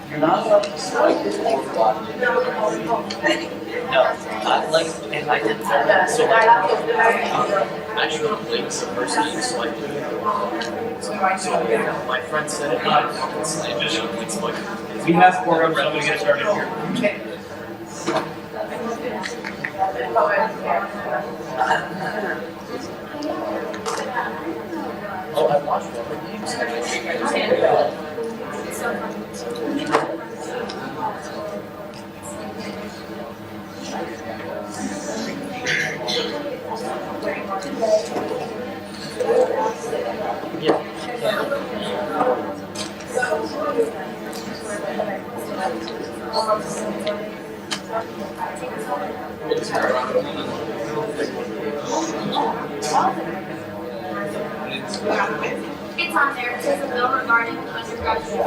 You're not allowed to swipe it or block it. No, and I did that. So I showed links the first time you swipe it. So my friend said it, I just showed links like we have quorum, so I'm going to get started here. Oh, I watched one of the games. It's on there. It says a bill regarding undergraduate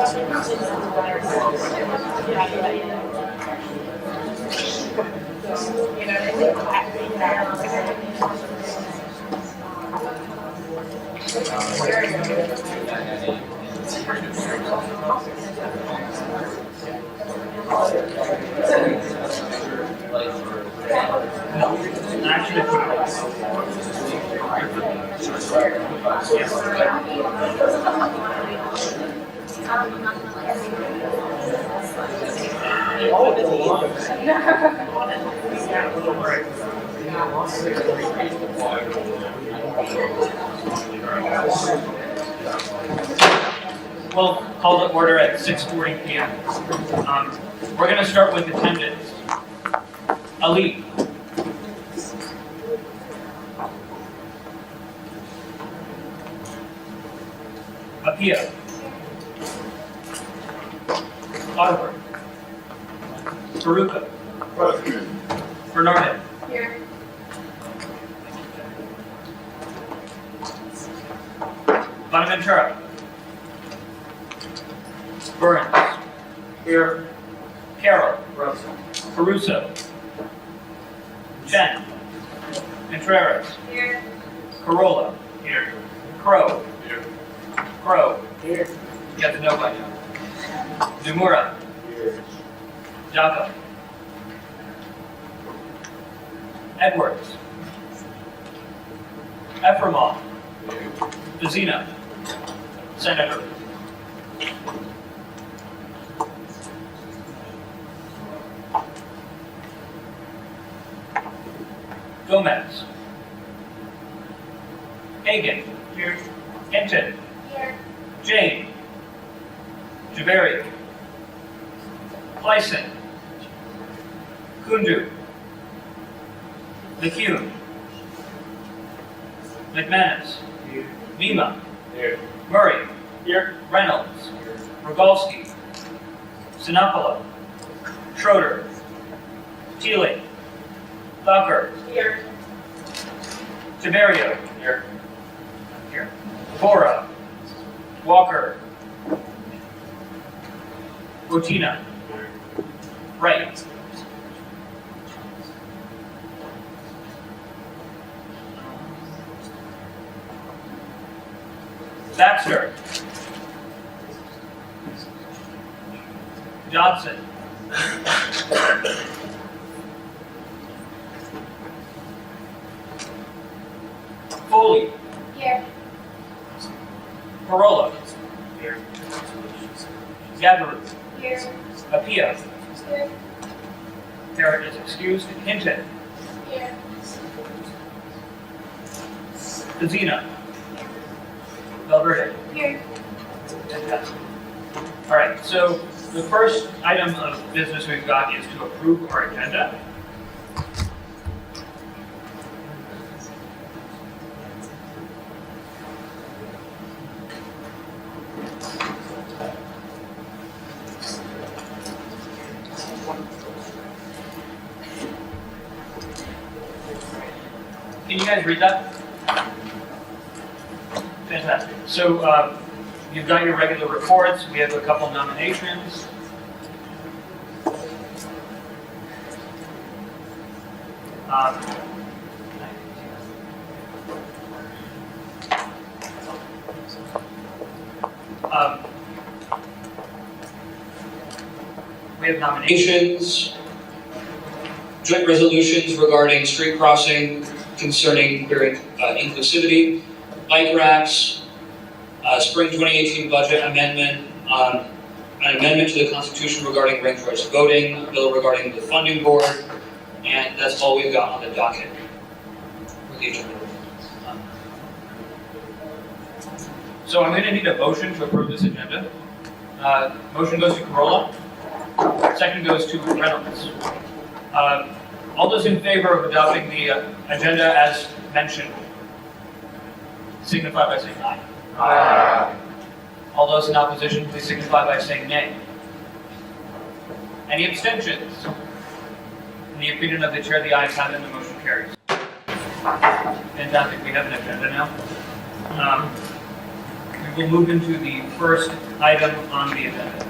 We'll call the order at 6:40 p.m. We're going to start with attendance. Ali. Apia. Oliver. Baruka. Bernardo. Here. Bonaventura. Burns. Here. Carroll. Caruso. Chen. Contreras. Here. Corolla. Here. Crow. Here. Crow. Here. You have to know by now. Dumura. Here. Jaka. Edwards. Efremov. Vizina. Senator. Gomez. Hagan. Here. Hinton. Here. Jane. Jabari. Plyson. Kundu. McCune. McManus. Here. Lima. Here. Murray. Here. Reynolds. Here. Rogalski. Sinopolo. Schroeder. Teeling. Thacker. Here. Tiberio. Here. Here. Bora. Walker. Rotina. Wright. Baxter. Johnson. Foley. Here. Corolla. Here. Gatheru. Here. Apia. Here. Parrot is excused. Hinton. Here. Vizina. Valverde. Here. Fantastic. All right, so the first item of business we've got is to approve our agenda. guys read that? Fantastic. So you've got your regular reports. We have a couple nominations. We have nominations, joint resolutions regarding street crossing concerning their inclusivity, bike racks, spring 2018 budget amendment, an amendment to the Constitution regarding ranked choice voting, a bill regarding the funding board, and that's all we've got on the docket for the agenda. So I'm going to need a motion to approve this agenda. Motion goes to Corolla. Second goes to Reynolds. All those in favor of adopting the agenda as mentioned, signify by saying aye. Aye. All those in opposition, please signify by saying nay. Any abstentions? In the opinion of the chair, the ayes have it and the motion carries. Fantastic, we have an agenda now. We will move into the first item on the agenda.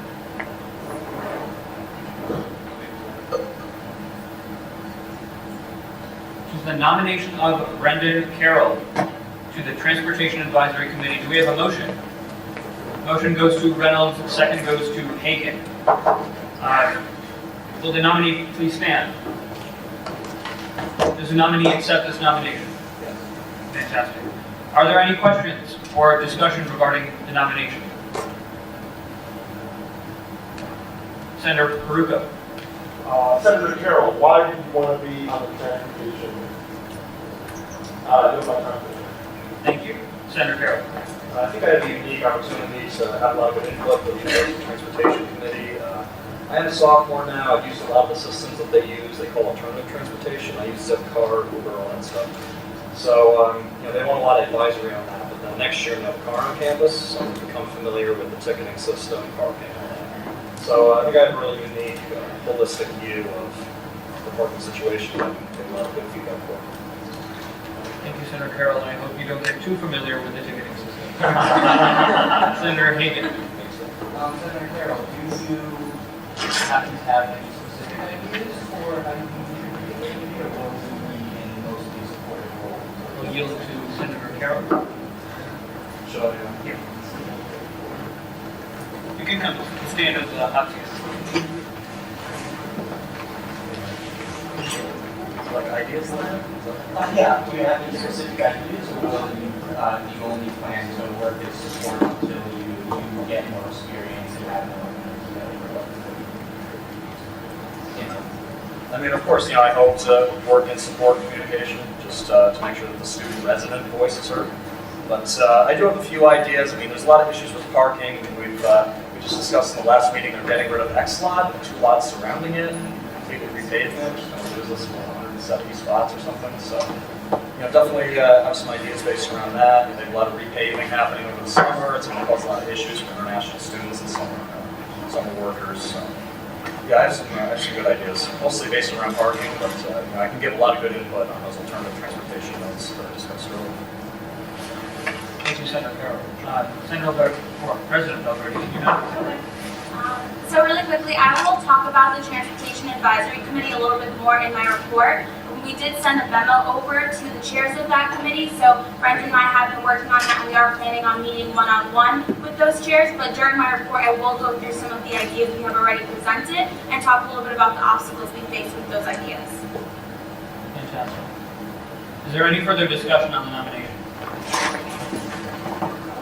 Which is the nomination of Brendan Carroll to the Transportation Advisory Committee. Do we have a motion? Motion goes to Reynolds, second goes to Hagan. Will the nominee please stand? Does the nominee accept this nomination? Yes. Fantastic. Are there any questions or discussion regarding the nomination? Senator Peruco. Senator Carroll, why do you want to be on the transportation? Thank you. Senator Carroll. I think I have a unique opportunity to have a lot of good input with the USG Transportation Committee. I am a sophomore now. I've used a lot of the systems that they use. They call alternative transportation. I use Zipcar, Uber, all that stuff. So, they want a lot of advisory on that. But then next year, we have a car on campus, so I'm become familiar with the ticketing system, parking, all that. So I think I have a really unique, holistic view of the parking situation. I can get a lot of good feedback for. Thank you, Senator Carroll. I hope you don't get too familiar with the ticketing system. Senator Hagan. Senator Carroll, do you happen to have any specific ideas for how you can contribute to the community, or will you be in mostly supportive role? We'll yield to Senator Carroll. Should I? Here. You can come stand as the hot seat. Like ideas then? Yeah, do you have any specific ideas, or will you only plan to work as support until you get more experience and have more? I mean, of course, I hope to work in support communication, just to make sure that the student resident voice is heard. But I do have a few ideas. I mean, there's a lot of issues with parking. I mean, we just discussed in the last meeting, they're getting rid of X lot, the 2 lots surrounding it, completely repaving it. There's this 170 spots or something. So, definitely have some ideas based around that. They have a lot of repaving happening over the summer. It's going to cause a lot of issues for international students and summer workers. So, yeah, I have some good ideas, mostly based around parking, but I can give a lot of good input on those alternative transportation notes that I discussed earlier. Thank you, Senator Carroll. Senator President Belverde, you know. So really quickly, I will talk about the Transportation Advisory Committee a little bit more in my report. We did send a memo over to the chairs of that committee, so Brendan and I have been working on that, and we are planning on meeting one-on-one with those chairs, but during my report I will go through some of the ideas we have already presented and talk a little bit about the obstacles we face with those ideas. Fantastic. Is there any further discussion on the nomination?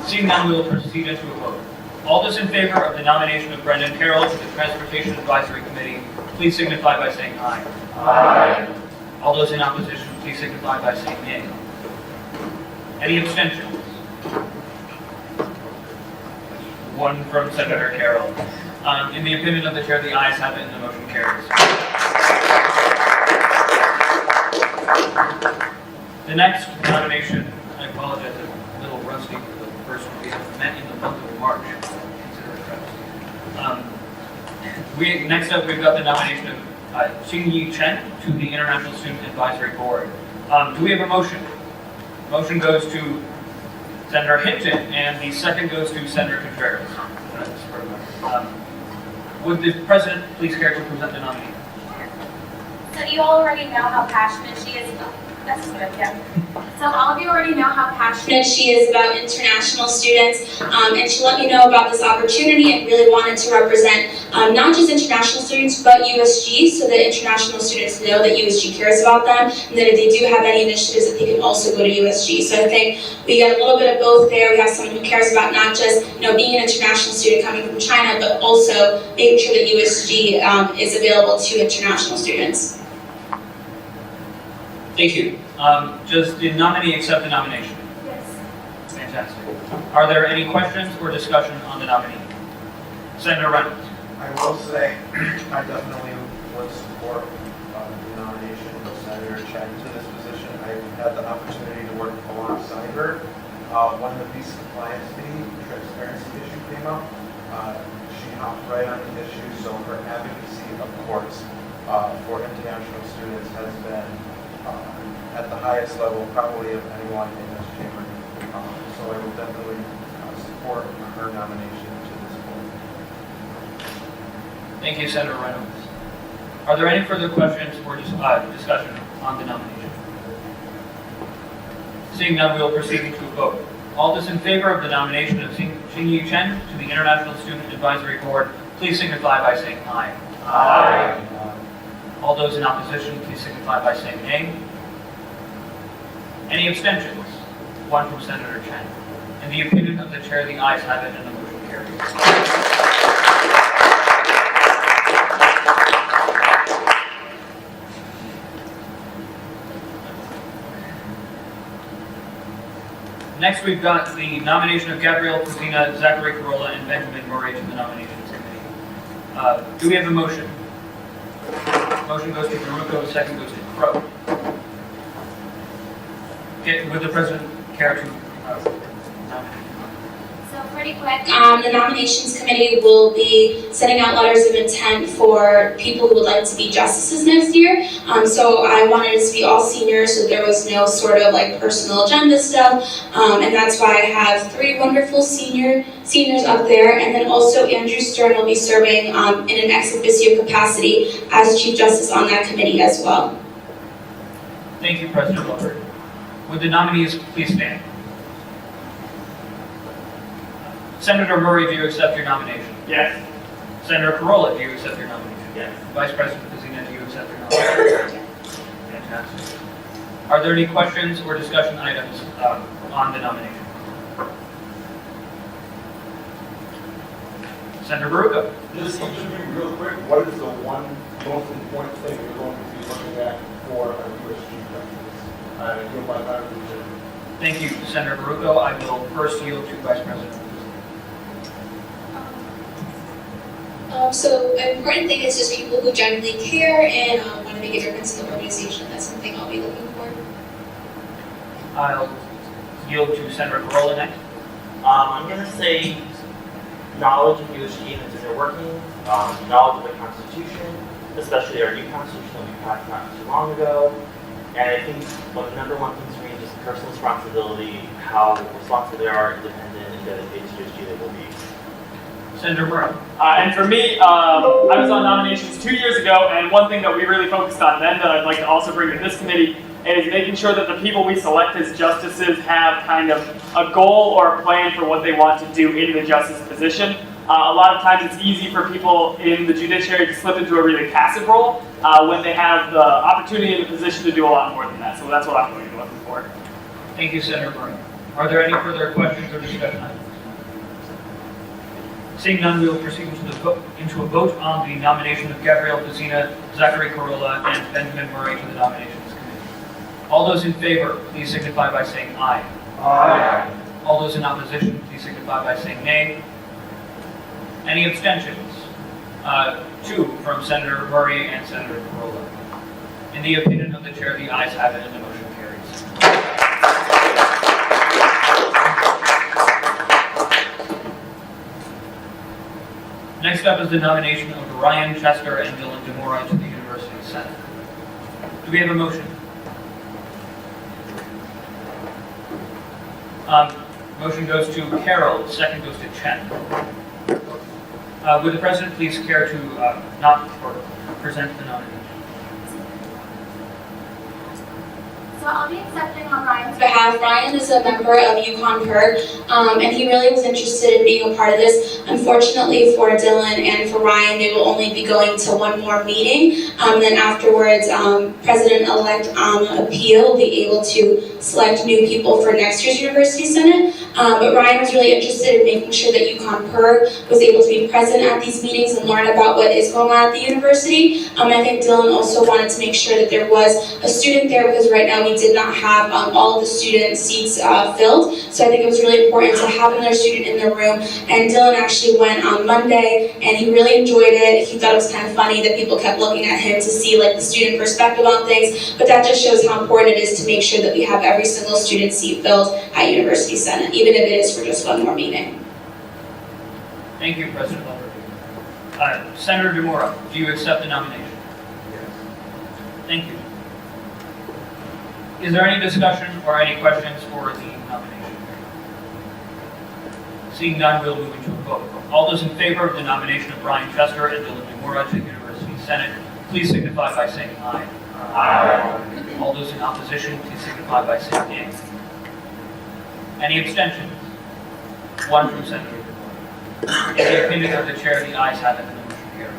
Seeing none, we will proceed into a vote. All those in favor of the nomination of Brendan Carroll to the Transportation Advisory Committee, please signify by saying aye. Aye. All those in opposition, please signify by saying nay. Any abstentions? One from Senator Carroll. In the opinion of the chair, the ayes have it and the motion carries. The next nomination, I apologize, I'm a little rusty for the first one. We have met in the month of March. Consider it travesty. Next up, we've got the nomination of Xing Yi Chen to the International Student Advisory Board. Do we have a motion? Motion goes to Senator Hinton, and the second goes to Senator Contreras. Would the President please care to present the nominee? So you all already know how passionate she is. That's good, yeah. So all of you already know how passionate she is about international students, and she let me know about this opportunity and really wanted to represent not just international students, but USG, so that international students know that USG cares about them, and that if they do have any initiatives, that they can also go to USG. So I think we got a little bit of both there. We have someone who cares about not just being an international student coming from China, but also making sure that USG is available to international students. Thank you. Does the nominee accept the nomination? Yes. Fantastic. Are there any questions or discussion on the nominee? Senator Reynolds. I will say, I definitely would support the nomination of Senator Chen to this position. I had the opportunity to work alongside her. When the visa compliance fee transparency issue came up, she hopped right on the issue, so her advocacy, of course, for international students has been at the highest level probably of anyone in this chamber. So I will definitely support her nomination to this board. Thank you, Senator Reynolds. Are there any further questions or discussion on the nomination? Seeing none, we will proceed to a vote. All those in favor of the nomination of Xingyi Chen to the International Student Advisory Board, please signify by saying aye. Aye. All those in opposition, please signify by saying nay. Any abstentions? One from Senator Chen. In the opinion of the chair, the ayes have it and the motion carries. Next, we've got the nomination of Gabrielle Fusina, Zachary Carolla, and Benjamin Murray to the nominations committee. Do we have a motion? Motion goes to Baruco, the second goes to Crow. Okay, would the President care to nominate? So pretty quick, the nominations committee will be sending out letters of intent for people who would like to be justices next year. So I wanted it to be all seniors, so there was no sort of like personal agenda stuff. And that's why I have 3 wonderful seniors up there. And then also Andrew Stern will be serving in an ex officio capacity as Chief Justice on that committee as well. Thank you, President Wilbur. Would the nominees please stand? Senator Murray, do you accept your nomination? Yes. Senator Carolla, do you accept your nomination? Yes. Vice President Fusina, do you accept your nomination? Fantastic. Are there any questions or discussion items on the nomination? Senator Baruco. Just be real quick, what is the one most important thing you're going to be looking at for a USG justice? You're my advisor. Thank you, Senator Baruco. I will first yield to Vice President. So an important thing is just people who genuinely care and want to make a difference in the organization. That's something I'll be looking for. I'll yield to Senator Carolla next. I'm going to say knowledge of USG and its inner workings, knowledge of the Constitution, especially our new Constitution that we passed not too long ago. And I think one of the number one things for me is just personal responsibility, how responsible they are, independent, and dedicated to USG they will be. Senator Murray. And for me, I was on nominations 2 years ago, and one thing that we really focused on then that I'd like to also bring to this committee is making sure that the people we select as justices have kind of a goal or a plan for what they want to do in the justice position. A lot of times it's easy for people in the judiciary to slip into a really passive role when they have the opportunity and the position to do a lot more than that. So that's what I'm going to be looking for. Thank you, Senator Murray. Are there any further questions or discussion items? Seeing none, we will proceed into a vote on the nomination of Gabrielle Fusina, Zachary Carolla, and Benjamin Murray to the nominations committee. All those in favor, please signify by saying aye. Aye. All those in opposition, please signify by saying nay. Any abstentions? 2 from Senator Murray and Senator Carolla. In the opinion of the chair, the ayes have it and the motion carries. Next up is the nomination of Ryan Chester and Dylan DeMora to the University Senate. Do we have a motion? Motion goes to Carol, second goes to Chen. Would the president please care to present the nomination? So I'll be accepting on Ryan's behalf. Ryan is a member of Yukon PERG, and he really was interested in being a part of this. Unfortunately for Dylan and for Ryan, they will only be going to one more meeting. Then afterwards, President-elect on appeal will be able to select new people for next year's University Senate. But Ryan was really interested in making sure that Yukon PERG was able to be present at these meetings and learn about what is going on at the university. I think Dylan also wanted to make sure that there was a student there, because right now we did not have all of the student seats filled. So I think it was really important to have another student in the room. And Dylan actually went on Monday and he really enjoyed it. He thought it was kind of funny that people kept looking at him to see like the student perspective on things, but that just shows how important it is to make sure that we have every single student seat filled at University Senate, even if it is for just one more meeting. Thank you, President Lumberty. Senator DeMora, do you accept the nomination? Yes. Thank you. Is there any discussion or any questions for the nomination? Seeing none, we'll move into a vote. All those in favor of the nomination of Brian Chester and Dylan DeMora to the University Senate, please signify by saying aye. Aye. All those in opposition, please signify by saying nay. Any abstentions? One from Senator DeMora. In the opinion of the chair, the ayes have it and the motion carries.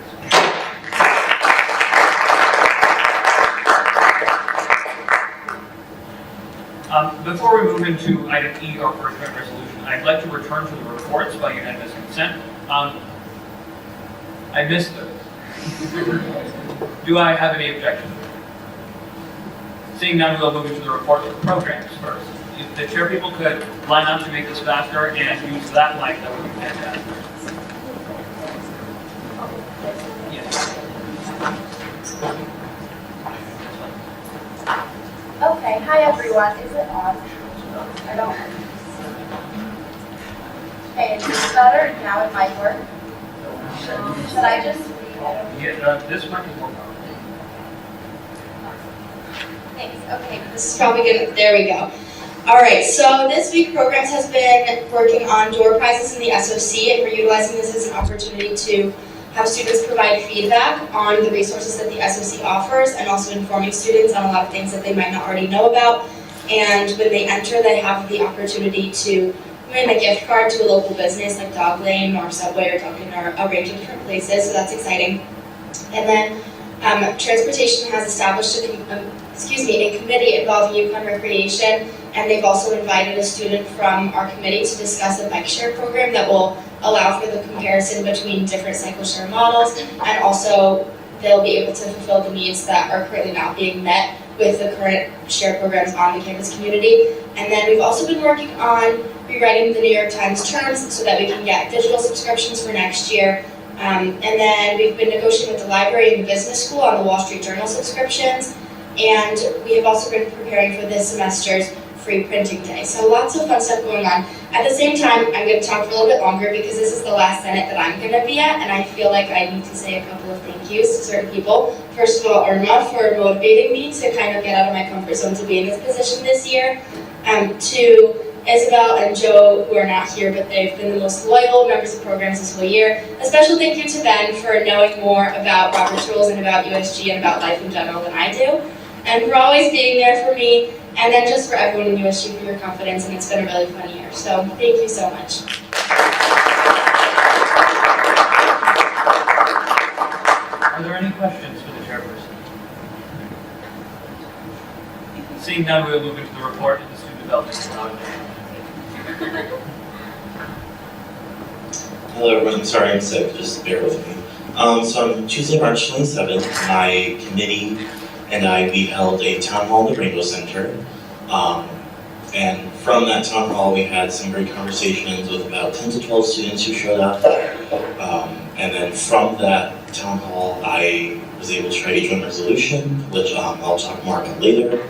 Before we move into item E, our first read resolution, I'd like to return to the reports by unanimous consent. I missed those. Do I have any objections? Seeing none, we'll move into the report of the programs first. If the chair people could line up to make this faster and use that mic, that would be fantastic. Yes. Okay, hi everyone. Is it on? I don't. Okay, is this better? Now it might work. Should I just read it? Yeah, this mic is more powerful. Thanks. Okay. This is probably good. There we go. All right, so this week Programs has been working on door prizes in the SOC, and we're utilizing this as an opportunity to have students provide feedback on the resources that the SOC offers, and also informing students on a lot of things that they might not already know about. And when they enter, they have the opportunity to win a gift card to a local business like Dog Lane or Subway or Dunkin' or a range of different places, so that's exciting. And then Transportation has established a committee involving Yukon Recreation, and they've also invited a student from our committee to discuss a bike share program that will allow for the comparison between different cycle share models, and also they'll be able to fulfill the needs that are currently not being met with the current share programs on the campus community. And then we've also been working on rewriting the New York Times terms so that we can get digital subscriptions for next year. And then we've been negotiating with the library and the business school on the Wall Street Journal subscriptions. And we have also been preparing for this semester's free printing day. So lots of fun stuff going on. At the same time, I'm going to talk for a little bit longer because this is the last Senate that I'm going to be at, and I feel like I need to say a couple of thank yous to certain people. First of all, Irma for motivating me to kind of get out of my comfort zone to be in this position this year. To Isabel and Joe, who are not here, but they've been the most loyal members of programs this whole year. A special thank you to Ben for knowing more about Robert's rules and about USG and about life in general than I do. And for always being there for me, and then just for everyone in USG for your confidence, and it's been a really fun year. So thank you so much. Are there any questions for the chairperson? Seeing none, we will move into the report of the student development coordinator. Hello everyone, sorry I'm sick, just bear with me. So on Tuesday, March 27th, my committee and we held a town hall in the Rainbow Center. And from that town hall, we had some great conversations with about 10 to 12 students who showed up. And then from that town hall, I was able to write a joint resolution, which I'll talk more about later.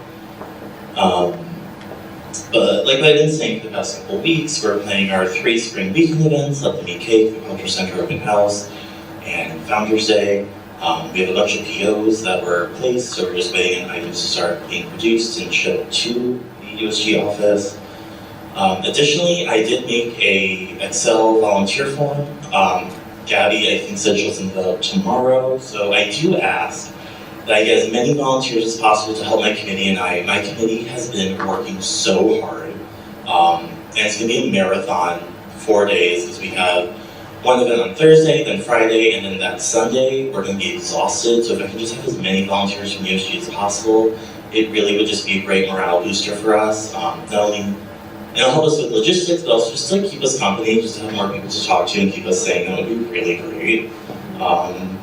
But like I've been saying for the past couple of weeks, we're planning our 3 spring weekend events, Let Them Eat Cake, the Culture Center Open House, and Founders Day. We have a bunch of POs that were placed, so we're just waiting on items to start being produced and shipped to the USG office. Additionally, I did make a Excel volunteer form. Gabby, I think, said she'll send it out tomorrow, so I do ask that I get as many volunteers as possible to help my committee and I. My committee has been working so hard, and it's gonna be a marathon, 4 days, because we have one event on Thursday, then Friday, and then that Sunday, we're gonna be exhausted, so if I can just have as many volunteers from USG as possible, it really would just be a great morale booster for us. Not only, it'll help us with logistics, but also just to keep us company, just to have more people to talk to and keep us sane, that would be really great. And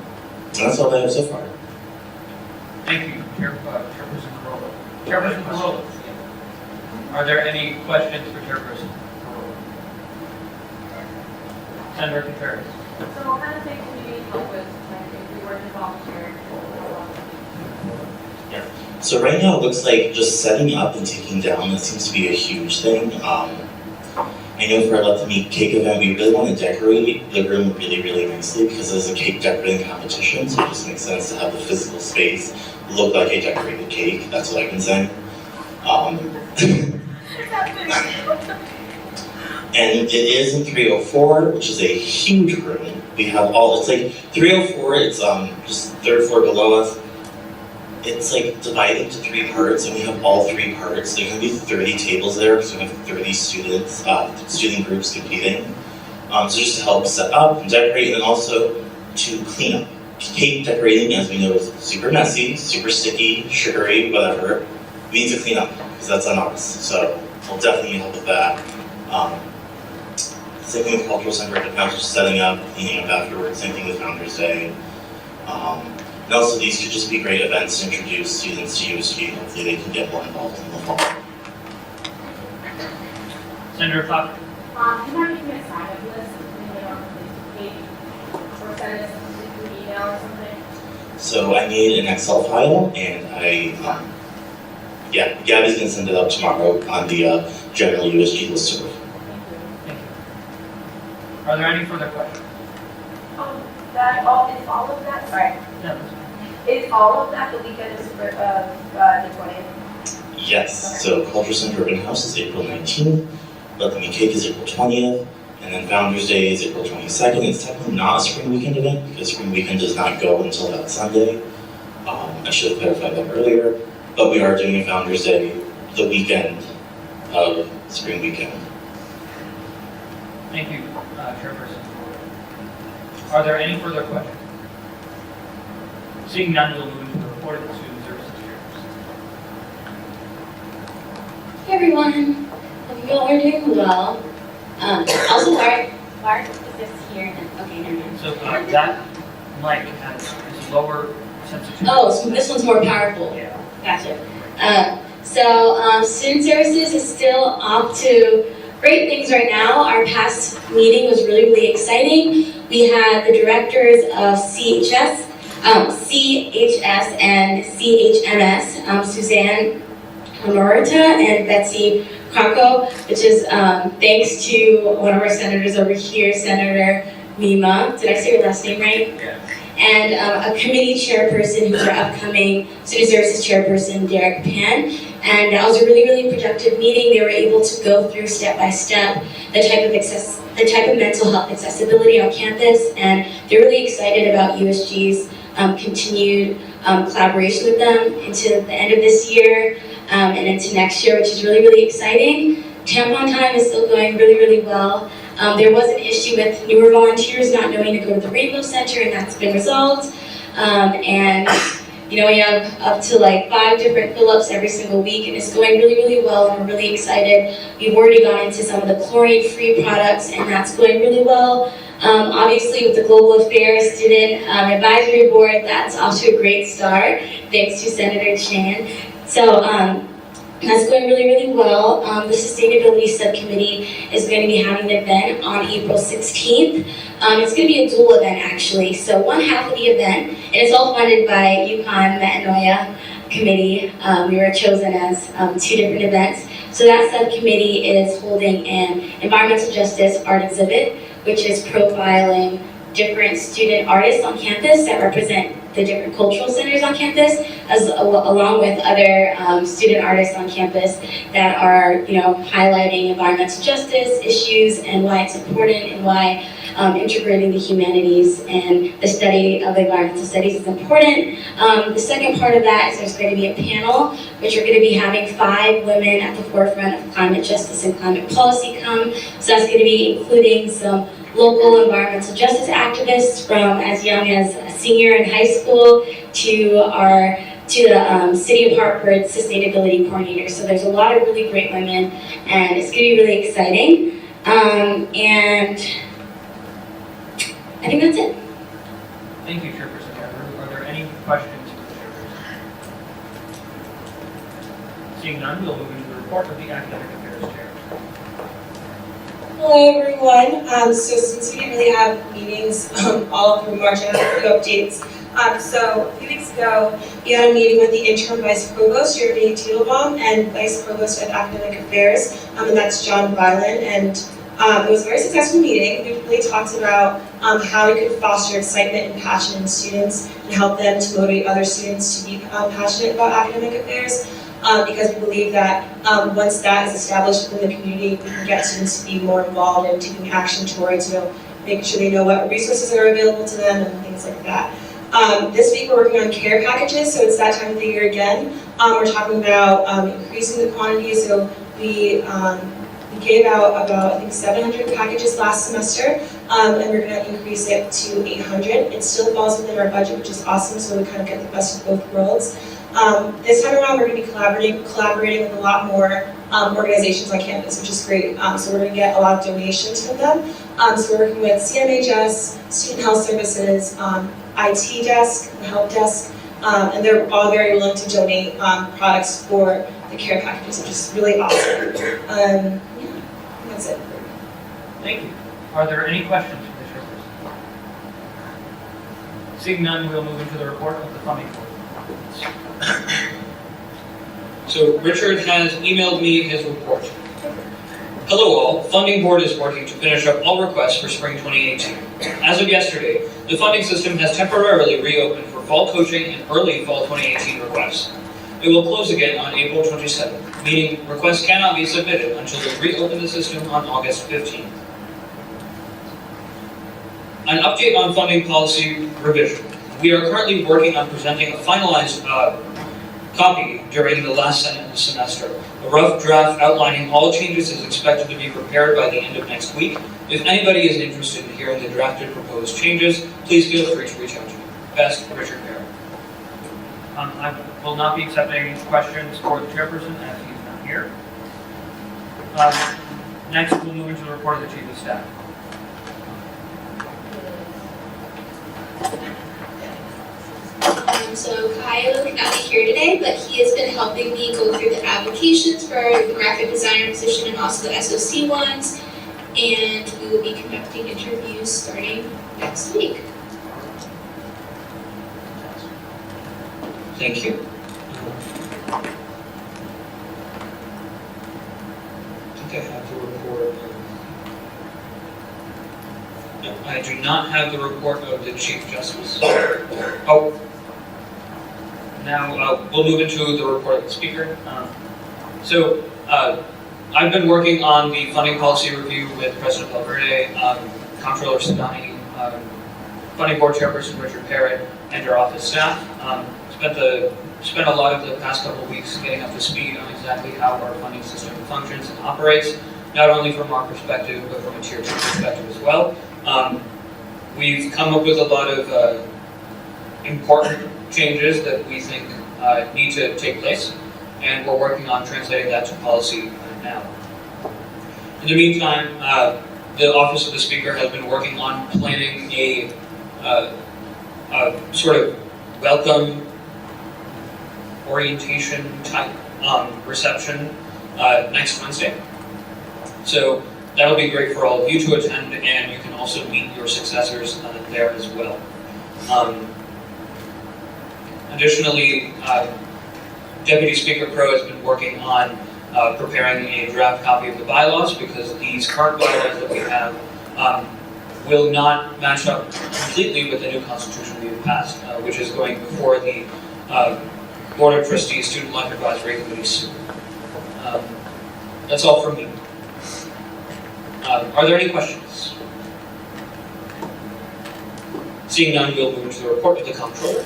that's all I have so far. Thank you, Chairperson Corolla. Chairperson Corolla, are there any questions for Chairperson Corolla? Senator Contreras. So what kind of things do you need help with, like if we were to volunteer? So right now, it looks like just setting up and taking down, that seems to be a huge thing. I know for our Let Them Eat cake event, we really want to decorate the room really, really nicely because there's a cake decorating competition, so it just makes sense to have the physical space look like a decorated cake. That's what I've been saying. And it is in 304, which is a huge room. We have all, it's like 304, it's just third floor below us. It's like divided into 3 parts, and we have all 3 parts. There's gonna be 30 tables there, because we have 30 students, student groups competing. So just to help set up and decorate, and then also to clean up. Cake decorating, as we know, is super messy, super sticky, sugary, whatever. We need to clean up, because that's on us. So we'll definitely need help with that. Same thing with Cultural Center, the council setting up, cleaning up afterwards, same thing with Founders Day. And also these could just be great events to introduce students to USG, and hopefully they can get more involved in the fall. Senator Clark. You might give me a sign-up list and put it on the page or send us through email or something. So I made an Excel file, and yeah, Gabby's gonna send it out tomorrow on the general USG listserv. Thank you. Are there any further questions? Is all of that, sorry, is all of that the weekend is for, the 20th? Yes, so Culture Center Urban House is April 19th, Let Them Eat Cake is April 20th, and then Founders Day is April 22nd. It's technically not a spring weekend event, because spring weekend does not go until that Sunday. I should have clarified that earlier, but we are doing a Founders Day the weekend of spring weekend. Thank you, Chairperson. Are there any further questions? Seeing none, we'll move into the report of the Student Services Chairperson. Hey everyone, hope you all are doing well. Also, Lark is just here and okay, never mind. So that mic has lower sensitivity. Oh, so this one's more powerful. Yeah. Gotcha. Student Services is still off to great things right now. Our past meeting was really, really exciting. We had the directors of CHS and CHMS, Suzanne Honorata and Betsy Krakow, which is thanks to one of our senators over here, Senator Mima. Did I say your last name right? Yeah. And a committee chairperson who's our upcoming Student Services chairperson, Derek Pan. And that was a really, really productive meeting. They were able to go through step by step the type of mental health accessibility on campus, and they're really excited about USG's continued collaboration with them into the end of this year and into next year, which is really, really exciting. Tampon time is still going really, really well. There was an issue with newer volunteers not knowing to go to the Rainbow Center, and that's been resolved. And you know, we have up to like 5 different fill-ups every single week, and it's going really, really well, and we're really excited. We've already gone into some of the chlorine-free products, and that's going really well. Obviously, with the Global Affairs Student Advisory Board, that's off to a great start, thanks to Senator Chan. So that's going really, really well. The Sustainability Subcommittee is going to be having an event on April 16th. It's going to be a dual event, actually. So one half of the event, and it's all funded by UConn Metanoia Committee. We were chosen as 2 different events. So that subcommittee is holding an environmental justice art exhibit, which is profiling different student artists on campus that represent the different cultural centers on campus, along with other student artists on campus that are, highlighting environmental justice issues and why it's important and why integrating the humanities and the study of environmental studies is important. The second part of that is there's going to be a panel, which we're going to be having 5 women at the forefront of climate justice and climate policy come. So that's going to be including some local environmental justice activists from as young as a senior in high school to the City of Hartford sustainability coordinator. So there's a lot of really great women, and it's going to be really exciting. And I think that's it. Thank you, Chairperson Everett. Are there any questions for the Chairperson? Seeing none, we'll move into the report of the Academic Affairs Chair. Hello, everyone. So since we didn't really have meetings all through March, I have a few updates. So a few weeks ago, we had a meeting with the interim vice provost, Jeremy Teitelbaum, and vice provost of academic affairs, and that's John Vyland. And it was a very successful meeting. We really talked about how we could foster excitement and passion in students and help them to motivate other students to be passionate about academic affairs. Because we believe that once that is established within the community, we can get students to be more involved in taking action towards, making sure they know what resources are available to them and things like that. This week we're working on care packages, so it's that time of the year again. We're talking about increasing the quantity, so we gave out about, I think, 700 packages last semester, and we're going to increase it to 800. It still falls within our budget, which is awesome, so we kind of get the best of both worlds. This time around, we're going to be collaborating with a lot more organizations on campus, which is great. So we're going to get a lot of donations from them. So we're working with CMHS, Student Health Services, IT Desk, the Help Desk, and they're all very willing to donate products for the care packages, which is really awesome. Yeah, that's it. Thank you. Are there any questions for the Chairperson? Seeing none, we'll move into the report of the funding board. So Richard has emailed me his report. Hello all, Funding Board is working to finish up all requests for spring 2018. As of yesterday, the funding system has temporarily reopened for fall coaching and early fall 2018 requests. It will close again on April 27th, meaning requests cannot be submitted until we reopen the system on August 15th. An update on funding policy revision. We are currently working on presenting a finalized copy during the last Senate semester. A rough draft outlining all changes is expected to be prepared by the end of next week. If anybody is interested in hearing the drafted proposed changes, please feel free to reach out to me. Best, Richard Barrett. I will not be accepting questions for the Chairperson as he is not here. Next, we'll move into the report of the Chief of Staff. So Kyle cannot be here today, but he has been helping me go through the applications for the graphic designer position and also the SOC ones. And we will be conducting interviews starting next week. Thank you. I think I have the report. No, I do not have the report of the Chief Justice. Oh. Now we'll move into the report of the Speaker. I've been working on the funding policy review with President Valverde, Comptroller Sidani, Funding Board Chairperson Richard Parrott, and your office staff. Spent a lot of the past couple of weeks getting up to speed on exactly how our funding system functions and operates, not only from our perspective, but from a Tier 2 perspective as well. We've come up with a lot of important changes that we think need to take place, and we're working on translating that to policy now. In the meantime, the Office of the Speaker has been working on planning a sort of welcome orientation type reception next Wednesday. So that'll be great for all of you to attend, and you can also meet your successors there as well. Additionally, Deputy Speaker Crow has been working on preparing a draft copy of the bylaws, because these current bylaws that we have will not match up completely with the new constitution we have passed, which is going before the Board of Trustees Student Life Advisory Committee soon. That's all from me. Are there any questions? Seeing none, we'll move to the report of the comptroller.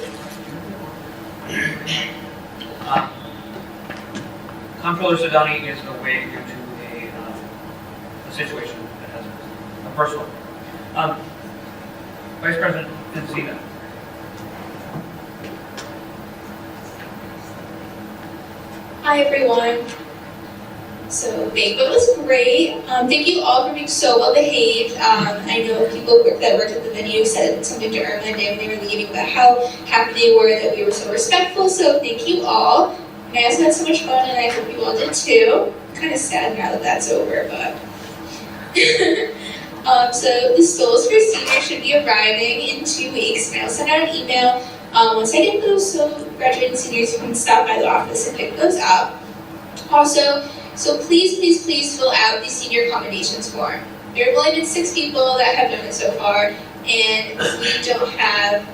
Comptroller Sadani is away due to a situation that has a personal. Vice President Vincina. Hi everyone. So banquet was great. Thank you all for being so well behaved. I know people that worked at the venue said something to earn my day when they were leaving about how happy they were that we were so respectful. So thank you all. And I also had so much fun, and I hope you all did too. Kind of sad now that that's over, but. So the stools for seniors should be arriving in 2 weeks. And I will send out an email once I get those, so graduating seniors can stop by the office and pick those up. Also, so please fill out the senior accommodations form. There have only been 6 people that have done it so far, and we don't have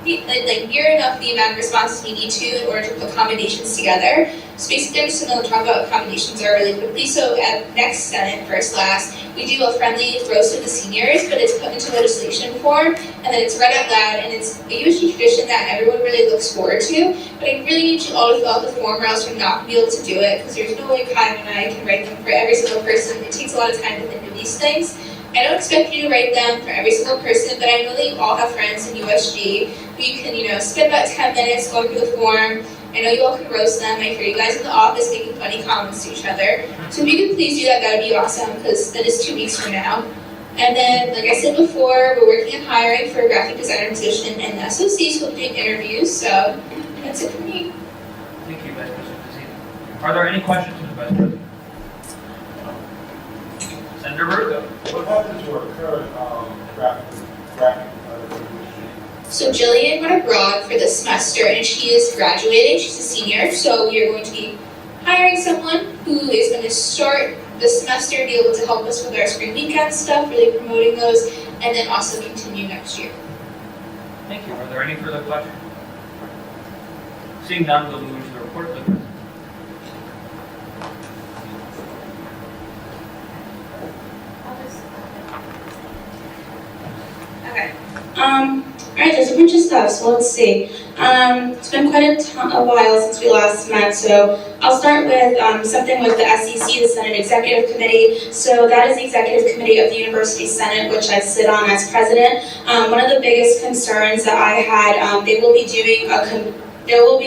near enough the amount of responses we need to in order to put accommodations together. So basically, I'm just going to talk about accommodations really quickly. So at next Senate, first last, we do a friendly roast of the seniors, but it's put into legislation form, and then it's read out loud, and it's a USG tradition that everyone really looks forward to. But I really need you all to fill out the form, or else we're not going to be able to do it, because there's no way Kyle and I can write them for every single person. It takes a lot of time to think of these things. I don't expect you to write them for every single person, but I know that you all have friends in USG who you can, spend about 10 minutes going through the form. I know you all can roast them. I hear you guys in the office making funny comments to each other. So if you could please do that, that would be awesome, because that is 2 weeks from now. And then, like I said before, we're working on hiring for a graphic designer position, and the SOCs will be doing interviews, so that's it for me. Thank you, Vice President Vincina. Are there any questions for the Vice President? Senator Verdugo. What happened to our current graphic So Jillian went abroad for the semester, and she is graduating. She's a senior, so we are going to be hiring someone who is going to start the semester, be able to help us with our spring weekend stuff, really promoting those, and then also continue next year. Thank you. Are there any further questions? Seeing none, we'll move to the report of the President. Okay. Alright, there's a bunch of stuff, so let's see. It's been quite a while since we last met, so I'll start with something with the SEC, the Senate Executive Committee. So that is the Executive Committee of the University Senate, which I sit on as president. One of the biggest concerns that I had, they will be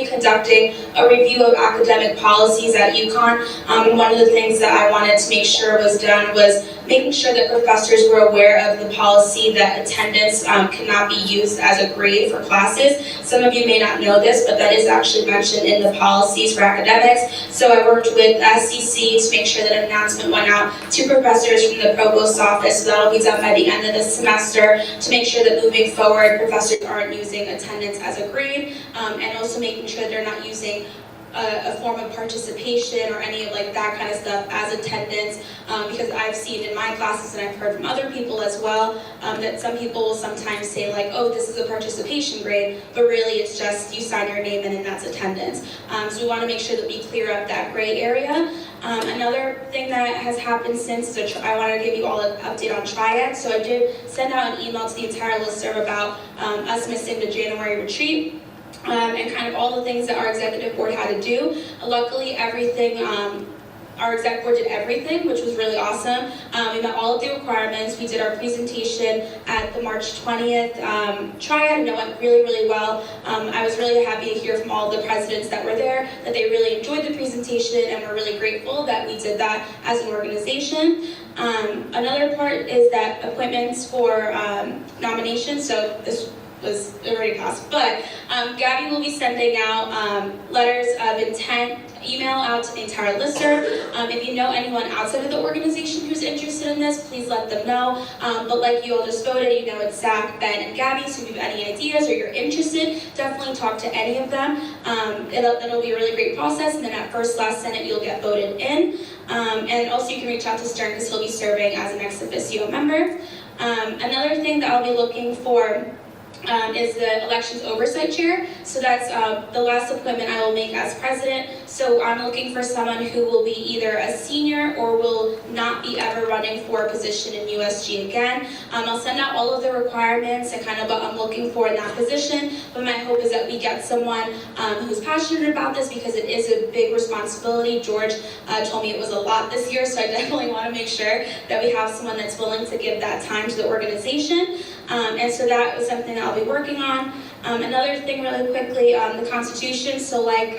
conducting a review of academic policies at UConn. And one of the things that I wanted to make sure was done was making sure that professors were aware of the policy that attendance cannot be used as a grade for classes. Some of you may not know this, but that is actually mentioned in the policies for academics. So I worked with SEC to make sure that an announcement went out to professors from the provost's office. So that'll be done by the end of the semester to make sure that moving forward, professors aren't using attendance as a grade, and also making sure they're not using a form of participation or any of that kind of stuff as attendance, because I've seen in my classes and I've heard from other people as well that some people will sometimes say oh, this is a participation grade, but really it's just you sign your name in and that's attendance. So we want to make sure that we clear up that gray area. Another thing that has happened since is I wanted to give you all an update on Triad. So I did send out an email to the entire listserv about us missing the January retreat. And kind of all the things that our executive board had to do. Luckily, our exec board did everything, which was really awesome. We met all of the requirements. We did our presentation at the March 20th Triad, and it went really, really well. I was really happy to hear from all of the presidents that were there that they really enjoyed the presentation and were really grateful that we did that as an organization. Another part is that appointments for nominations, so this was already passed, but Gabby will be sending out letters of intent, email out to the entire listserv. If you know anyone outside of the organization who's interested in this, please let them know. But like you all just voted, it's Zach, Ben, and Gabby, so if you have any ideas or you're interested, definitely talk to any of them. It'll be a really great process, and then at first last Senate, you'll get voted in. And also you can reach out to Stern because he'll be serving as an ex officio member. Another thing that I'll be looking for is the elections oversight chair. So that's the last appointment I will make as president. So I'm looking for someone who will be either a senior or will not be ever running for a position in USG again. I'll send out all of the requirements and kind of what I'm looking for in that position. But my hope is that we get someone who's passionate about this because it is a big responsibility. George told me it was a lot this year, so I definitely want to make sure that we have someone that's willing to give that time to the organization. And so that was something that I'll be working on. Another thing really quickly, the Constitution. So like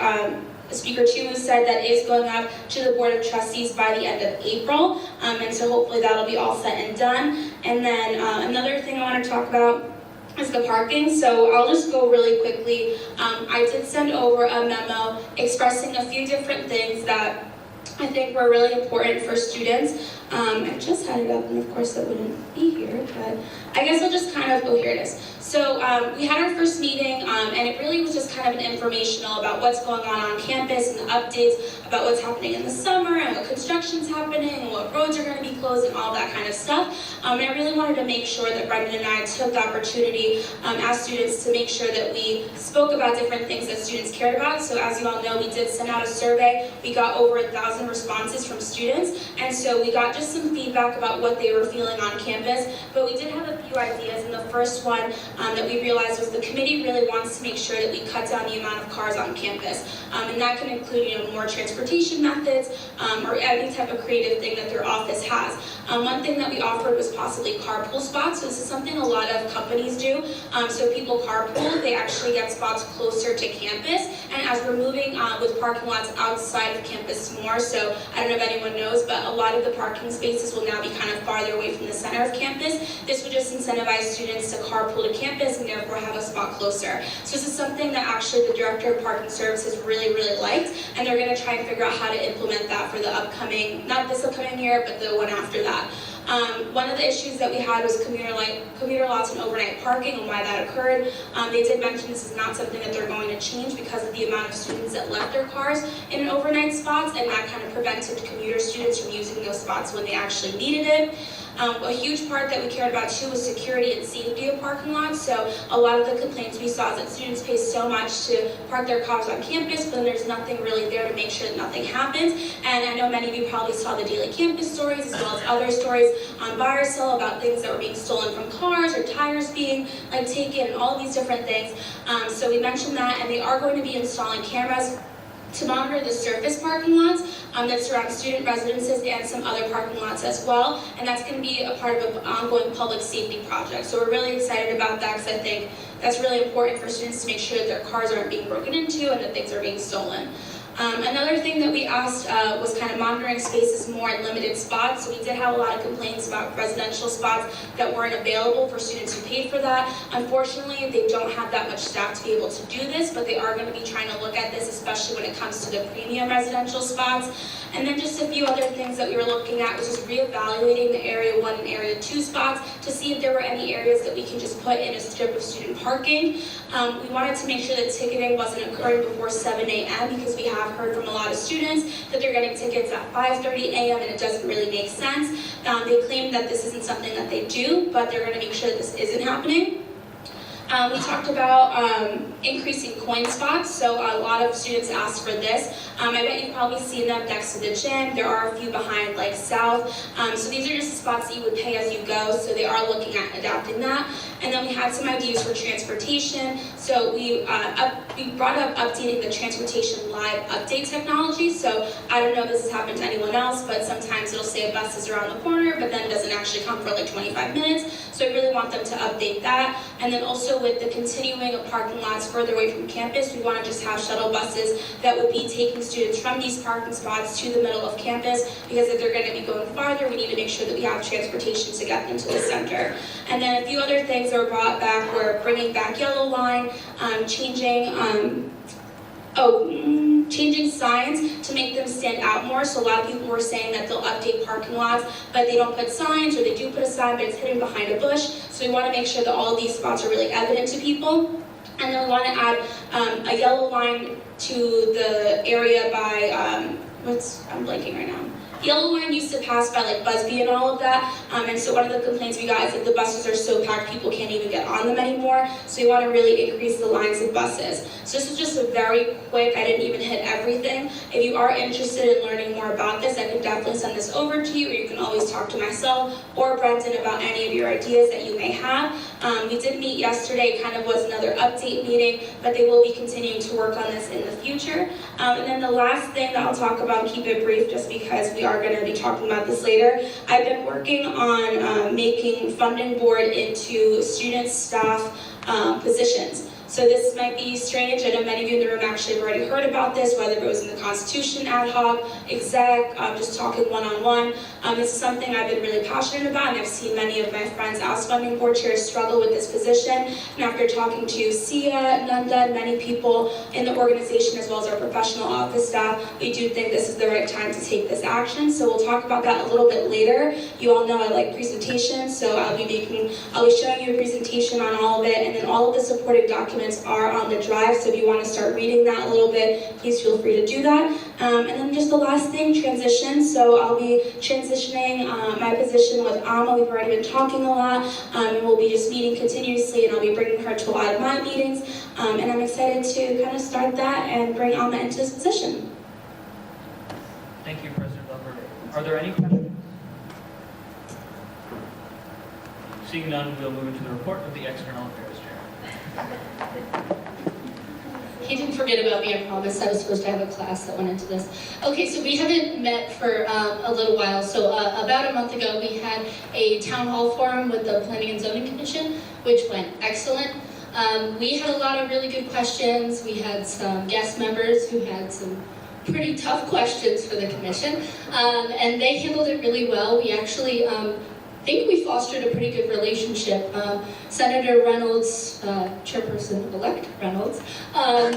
Speaker Chimu said, that is going up to the Board of Trustees by the end of April. And so hopefully that'll be all set and done. And then another thing I want to talk about is the parking. So I'll just go really quickly. I did send over a memo expressing a few different things that I think were really important for students. I just had it up, and of course that wouldn't be here, but I guess I'll just kind of, oh, here it is. So we had our first meeting, and it really was just kind of an informational about what's going on campus and the updates about what's happening in the summer and what construction's happening and what roads are going to be closed and all that kind of stuff. And I really wanted to make sure that Brendan and I took the opportunity as students to make sure that we spoke about different things that students cared about. So as you all know, we did send out a survey. We got over 1,000 responses from students, and so we got just some feedback about what they were feeling on campus. But we did have a few ideas, and the first one that we realized was the committee really wants to make sure that we cut down the amount of cars on campus. And that can include, more transportation methods or any type of creative thing that their office has. One thing that we offered was possibly carpool spots. So this is something a lot of companies do. So people carpool, they actually get spots closer to campus. And as we're moving with parking lots outside of campus more, so I don't know if anyone knows, but a lot of the parking spaces will now be kind of farther away from the center of campus. This would just incentivize students to carpool to campus and therefore have a spot closer. So this is something that actually the Director of Parking Services really liked, and they're going to try and figure out how to implement that for the upcoming, not this upcoming year, but the one after that. One of the issues that we had was commuter lots and overnight parking and why that occurred. They did mention this is not something that they're going to change because of the amount of students that left their cars in an overnight spots, and that kind of prevented commuter students from using those spots when they actually needed it. A huge part that we cared about too was security and safety of parking lots. So a lot of the complaints we saw is that students pay so much to park their cars on campus, but then there's nothing really there to make sure that nothing happens. And I know many of you probably saw the daily campus stories as well as other stories on BuyerSell about things that were being stolen from cars or tires being taken and all of these different things. So we mentioned that, and they are going to be installing cameras to monitor the surface parking lots that surround student residences and some other parking lots as well. And that's going to be a part of an ongoing public safety project. So we're really excited about that because I think that's really important for students to make sure that their cars aren't being broken into and that things are being stolen. Another thing that we asked was kind of monitoring spaces more in limited spots. So we did have a lot of complaints about residential spots that weren't available for students who paid for that. Unfortunately, they don't have that much staff to be able to do this, but they are going to be trying to look at this, especially when it comes to the premium residential spots. And then just a few other things that we were looking at was just reevaluating the Area 1 and Area 2 spots to see if there were any areas that we can just put in a strip of student parking. We wanted to make sure that ticketing wasn't occurring before 7 a.m. because we have heard from a lot of students that they're getting tickets at 5:30 a.m. and it doesn't really make sense. They claim that this isn't something that they do, but they're going to make sure that this isn't happening. We talked about increasing coin spots, so a lot of students asked for this. I bet you've probably seen them next to the gym. There are a few behind South. So these are just spots that you would pay as you go, so they are looking at adapting that. And then we had some ideas for transportation. So we brought up updating the transportation live update technology. So I don't know if this has happened to anyone else, but sometimes it'll say a bus is around the corner, but then it doesn't actually come for 25 minutes. So I really want them to update that. And then also with the continuing of parking lots further away from campus, we want to just have shuttle buses that would be taking students from these parking spots to the middle of campus, because if they're going to be going farther, we need to make sure that we have transportation to get them to the center. And then a few other things that were brought back were bringing back yellow line, changing signs to make them stand out more. So a lot of people were saying that they'll update parking lots, but they don't put signs, or they do put a sign, but it's hidden behind a bush. So we want to make sure that all of these spots are really evident to people. And then we want to add a yellow line to the area by, I'm blanking right now. Yellow line used to pass by like Busby and all of that, and so one of the complaints we got is that the buses are so packed people can't even get on them anymore, so we want to really increase the lines of buses. So this is just a very quick, I didn't even hit everything. If you are interested in learning more about this, I can definitely send this over to you, or you can always talk to myself or Brendan about any of your ideas that you may have. We did meet yesterday, kind of was another update meeting, but they will be continuing to work on this in the future. And then the last thing that I'll talk about, keep it brief just because we are going to be talking about this later. I've been working on making funding board into student staff positions. So this might be strange. I know many of you in the room actually have already heard about this, whether it was in the Constitution, ad hoc, exec, just talking one-on-one. This is something I've been really passionate about, and I've seen many of my friends as funding board chairs struggle with this position. And after talking to Sia, Nanda, and many people in the organization, as well as our professional office staff, we do think this is the right time to take this action. So we'll talk about that a little bit later. You all know I like presentations, so I'll be showing you a presentation on all of it, and then all of the supporting documents are on the drive, so if you want to start reading that a little bit, please feel free to do that. And then just the last thing, transition. So I'll be transitioning my position with Alma. We've already been talking a lot, and we'll be just meeting continuously, and I'll be bringing her to a lot of my meetings. And I'm excited to kind of start that and bring Alma into this position. Thank you, President Lumber. Are there any questions? Seeing none, we'll move into the report of the External Affairs Chair. He didn't forget about me, I promise. I was supposed to have a class that went into this. Okay, so we haven't met for a little while. So about a month ago, we had a town hall forum with the Planning and Zoning Commission, which went excellent. We had a lot of really good questions. We had some guest members who had some pretty tough questions for the commission, and they handled it really well. We actually think we fostered a pretty good relationship. Senator Reynolds, Chairperson-elect Reynolds, has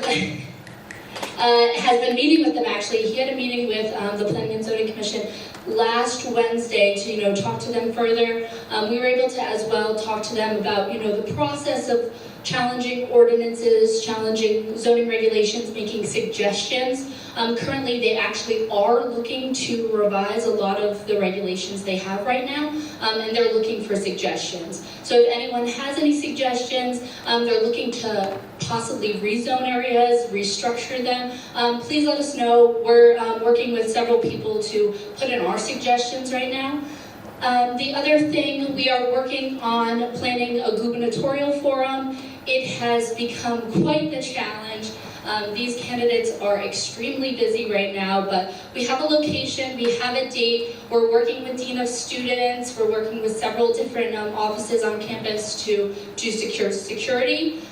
been meeting with them actually. He had a meeting with the Planning and Zoning Commission last Wednesday to talk to them further. We were able to as well talk to them about the process of challenging ordinances, challenging zoning regulations, making suggestions. Currently, they actually are looking to revise a lot of the regulations they have right now, and they're looking for suggestions. So if anyone has any suggestions, they're looking to possibly rezone areas, restructure them, please let us know. We're working with several people to put in our suggestions right now. The other thing, we are working on planning a gubernatorial forum. It has become quite the challenge. These candidates are extremely busy right now, but we have a location, we have a date. We're working with Dean of Students. We're working with several different offices on campus to secure security,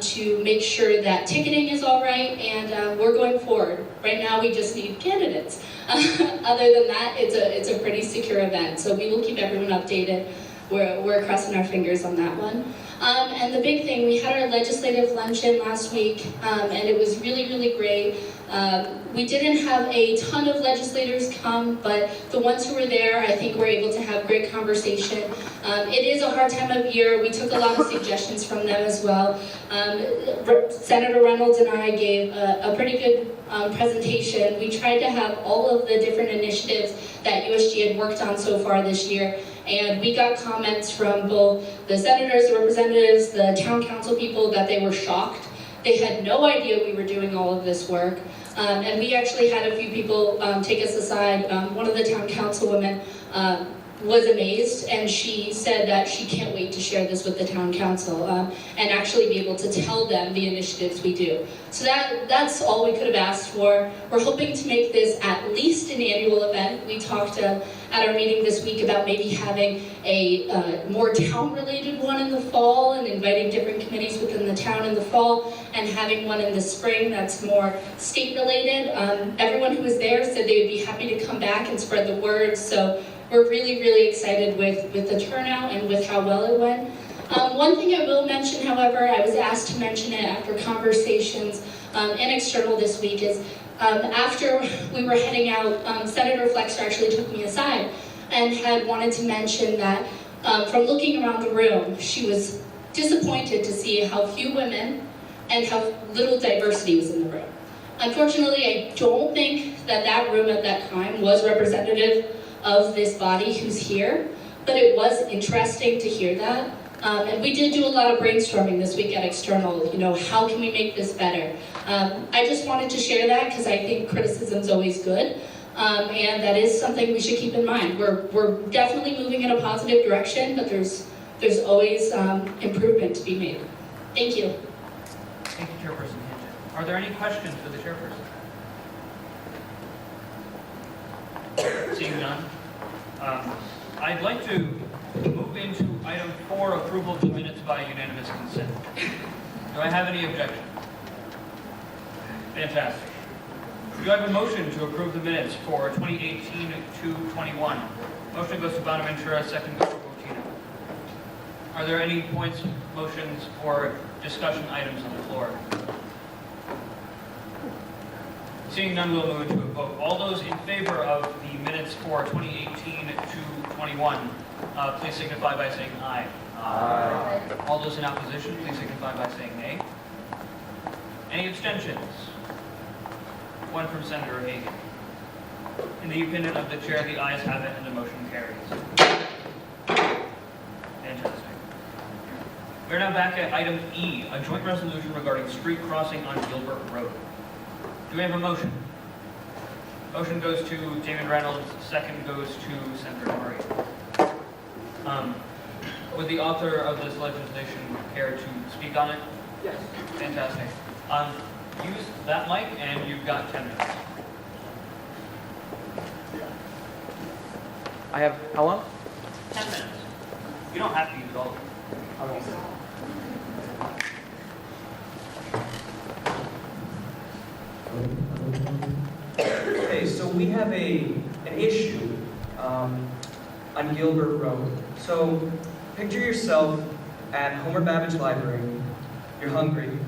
to make sure that ticketing is all right, and we're going forward. Right now, we just need candidates. Other than that, it's a pretty secure event, so we will keep everyone updated. We're crossing our fingers on that one. And the big thing, we had our legislative luncheon last week, and it was really, really great. We didn't have a ton of legislators come, but the ones who were there, I think were able to have great conversation. It is a hard time of year. We took a lot of suggestions from them as well. Senator Reynolds and I gave a pretty good presentation. We tried to have all of the different initiatives that USG had worked on so far this year. And we got comments from both the senators, the representatives, the town council people that they were shocked. They had no idea we were doing all of this work. And we actually had a few people take us aside. One of the town councilwomen was amazed, and she said that she can't wait to share this with the town council and actually be able to tell them the initiatives we do. So that's all we could have asked for. We're hoping to make this at least an annual event. We talked at our meeting this week about maybe having a more town-related one in the fall and inviting different committees within the town in the fall, and having one in the spring that's more state-related. Everyone who was there said they would be happy to come back and spread the word, so we're really, really excited with the turnout and with how well it went. One thing I will mention, however, I was asked to mention it after conversations in external this week, is after we were heading out, Senator Flexer actually took me aside and had wanted to mention that from looking around the room, she was disappointed to see how few women and how little diversity was in the room. Unfortunately, I don't think that room at that time was representative of this body who's here, but it was interesting to hear that. And we did do a lot of brainstorming this week at External, how can we make this better? I just wanted to share that because I think criticism's always good. And that is something we should keep in mind. We're definitely moving in a positive direction, but there's always improvement to be made. Thank you. Thank you, Chairperson Hinton. Are there any questions for the chairperson? Seeing none, I'd like to move into item 4, approval of the minutes by unanimous consent. Do I have any objection? Fantastic. Do I have a motion to approve the minutes for 2018-21? Motion goes to Bonaventura, second goes to Botino. Are there any points, motions, or discussion items on the floor? Seeing none, we'll move into a vote. All those in favor of the minutes for 2018-21, please signify by saying aye. Aye. All those in opposition, please signify by saying nay. Any abstentions? One from Senator Hagan. In the opinion of the chair, the ayes have it and the motion carries. Fantastic. We're now back at item E, a joint resolution regarding street crossing on Gilbert Road. Do we have a motion? Motion goes to David Reynolds, second goes to Senator Murray. Would the author of this legislation care to speak on it? Yes. Fantastic. Use that mic and you've got 10 minutes. I have, how long? 10 minutes. You don't have to use it all. Okay, so we have an issue on Gilbert Road. So picture yourself at Homer Babbage Library, you're hungry,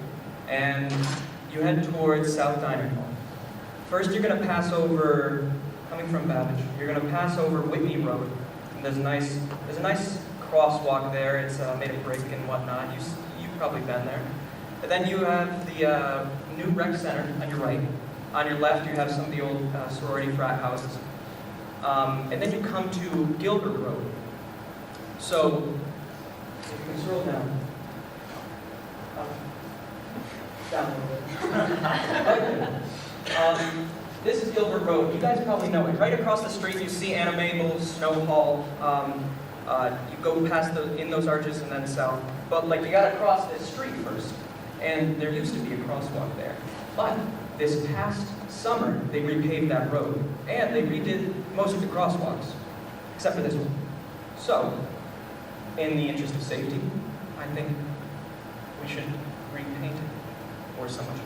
and you head towards South Dining Hall. First you're going to pass over, coming from Babbage, you're going to pass over Whitney Road. And there's a nice crosswalk there, it's made of brick and whatnot, you've probably been there. And then you have the new rec center on your right. On your left, you have some of the old sorority frat houses. And then you come to Gilbert Road. So, if you can scroll down. Down a little bit. This is Gilbert Road. You guys probably know it. Right across the street, you see Anna Mabel's Snow Hall. You go past in those arches and then south. But you got to cross this street first. And there used to be a crosswalk there. But this past summer, they repaved that road, and they redid most of the crosswalks, except for this one. So, in the interest of safety, I think we should repaint it, or so much.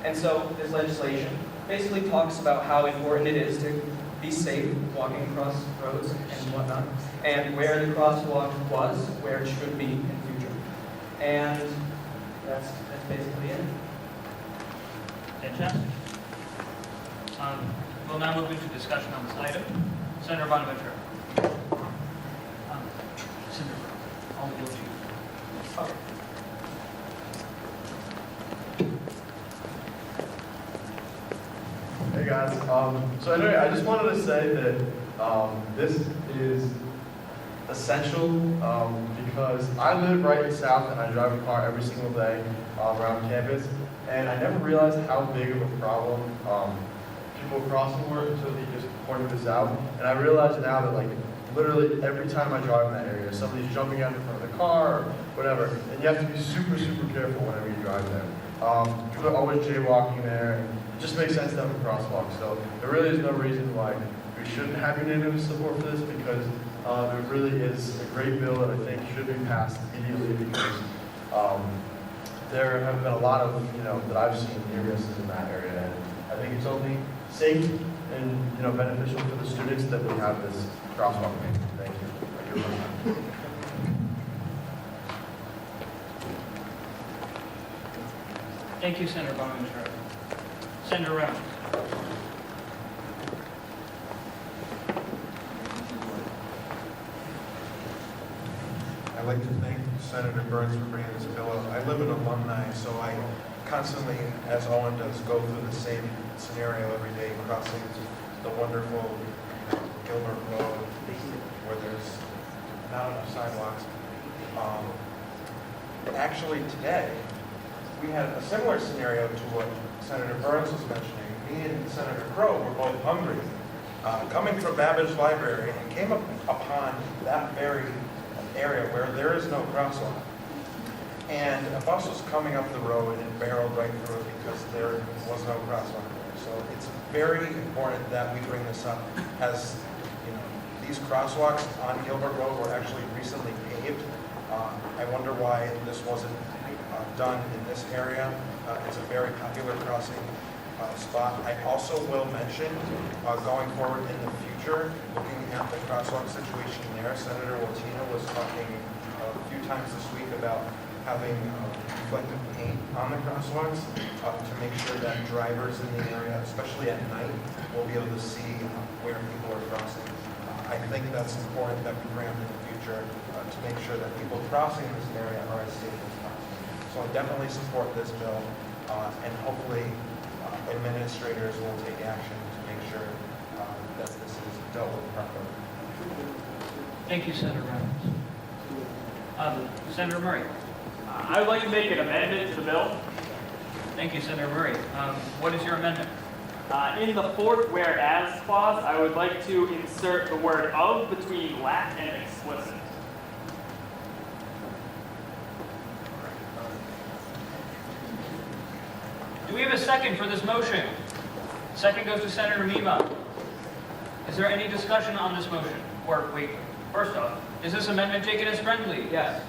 And so, this legislation basically talks about how important it is to be safe walking across roads and whatnot, and where the crosswalk was, where it should be in future. And that's basically it. Fantastic. We'll now move into discussion on this item. Senator Bonaventura. Senator, I'll yield to you. Okay. Hey guys, so anyway, I just wanted to say that this is essential because I live right in South and I drive a car every single day around campus, and I never realized how big of a problem people crossing were until they just pointed this out. And I realize now that literally every time I drive in that area, somebody's jumping out in front of the car or whatever, and you have to be super, super careful whenever you drive there. People are always jaywalking there, and it just makes sense to have a crosswalk. So there really is no reason why we shouldn't have unanimous support for this, because it really is a great bill that I think should be passed immediately, because there have been a lot of, that I've seen near misses in that area, and I think it's only safe and, beneficial for the students that we have this crosswalk made. Thank you. Thank you, Senator Bonaventura. Senator Reynolds. I'd like to thank Senator Burns for bringing this bill up. I live in alumni, so I constantly, as Owen does, go through the same scenario every day, crossing the wonderful Gilbert Road where there's not enough sidewalks. Actually, today, we had a similar scenario to what Senator Burns was mentioning. Me and Senator Crow were both hungry, coming from Babbage Library, and came upon that very area where there is no crosswalk. And a bus was coming up the road and barreled right through it because there was no crosswalk there. So it's very important that we bring this up, as you know, these crosswalks on Gilbert Road were actually recently paved. I wonder why this wasn't done in this area. It's a very popular crossing spot. I also will mention, going forward in the future, looking at the crosswalk situation there, Senator Watina was talking a few times this week about having reflective paint on the crosswalks to make sure that drivers in the area, especially at night, will be able to see where people are crossing. I think that's important that we bring up in the future to make sure that people crossing this area are as safe as possible. So I definitely support this bill, and hopefully administrators will take action to make sure that this is dealt with properly. Thank you, Senator Reynolds. Senator Murray. I would like to make an amendment to the bill. Thank you, Senator Murray. What is your amendment? In the fourth whereas clause, I would like to insert the word of between lack and explicit. Do we have a second for this motion? Second goes to Senator Mima. Is there any discussion on this motion? Or wait, first off, is this amendment taken as friendly? Yes.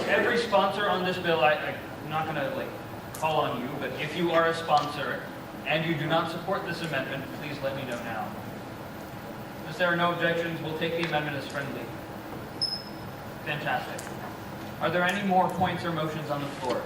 Every sponsor on this bill, I'm not going to call on you, but if you are a sponsor and you do not support this amendment, please let me know now. If there are no objections, we'll take the amendment as friendly. Fantastic. Are there any more points or motions on the floor?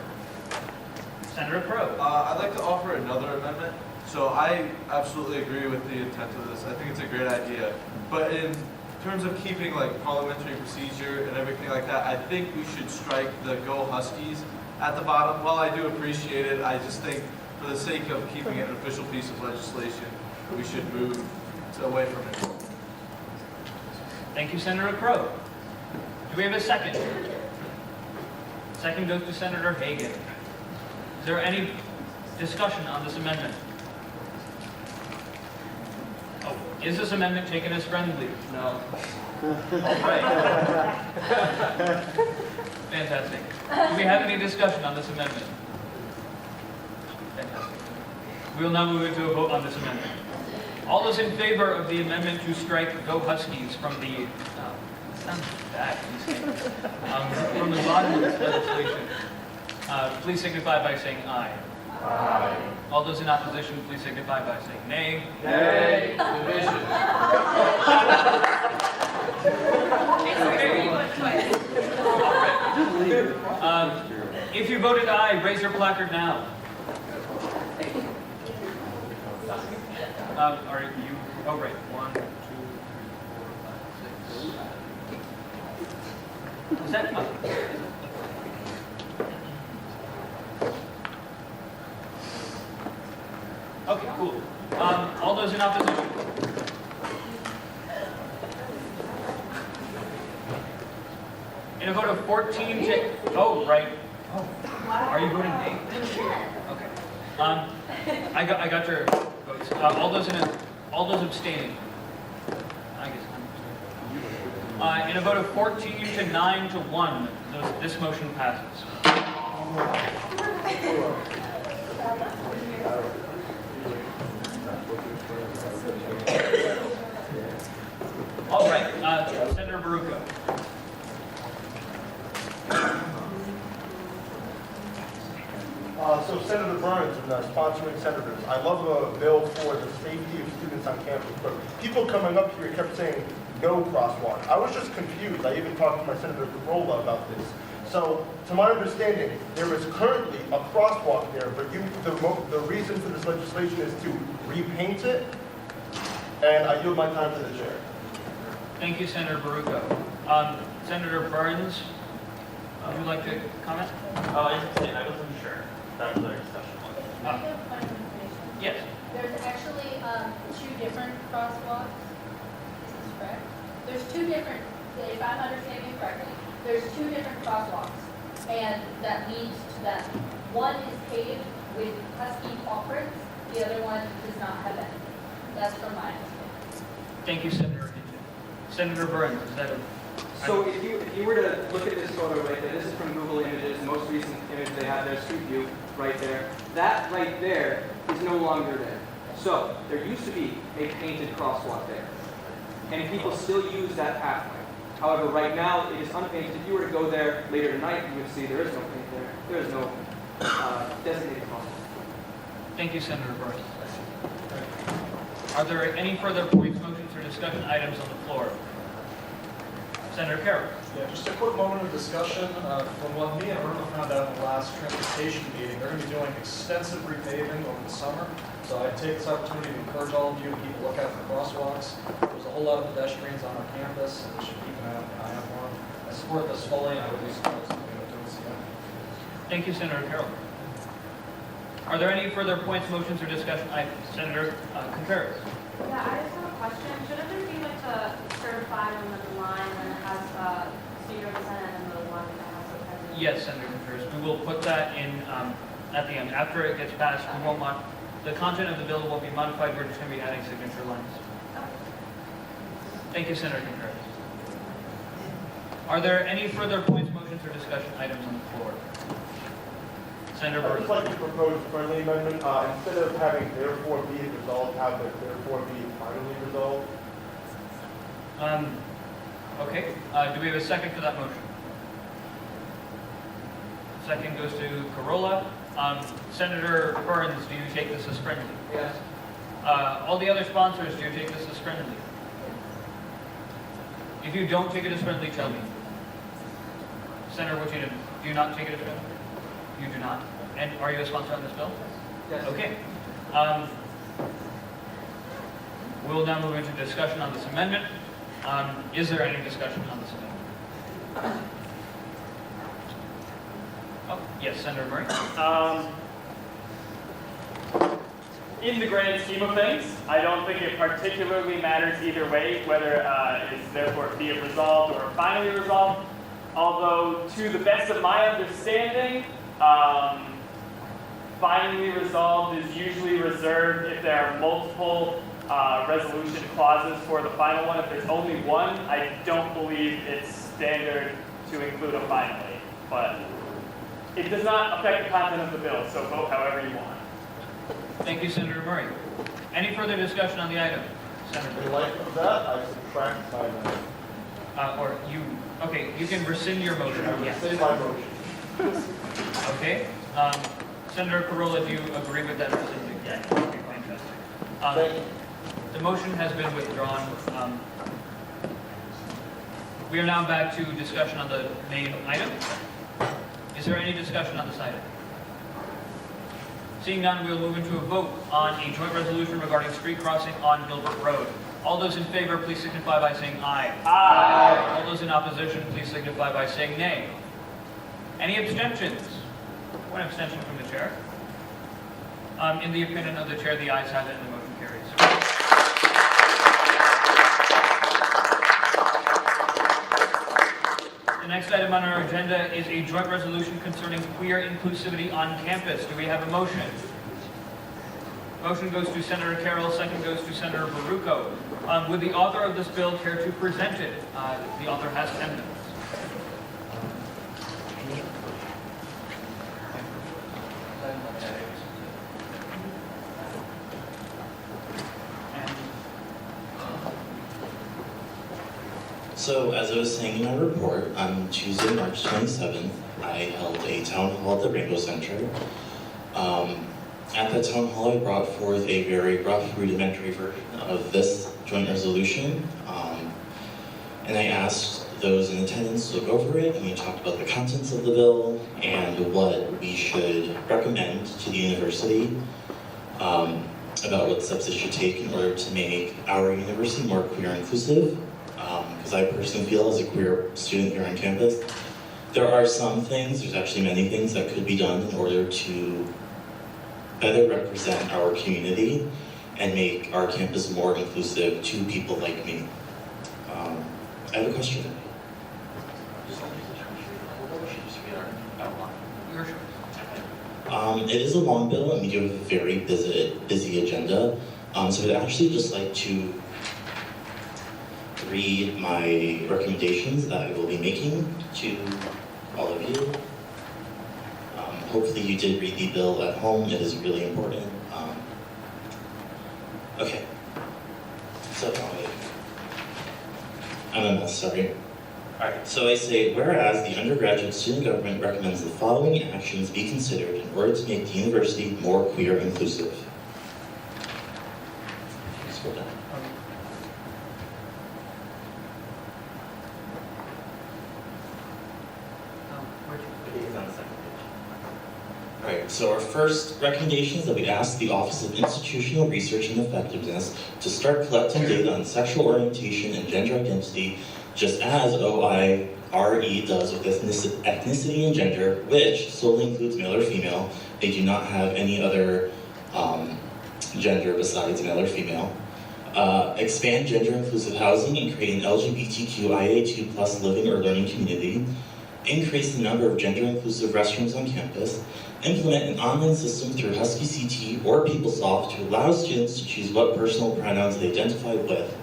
Senator Crow. I'd like to offer another amendment. So I absolutely agree with the intent of this. I think it's a great idea. But in terms of keeping parliamentary procedure and everything like that, I think we should strike the Go Huskies at the bottom. While I do appreciate it, I just think for the sake of keeping it an official piece of legislation, we should move away from it. Thank you, Senator Crow. Do we have a second? Second goes to Senator Hagan. Is there any discussion on this amendment? Oh, is this amendment taken as friendly? No. All right. Fantastic. Do we have any discussion on this amendment? Fantastic. We will now move into a vote on this amendment. All those in favor of the amendment to strike Go Huskies from the sounds bad, from the bottom of this legislation, please signify by saying aye. Aye. All those in opposition, please signify by saying nay. Nay. Division. If you voted aye, raise your placard now. Are you? Oh, right. 1, 2, 4, 5, 6. Is that? Okay, cool. All those in opposition? In a vote of 14 to... Oh, right. Oh, are you voting nay? Okay. I got your votes. All those abstaining. I guess I'm in a vote of 14 to 9 to 1, this motion passes. All right, Senator Baruco. So Senator Burns and sponsoring senators, I love a bill for the safety of students on campus, but people coming up here kept saying no crosswalk. I was just confused. I even talked to my Senator Corolla about this. So, to my understanding, there is currently a crosswalk there, but the reason for this legislation is to repaint it, and I yield my time to the chair. Thank you, Senator Baruco. Senator Burns, would you like to comment? I wasn't sure. that's another discussion. Can I give a point of information? Yes. There's actually two different crosswalks. Is this correct? There's two different, if I'm understanding correctly, there's two different crosswalks, and that leads to that. One is paved with pesky culverts, the other one does not have any. That's from my understanding. Thank you, Senator Hinton. Senator Burns, is that a? So if you were to look at this photo right there, this is from Google Images, most recent image they have there, Street View, right there. That right there is no longer there. So there used to be a painted crosswalk there, and people still use that pathway. However, right now it is unpainted. If you were to go there later tonight, you would see there is no paint there. There is no designated crosswalk. Thank you, Senator Burns. Are there any further points, motions, or discussion items on the floor? Senator Carroll. Yeah, just a quick moment of discussion. From what me and Irma found out in the last transportation meeting, they're going to be doing extensive repaving over the summer. So I'd take this opportunity to encourage all of you to keep a lookout for crosswalks. There's a whole lot of pedestrians on our campus, and we should keep an eye out for them. I support this fully, and I would be surprised if we don't see it. Thank you, Senator Carroll. Are there any further points, motions, or discussion items? Senator Contreras. Yeah, I just have a question. Shouldn't there be like a certified on the line when it has Speaker of the Senate and the one that has the president? Yes, Senator Contreras. We will put that in at the end. After it gets passed, we won't the content of the bill will be modified. We're just going to be adding signature lines. Thank you, Senator Contreras. Are there any further points, motions, or discussion items on the floor? Senator I'd Burns. just like to propose a friendly amendment. Instead of having therefore be it resolved, have the therefore be finally resolved. Okay. Do we have a second for that motion? Second goes to Corolla. Senator Burns, do you take this as friendly? Yes. All the other sponsors, do you take this as friendly? If you don't take it as friendly, tell me. Senator Washington, do you not take it as friendly? You do not? And are you a sponsor on this bill? Yes. Okay. We'll now move into discussion on this amendment. Is there any discussion on this amendment? Oh, yes, Senator Murray. In the grand scheme of things, I don't think it particularly matters either way, whether it's therefore be it resolved or finally resolved. Although, to the best of my understanding, finally resolved is usually reserved if there are multiple resolution clauses for the final one. If there's only one, I don't believe it's standard to include a finally. But it does not affect the content of the bill, so vote however you want. Thank you, Senator Murray. Any further discussion on the item? Senator. In light of that, I subtract my amendment. Okay, you can rescind your motion. Yes. Rescind my motion. Okay. Senator Corolla, do you agree with that rescinding? Yeah. Okay, fantastic. The motion has been withdrawn. We are now back to discussion on the main item. Is there any discussion on this item? Seeing none, we'll move into a vote on a joint resolution regarding street crossing on Gilbert Road. All those in favor, please signify by saying aye. Aye. All those in opposition, please signify by saying nay. Any abstentions? One abstention from the chair. In the opinion of the chair, the ayes have it and the motion carries. The next item on our agenda is a joint resolution concerning queer inclusivity on campus. Do we have a motion? Motion goes to Senator Carroll, second goes to Senator Baruco. Would the author of this bill care to present it? The author has 10 minutes. So, as I was saying in my report, on Tuesday, March 27th, I held a town hall at the Rainbow Center. At that town hall, I brought forth a very rough, rudimentary version of this joint resolution, and I asked those in attendance to look over it, and we talked about the contents of the bill and what we should recommend to the university about what steps it should take in order to make our university more queer inclusive. Because I personally feel, as a queer student here on campus, There are some things, there's actually many things that could be done in order to better represent our community and make our campus more inclusive to people like me. I have a question. It is a long bill and we do have a very busy agenda. So I'd actually just like to read my recommendations that I will be making to all of you. Hopefully you did read the bill at home. It is really important. Okay. So, I'm a mess, sorry. Alright, so I say, whereas the undergraduate student government recommends the following actions be considered in order to make the university more queer inclusive. Scroll down. Alright, so our first recommendation is that we ask the Office of Institutional Research and Effectiveness to start collecting data on sexual orientation and gender identity, just as OIRE does with ethnicity and gender, which solely includes male or female. They do not have any other gender besides male or female. Expand gender-inclusive housing and create an LGBTQIA2+ living or learning community. Increase the number of gender-inclusive restrooms on campus. Implement an online system through Husky CT or PeopleSoft to allow students to choose what personal pronouns they identify with,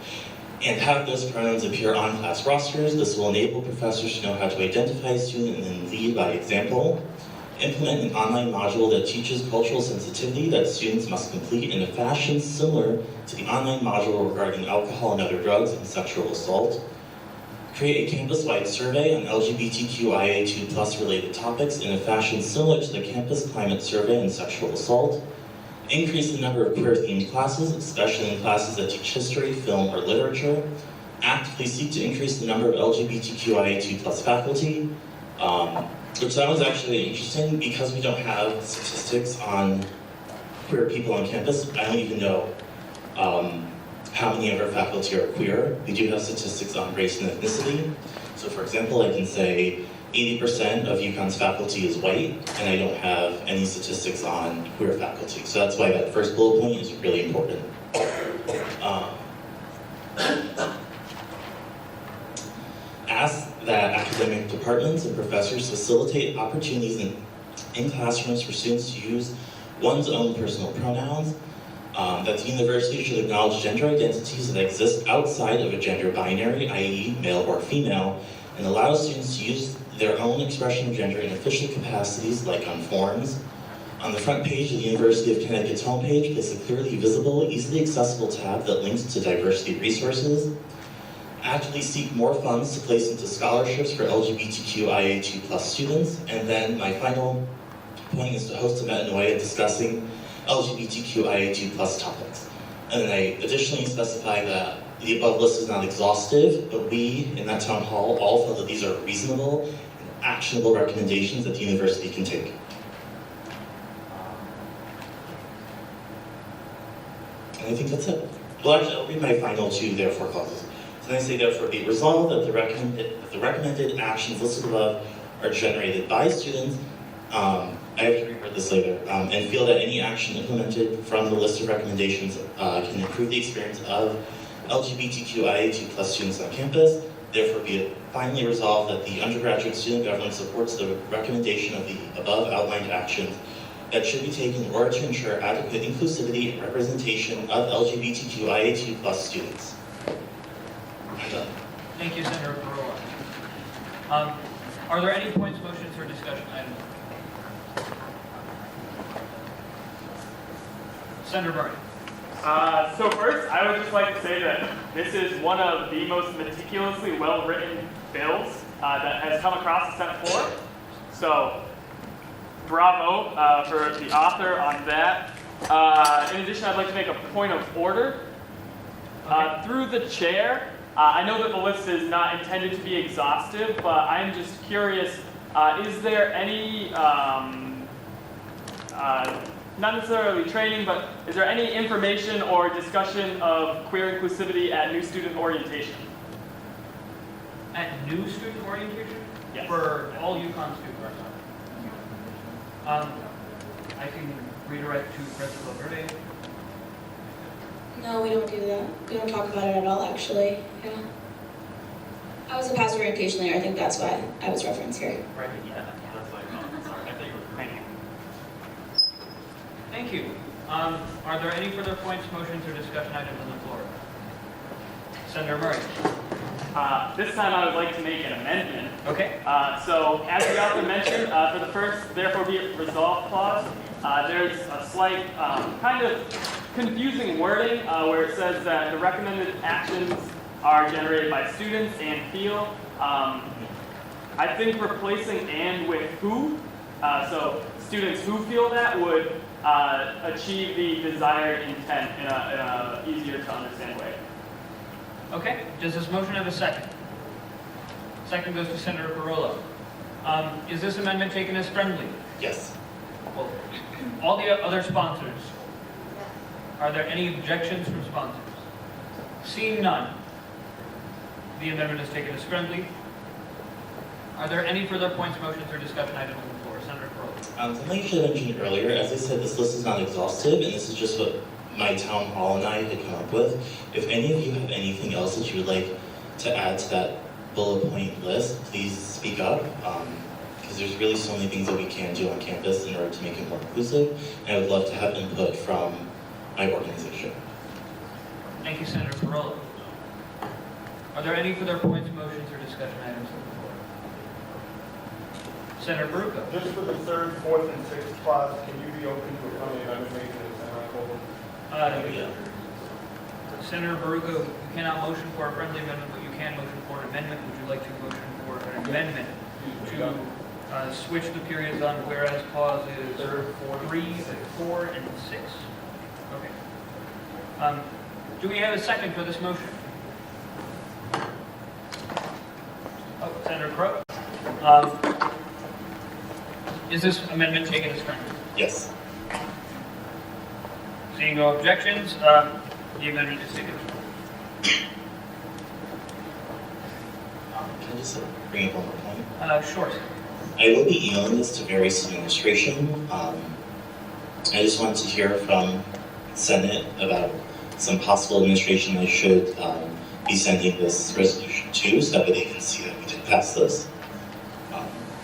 and have those pronouns appear on class rosters. This will enable professors to know how to identify a student and then lead by example. Implement an online module that teaches cultural sensitivity that students must complete in a fashion similar to the online module regarding alcohol and other drugs and sexual assault. Create a campus-wide survey on LGBTQIA2+ related topics in a fashion similar to the campus climate survey on sexual assault. Increase the number of queer-themed classes, especially in classes that teach history, film, or literature. Actively seek to increase the number of LGBTQIA2+ faculty, which sounds actually interesting because we don't have statistics on queer people on campus. I don't even know how many of our faculty are queer. We do have statistics on race and ethnicity. So for example, I can say 80% of UConn's faculty is white, and I don't have any statistics on queer faculty. So that's why that first bullet point is really important. Ask that academic departments and professors facilitate opportunities in classrooms for students to use one's own personal pronouns. That the university should acknowledge gender identities that exist outside of a gender binary, i.e. male or female, and allow students to use their own expression of gender in official capacities like on forms. On the front page of the University of Connecticut's homepage, place a clearly visible, easily accessible tab that links to diversity resources. Actively seek more funds to place into scholarships for LGBTQIA2+ students. And then my final point is to host a metanoia discussing LGBTQIA2+ topics. And then I additionally specify that the above list is not exhaustive, but we in that town hall all felt that these are reasonable and actionable recommendations that the university can take. And I think that's it. Well, actually, I'll read my final two therefore clauses. So then I say, therefore, be resolved that the recommended actions listed above are generated by students. I have to reword this later, and feel that any action implemented from the list of recommendations can improve the experience of LGBTQIA2+ students on campus. Therefore, be it finally resolved that the undergraduate student government supports the recommendation of the above outlined actions that should be taken in order to ensure adequate inclusivity and representation of LGBTQIA2+ students. I'm done. Thank you, Senator Corolla. Are there any points, motions, or discussion items? Senator Murray. So first, I would just like to say that this is one of the most meticulously well-written bills that has come across the Senate floor. So, bravo for the author on that. In addition, I'd like to make a point of order. Through the chair, I know that the list is not intended to be exhaustive, but I'm just curious, is there any not necessarily training, but is there any information or discussion of queer inclusivity at new student orientation? At new student orientation? Yes. for all UConn students. I can redirect to Principal Verde. No, we don't do that. We don't talk about it at all, actually. Yeah. I was a past orientation leader. I think that's why I was referenced here. Right, yeah, that's like, oh, sorry, I thought you were, thank you. Are there any further points, motions, or discussion items on the floor? Senator Murray. This time I would like to make an amendment. Okay. So as the author mentioned, for the first therefore be it resolved clause, there's a slight kind of confusing wording where it says that the recommended actions are generated by students and feel. I think replacing and with who, so students who feel that would achieve the desired intent in a easier to understand way. Okay, does this motion have a second? Second goes to Senator Corolla. Is this amendment taken as friendly? Yes. Well, all the other sponsors, are there any objections from sponsors? Seeing none, the amendment is taken as friendly. Are there any further points, motions, or discussion items on the floor? Senator Corolla. Something I should have mentioned earlier, as I said, this list is not exhaustive, and this is just what my town hall and I had come up with. If any of you have anything else that you would like to add to that bullet point list, please speak up, because there's really so many things that we can do on campus in order to make it more inclusive, and I would love to have input from my organization. Thank you, Senator Corolla. Are there any further points, motions, or discussion items on the floor? Senator Baruco. Just for the third, fourth, and sixth class, can you be open to a friendly amendment making a semicolon? Senator Baruco, you cannot motion for a friendly amendment, but you can motion for an amendment. Would you like to motion for an amendment to switch the periods on whereas clauses 3, 4, and 6? Okay. Do we have a second for this motion? Oh, Senator Crowe. Is this amendment taken as friendly? Yes. Seeing no objections, the amendment is taken. Can I just bring up one more point? Sure. I will be emailing this to various administration. I just wanted to hear from Senate about some possible administration I should be sending this resolution to, so that way they can see that we did pass this.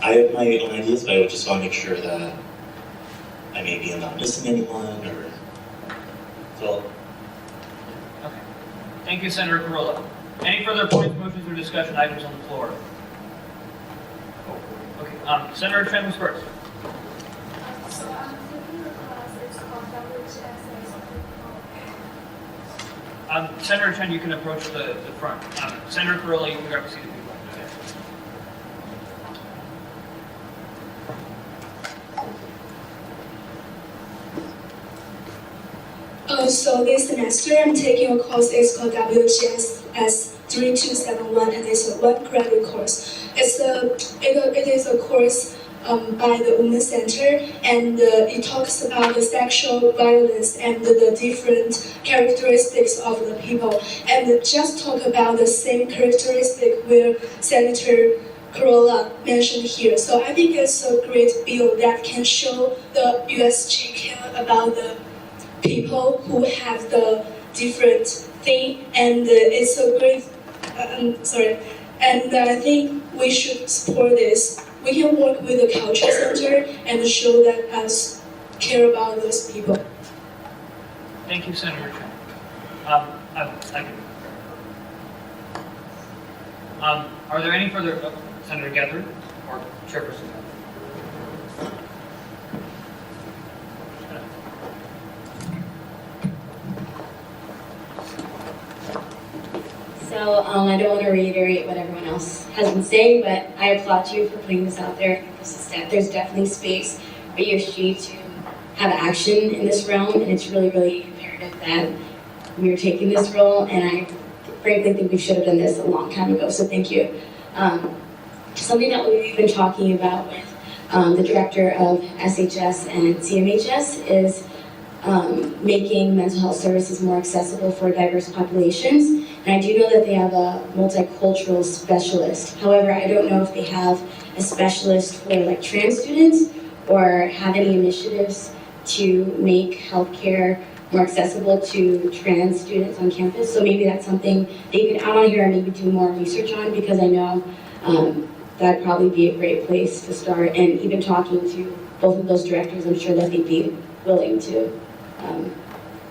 I have my own ideas, but I would just want to make sure that I maybe am not missing anyone, or so. Okay. Thank you, Senator Corolla. Any further points, motions, or discussion items on the floor? Okay. Senator Chen was first. So I'm taking a class, it's called WHS. Senator Chen, you can approach the front. Senator Corolla, you can grab a seat if you want. So this semester I'm taking a course, it's called WGS 3271, and it's a 1 credit course. It is a course by the Women's Center, and it talks about the sexual violence and the different characteristics of the people, and just talk about the same characteristic where Senator Corolla mentioned here. So I think it's a great bill that can show the USG care about the people who have the different thing, and it's a great, and I think we should support this. We can work with the culture center and show that us care about those people. Thank you, Senator Chen. Are there any further, Senator Guthrie or Chairperson? So I don't want to reiterate what everyone else has been saying, but I applaud you for putting this out there. There's definitely space for USG to have action in this realm, and it's really, really imperative that we're taking this role, and I frankly think we should have done this a long time ago, so thank you. Something that we've been talking about with the director of SHS and CMHS is making mental health services more accessible for diverse populations. And I do know that they have a multicultural specialist. However, I don't know if they have a specialist for like trans students or have any initiatives to make healthcare more accessible to trans students on campus. So maybe that's something that you could add on here and maybe do more research on, because I know that'd probably be a great place to start. And even talking to both of those directors, I'm sure that they'd be willing to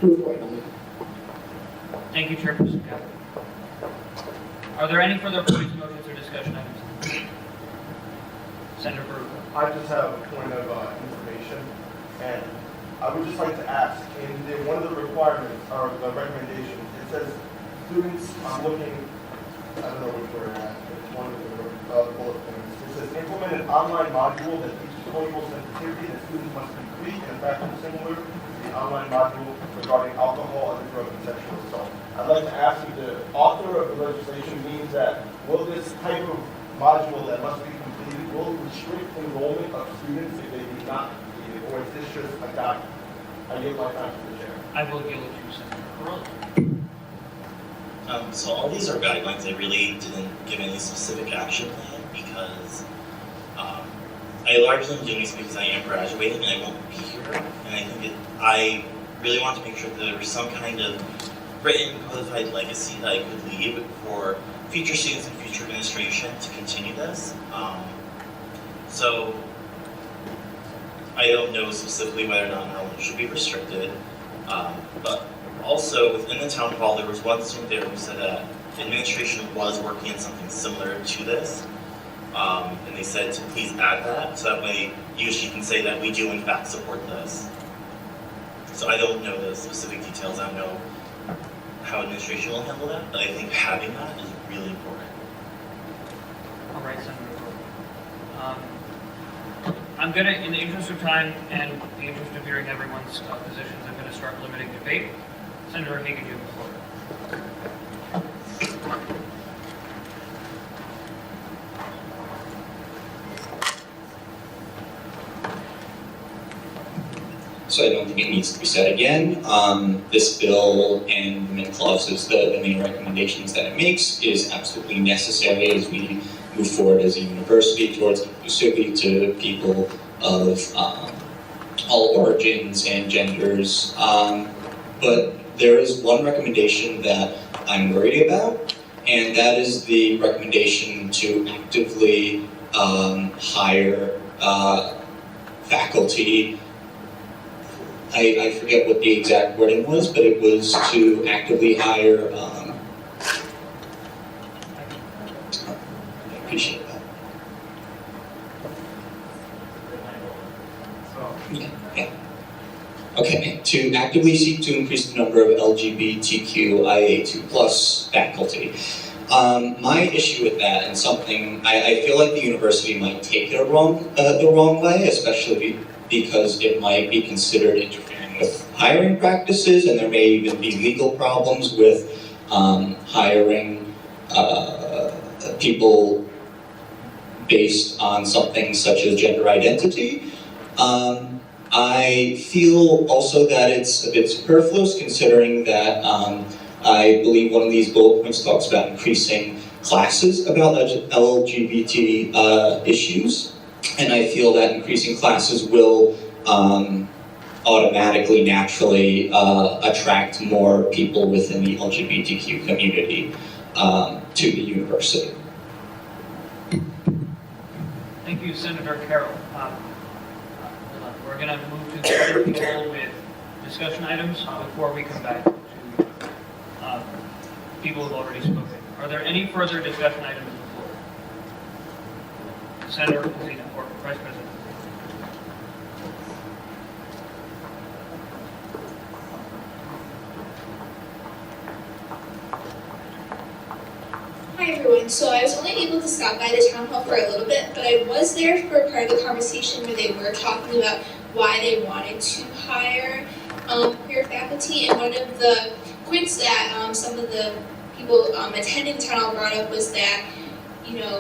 move forward on that. Thank you, Chairperson Kaplan. Are there any further points, motions, or discussion items? Senator Brewer. I just have a point of information, and I would just like to ask, in one of the requirements, or the recommendations, it says students, I'm looking, I don't know which we're at, it's one of the bullet points. It says implement an online module that teaches clinical sensitivity that students must complete in a fashion similar to the online module regarding alcohol, other drug, and sexual assault. I'd like to ask you, the author of the legislation means that will this type of module that must be completed will restrict enrollment of students if they do not complete it, or is this just a guide? I yield my time to the chair. I will yield it to Senator Carrillo. So all these are guidelines. I really didn't give any specific action plan because I largely am doing this because I am graduating and I won't be here. And I think I really want to make sure that there's some kind of written, codified legacy that I could leave for future students and future administration to continue this. So I don't know specifically whether or not enrollment should be restricted, but also within the town hall there was one student there who said that administration was working on something similar to this, and they said to please add that, so that way USG can say that we do in fact support this. So I don't know the specific details, I don't know how administration will handle that, but I think having that is really important. All right, Senator Brewer. I'm going to, in the interest of time and the interest of hearing everyone's positions, I'm going to start limiting debate. Senator Hagan, you have the floor. So I don't think it needs to be said again. This bill and the main clauses, the main recommendations that it makes is absolutely necessary as we move forward as a university towards inclusivity to people of all origins and genders. But there is one recommendation that I'm worried about, and that is the recommendation to actively hire faculty. I forget what the exact wording was, but it was to actively hire, I appreciate that. Yeah. Okay, to actively seek to increase the number of LGBTQIA2+ faculty. My issue with that, and something, I feel like the university might take it the wrong way, especially because it might be considered interfering with hiring practices, and there may even be legal problems with hiring people based on something such as gender identity. I feel also that it's a bit superfluous, considering that I believe one of these bullet points talks about increasing classes about LGBT issues. And I feel that increasing classes will automatically, naturally attract more people within the LGBTQ community to the university. Thank you, Senator Carroll. We're going to move to the other people with discussion items before we come back to people who have already spoken. Are there any further discussion items on the floor? Senator Kozina, or Vice President. Hi everyone, so I was only able to stop by the town hall for a little bit, but I was there for part of the conversation where they were talking about why they wanted to hire queer faculty, and one of the points that some of the people attending town hall brought up was that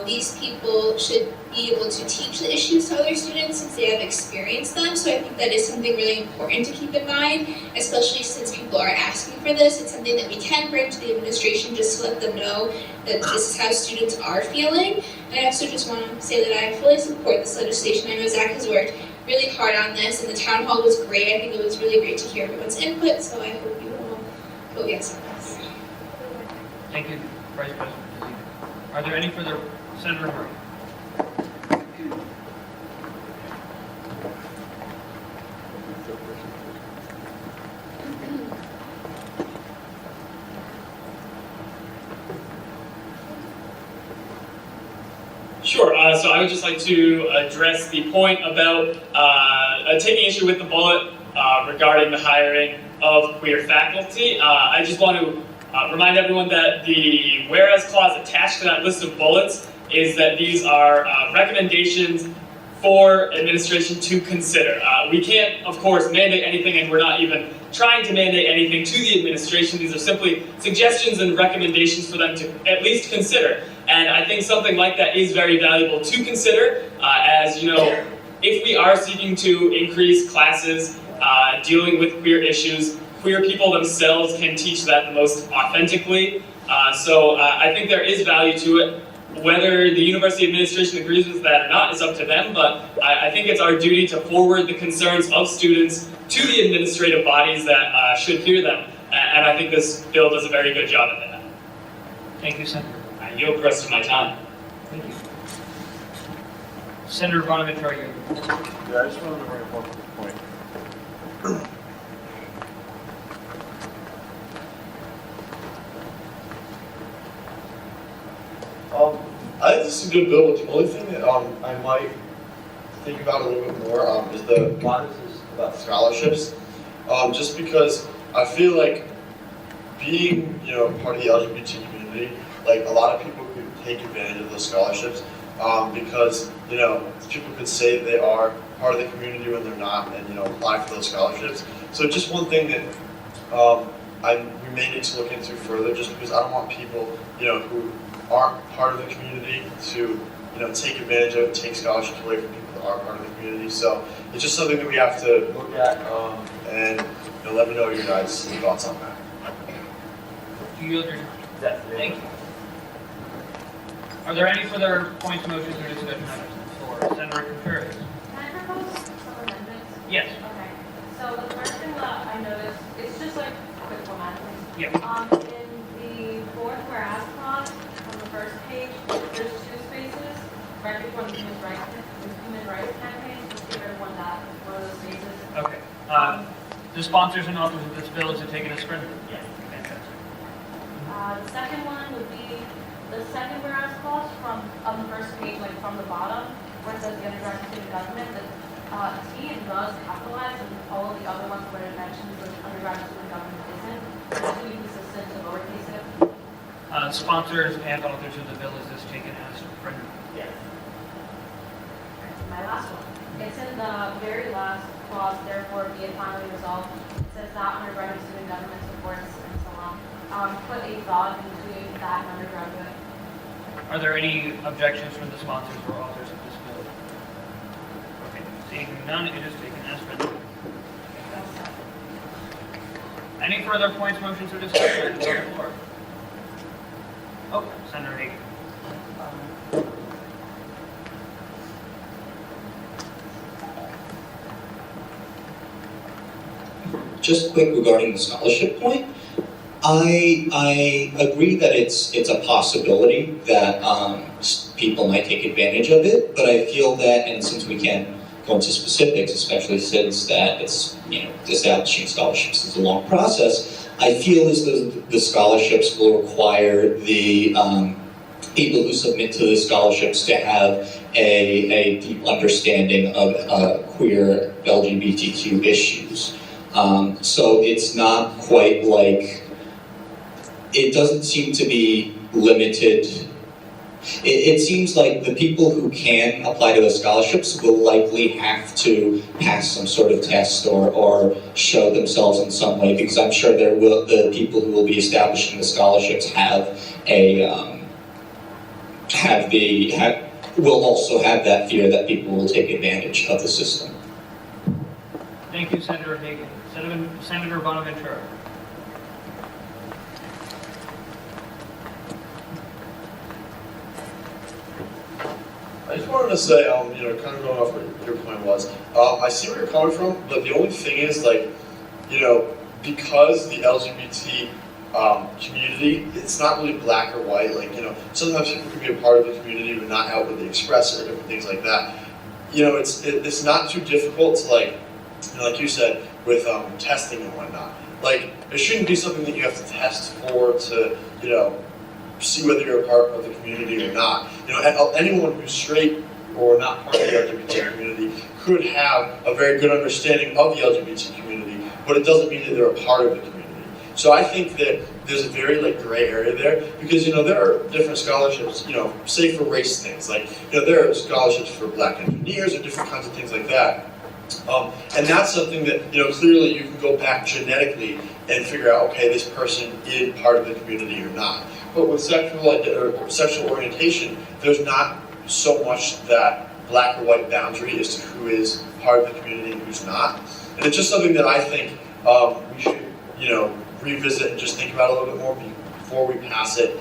these people should be able to teach the issues to other students since they have experienced them. So I think that is something really important to keep in mind, especially since people are asking for this. It's something that we can bring to the administration just to let them know that this is how students are feeling. And I also just want to say that I fully support this legislation. I know Zach has worked really hard on this, and the town hall was great. I think it was really great to hear everyone's input, so I hope you all vote yes on this. Thank you, Vice President. Are there any further, Senator Murray? Sure. So I would just like to address the point about taking issue with the bullet regarding the hiring of queer faculty. I just want to remind everyone that the whereas clause attached to that list of bullets is that these are recommendations for administration to consider. We can't, of course, mandate anything, and we're not even trying to mandate anything to the administration. These are simply suggestions and recommendations for them to at least consider. And I think something like that is very valuable to consider, as you know, if we are seeking to increase classes dealing with queer issues, queer people themselves can teach that the most authentically. So I think there is value to it. Whether the university administration agrees with that or not is up to them, but I think it's our duty to forward the concerns of students to the administrative bodies that should hear them. And I think this bill does a very good job at that. Thank you, Senator. I yield the rest of my time. Thank you. Senator Bonaventure, are you? Yeah, I just wanted to bring up one quick point. I think this is a good bill. The only thing that I might think about a little bit more is the line is about scholarships. Just because I feel like being, part of the LGBT community, like a lot of people could take advantage of those scholarships because, people could say they are part of the community when they're not and, apply for those scholarships. So just one thing that we may need to look into further, just because I don't want people, who aren't part of the community to, take advantage of, take scholarships away from people that are part of the community. So it's just something that we have to look at and let me know your guys' thoughts on that. Do you agree? Thank you. Are there any further points, motions, or discussion items for Senator Contreras? Can I propose some amendments? Yes. Okay. So the first thing that I noticed, it's just like quick formatting. Yeah. In the fourth whereas clause on the first page, there's two spaces right before the human rights campaign. Just give everyone that one of those spaces. Okay. The sponsors and authors of this bill, is it taken as read? Yes. Fantastic. The second one would be the second whereas clause from on the first page, like from the bottom, where it says the undergraduate student government. The T and the is capitalized, and all of the other ones where it mentions the undergraduate student government isn't. Just to be consistent to lowercase it. Sponsors and authors of the bill, is this taken as read? Yes. My last one. It's in the very last clause, therefore be it finally resolved. It says that undergraduate student government supports and so on. Put a dot in between that and undergraduate. Are there any objections from the sponsors or authors of this bill? Okay, seeing none, it is taken as read. Any further points, motions, or discussion items on the floor? Oh, Senator Hagan. Just quick regarding the scholarship point, I agree that it's a possibility that people might take advantage of it, but I feel that, and since we can't go into specifics, especially since that it's, establishing scholarships is a long process, I feel as though the scholarships will require the people who submit to the scholarships to have a deep understanding of queer LGBTQ issues. So it's not quite like, it doesn't seem to be limited. It seems like the people who can apply to the scholarships will likely have to pass some sort of test or show themselves in some way, because I'm sure the people who will be establishing the scholarships have will also have that fear that people will take advantage of the system. Thank you, Senator Hagan. Senator Bonaventura. I just wanted to say, kind of going off what your point was, I see where you're coming from, but the only thing is, like, because the LGBT community, it's not really black or white. Like, sometimes people can be a part of the community but not outwardly express it or different things like that. It's not too difficult to, like you said, with testing and whatnot. Like, it shouldn't be something that you have to test for to, see whether you're a part of the community or not. Anyone who's straight or not part of the LGBT community could have a very good understanding of the LGBT community, but it doesn't mean that they're a part of the community. So I think that there's a very gray area there, because there are different scholarships, say for race things, there are scholarships for black engineers or different kinds of things like that. And that's something that, clearly you can go back genetically and figure out, okay, this person is part of the community or not. But with sexual orientation, there's not so much that black or white boundary as to who is part of the community and who's not. And it's just something that I think we should, revisit and just think about a little bit more before we pass it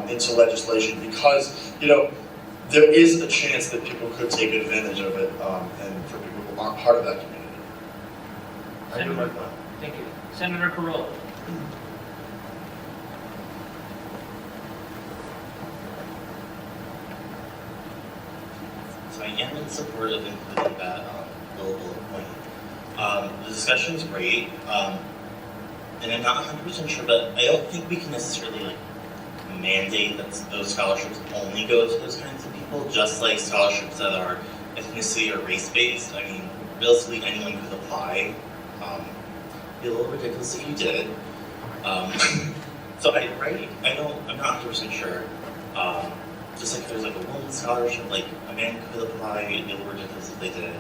into legislation, because, there is a chance that people could take advantage of it, and for people who aren't part of that community. Thank you. Senator Corolla. So I am in support of including that bullet point. The discussion is great, and I'm not 100% sure, but I don't think we can necessarily mandate that those scholarships only go to those kinds of people, just like scholarships that are ethnicity or race-based. I mean, realistically, anyone could apply. It'd be a little ridiculous if you did. So I'm not 100% sure. Just like if there's a women's scholarship, a man could apply, it'd be a little ridiculous if they did.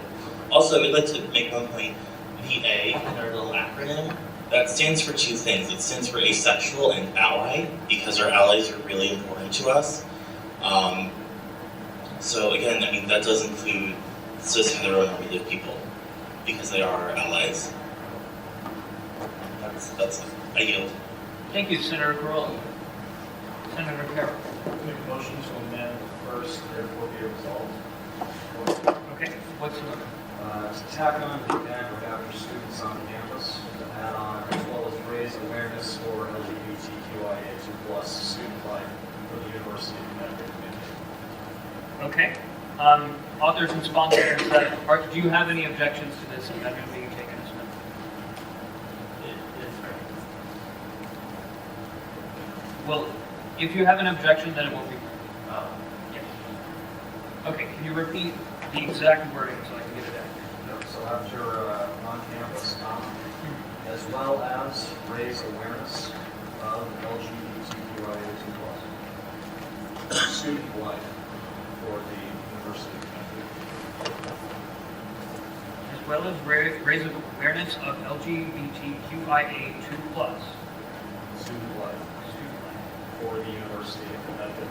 Also, I'd like to make one point. VA, in our little acronym, that stands for two things. It stands for asexual and ally, because our allies are really important to us. So again, that does include cis heteronormative people, because they are our allies. That's I yield. Thank you, Senator Corolla. Senator Carroll. Make a motion to amend first, therefore be resolved. Okay, what's the To tack on the event or after students on campus, to add on, as well as raise awareness for LGBTQIA2+ student life for the University of Connecticut community. Okay. Authors and sponsors, do you have any objections to this amendment being taken as amendment? Well, if you have an objection, then it will be. Yes. Okay, can you repeat the exact wording so I can get it out? So after on-campus, as well as raise awareness of LGBTQIA2+ student life for the University of Connecticut. As well as raise awareness of LGBTQIA2+. Student life for the University of Connecticut.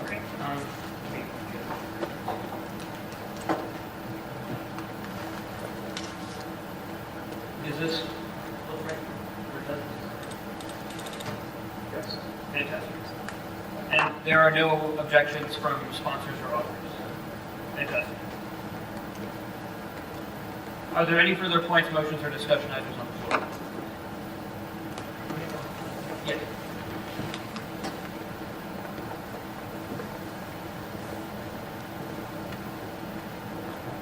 Okay. Is this look right? Or does this? Yes. Fantastic. And there are no objections from sponsors or authors? Fantastic. Are there any further points, motions, or discussion items on the floor? Yes.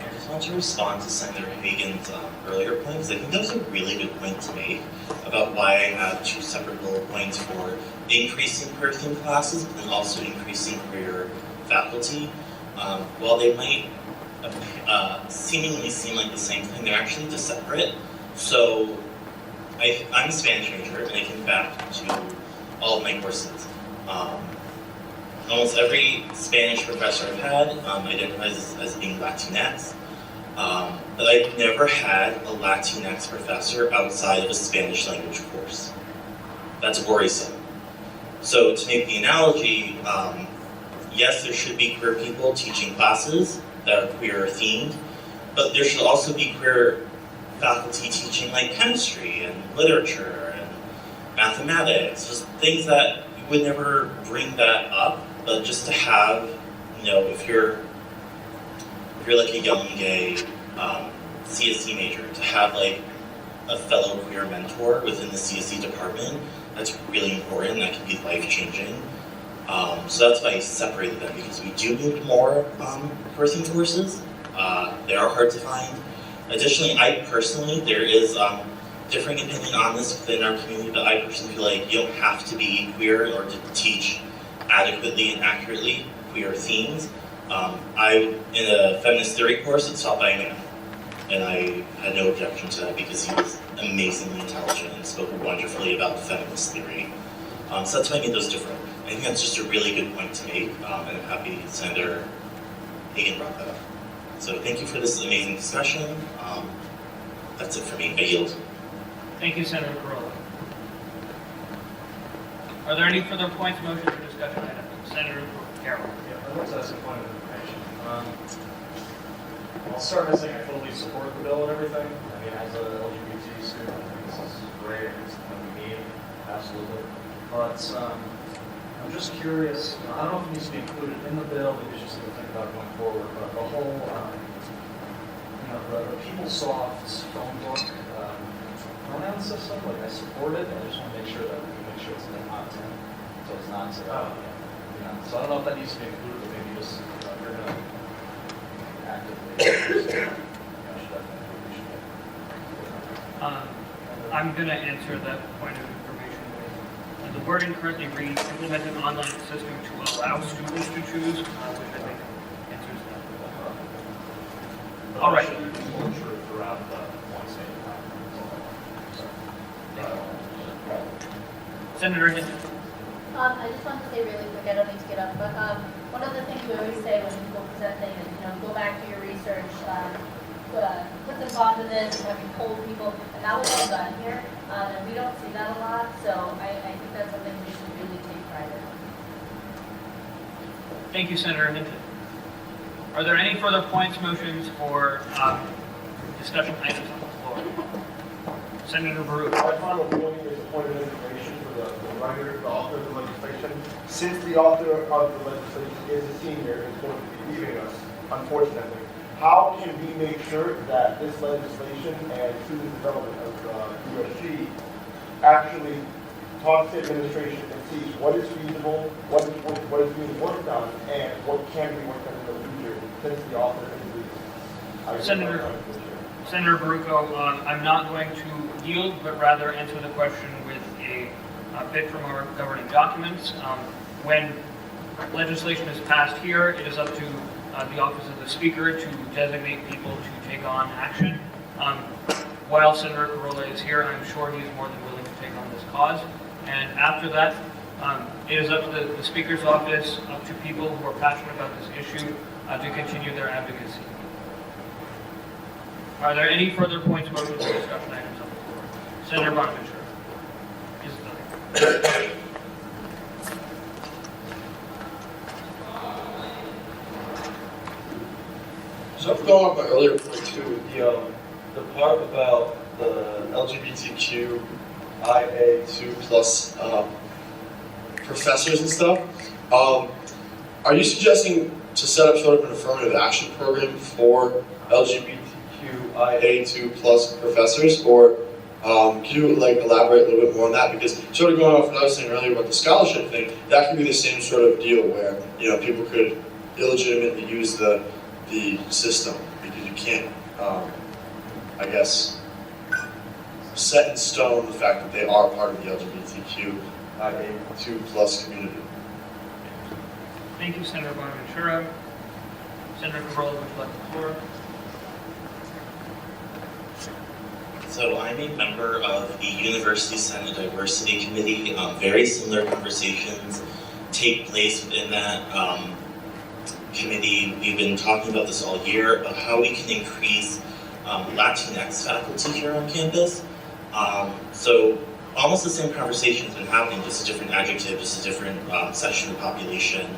I just want to respond to Senator Hagan's earlier points. I think that was a really good point to make about why I have two separate bullet points for increasing person classes and also increasing career faculty. While they might seemingly seem like the same thing, they're actually just separate. So I'm a Spanish major, and I think back to all of my courses. Almost every Spanish professor I've had identifies as being Latinx. But I've never had a Latinx professor outside of a Spanish language course. That's worrisome. So to make the analogy, yes, there should be queer people teaching classes that are queer themed, but there should also be queer faculty teaching like chemistry and literature and mathematics, just things that you would never bring that up, but just to have, you know, if you're like a young gay CSE major, to have like a fellow queer mentor within the CSE department, that's really important. That can be life-changing. So that's why I separated them, because we do need more birthing courses. They are hard to find. Additionally, there is differing opinion on this within our community, but I personally feel like you don't have to be queer in order to teach adequately and accurately queer themes. In a feminist theory course, it's taught by a man, and I had no objection to that because he was amazingly intelligent and spoke wonderfully about feminist theory. So that's why I made those different. I think that's just a really good point to make, and I'm happy Senator Hagan brought that up. So thank you for this amazing discussion. That's it for me. I yield. Thank you, Senator Corolla. Are there any further points, motions, or discussion items? Senator Carroll. Yeah, I'd like to ask a point of information. I'll start by saying I fully support the bill and everything. I mean, as a LGBT student, I think this is great. It's something we need, absolutely. But I'm just curious, I don't know if it needs to be included in the bill, maybe it's just something to think about going forward, but the whole, the PeopleSoft's phone book pronoun system, like I support it, I just want to make sure that we make sure it's in the content, so it's not, so I don't know if that needs to be included, but maybe just, if you're going to actively, I'm going to answer that point of information with, the wording currently reads, implement an online system to allow students to choose, which I think answers that. All right. More true throughout the one state. Senator Hinton. I just wanted to say really quick, I don't need to get up, but one of the things we always say when people present things is, go back to your research, put some thought to this, have you polled people, and that was all done here, and we don't see that a lot, so I think that's something we should really take pride in. Thank you, Senator Hinton. Are there any further points, motions, or discussion items on the floor? Senator Baruch. My final point is a point of information for the writer, the author of the legislation. Since the author of the legislation is a senior and is going to be leaving us, unfortunately, how can we make sure that this legislation and student development of USG actually talks to administration and sees what is feasible, what is being worked on, and what can be worked on in the future since the author is leaving? Senator Barucho, I'm not going to yield, but rather answer the question with a bit from our governing documents. When legislation is passed here, it is up to the office of the speaker to designate people to take on action. While Senator Corolla is here, I'm sure he is more than willing to take on this cause. And after that, it is up to the speaker's office, up to people who are passionate about this issue to continue their advocacy. Are there any further points, motions, or discussion items on the floor? Senator Bonaventure. So I'm going off my earlier point too, the part about the LGBTQIA2 plus professors and stuff. Are you suggesting to set up sort of an affirmative action program for LGBTQIA2 plus professors, or can you elaborate a little bit more on that? Because sort of going off what I was saying earlier about the scholarship thing, that could be the same sort of deal where people could illegitimately use the system because you can't, I guess, set in stone the fact that they are part of the LGBTQIA2 plus community. Thank you, Senator Bonaventura. Senator Corolla, would you like the floor? So I'm a member of the University Senate Diversity Committee. Very similar conversations take place within that committee, we've been talking about this all year, about how we can increase Latinx faculty here on campus. So almost the same conversation has been happening, just a different adjective, just a different section of the population.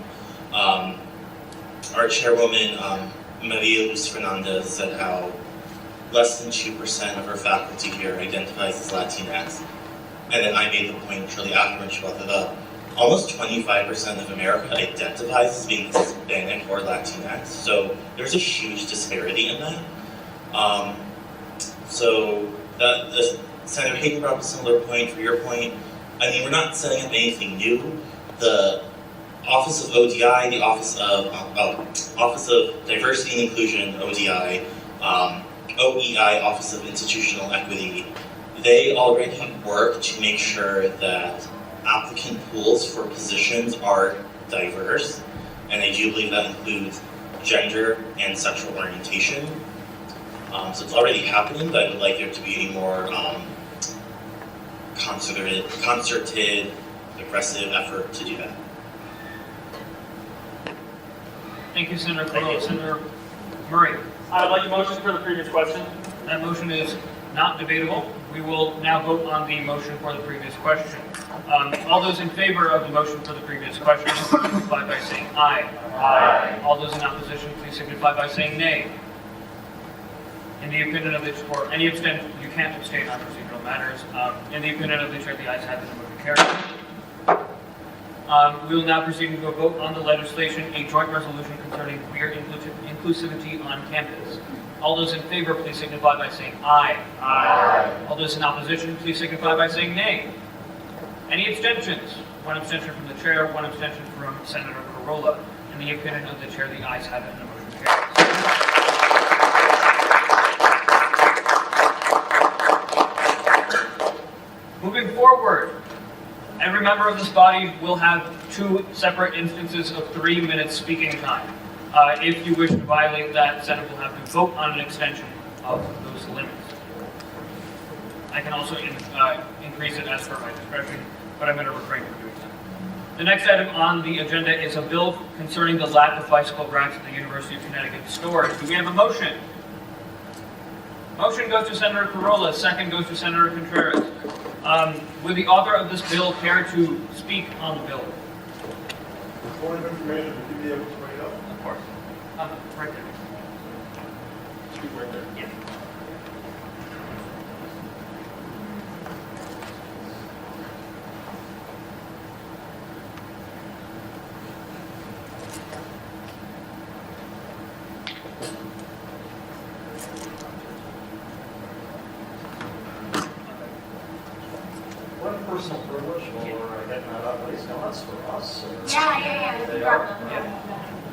Our chairwoman, Maria Luz Fernandez, said how less than 2% of her faculty here identifies as Latinx. And then I made the point shortly after when she brought that up. Almost 25% of America identifies as being Hispanic or Latinx. So there's a huge disparity in that. Senator Hayden brought up a similar point for your point. I mean, we're not setting up anything new. The Office of ODI, the Office of Diversity and Inclusion, ODI, OEI, Office of Institutional Equity, they already work to make sure that applicant pools for positions are diverse, and I do believe that includes gender and sexual orientation. So it's already happening, but I would like there to be a more concerted, aggressive effort to do that. Thank you, Senator Corolla. Senator Murray. I would like a motion for the previous question. That motion is not debatable. We will now vote on the motion for the previous question. All those in favor of the motion for the previous question, signify by saying aye. Aye. All those in opposition, please signify by saying nay. In the opinion of the, or any abstention, you can't abstain on procedural matters. In the opinion of the chair, the ayes have it, the motion carries. We will now proceed to a vote on the legislation, a joint resolution concerning queer inclusivity on campus. All those in favor, please signify by saying aye. Aye. All those in opposition, please signify by saying nay. Any abstentions? One abstention from the chair, one abstention from Senator Corolla. In the opinion of the chair, the ayes have it, and the motion carries. Moving forward, every member of this body will have 2 separate instances of 3 minutes speaking time. If you wish to violate that, Senate will have to vote on an extension of those limits. I can also increase it as per my discretion, but I'm going to refrain from doing that. The next item on the agenda is a bill concerning the lack of bicycle racks at the University of Connecticut stores. Do we have a motion? Motion goes to Senator Corolla, second goes to Senator Contreras. Would the author of this bill care to speak on the bill? Point of information, would you be able to bring it up? Of course. Right there. Speak right there. Yeah. One personal privilege for getting that up, please. No, that's for us. Yeah. They grab are. them.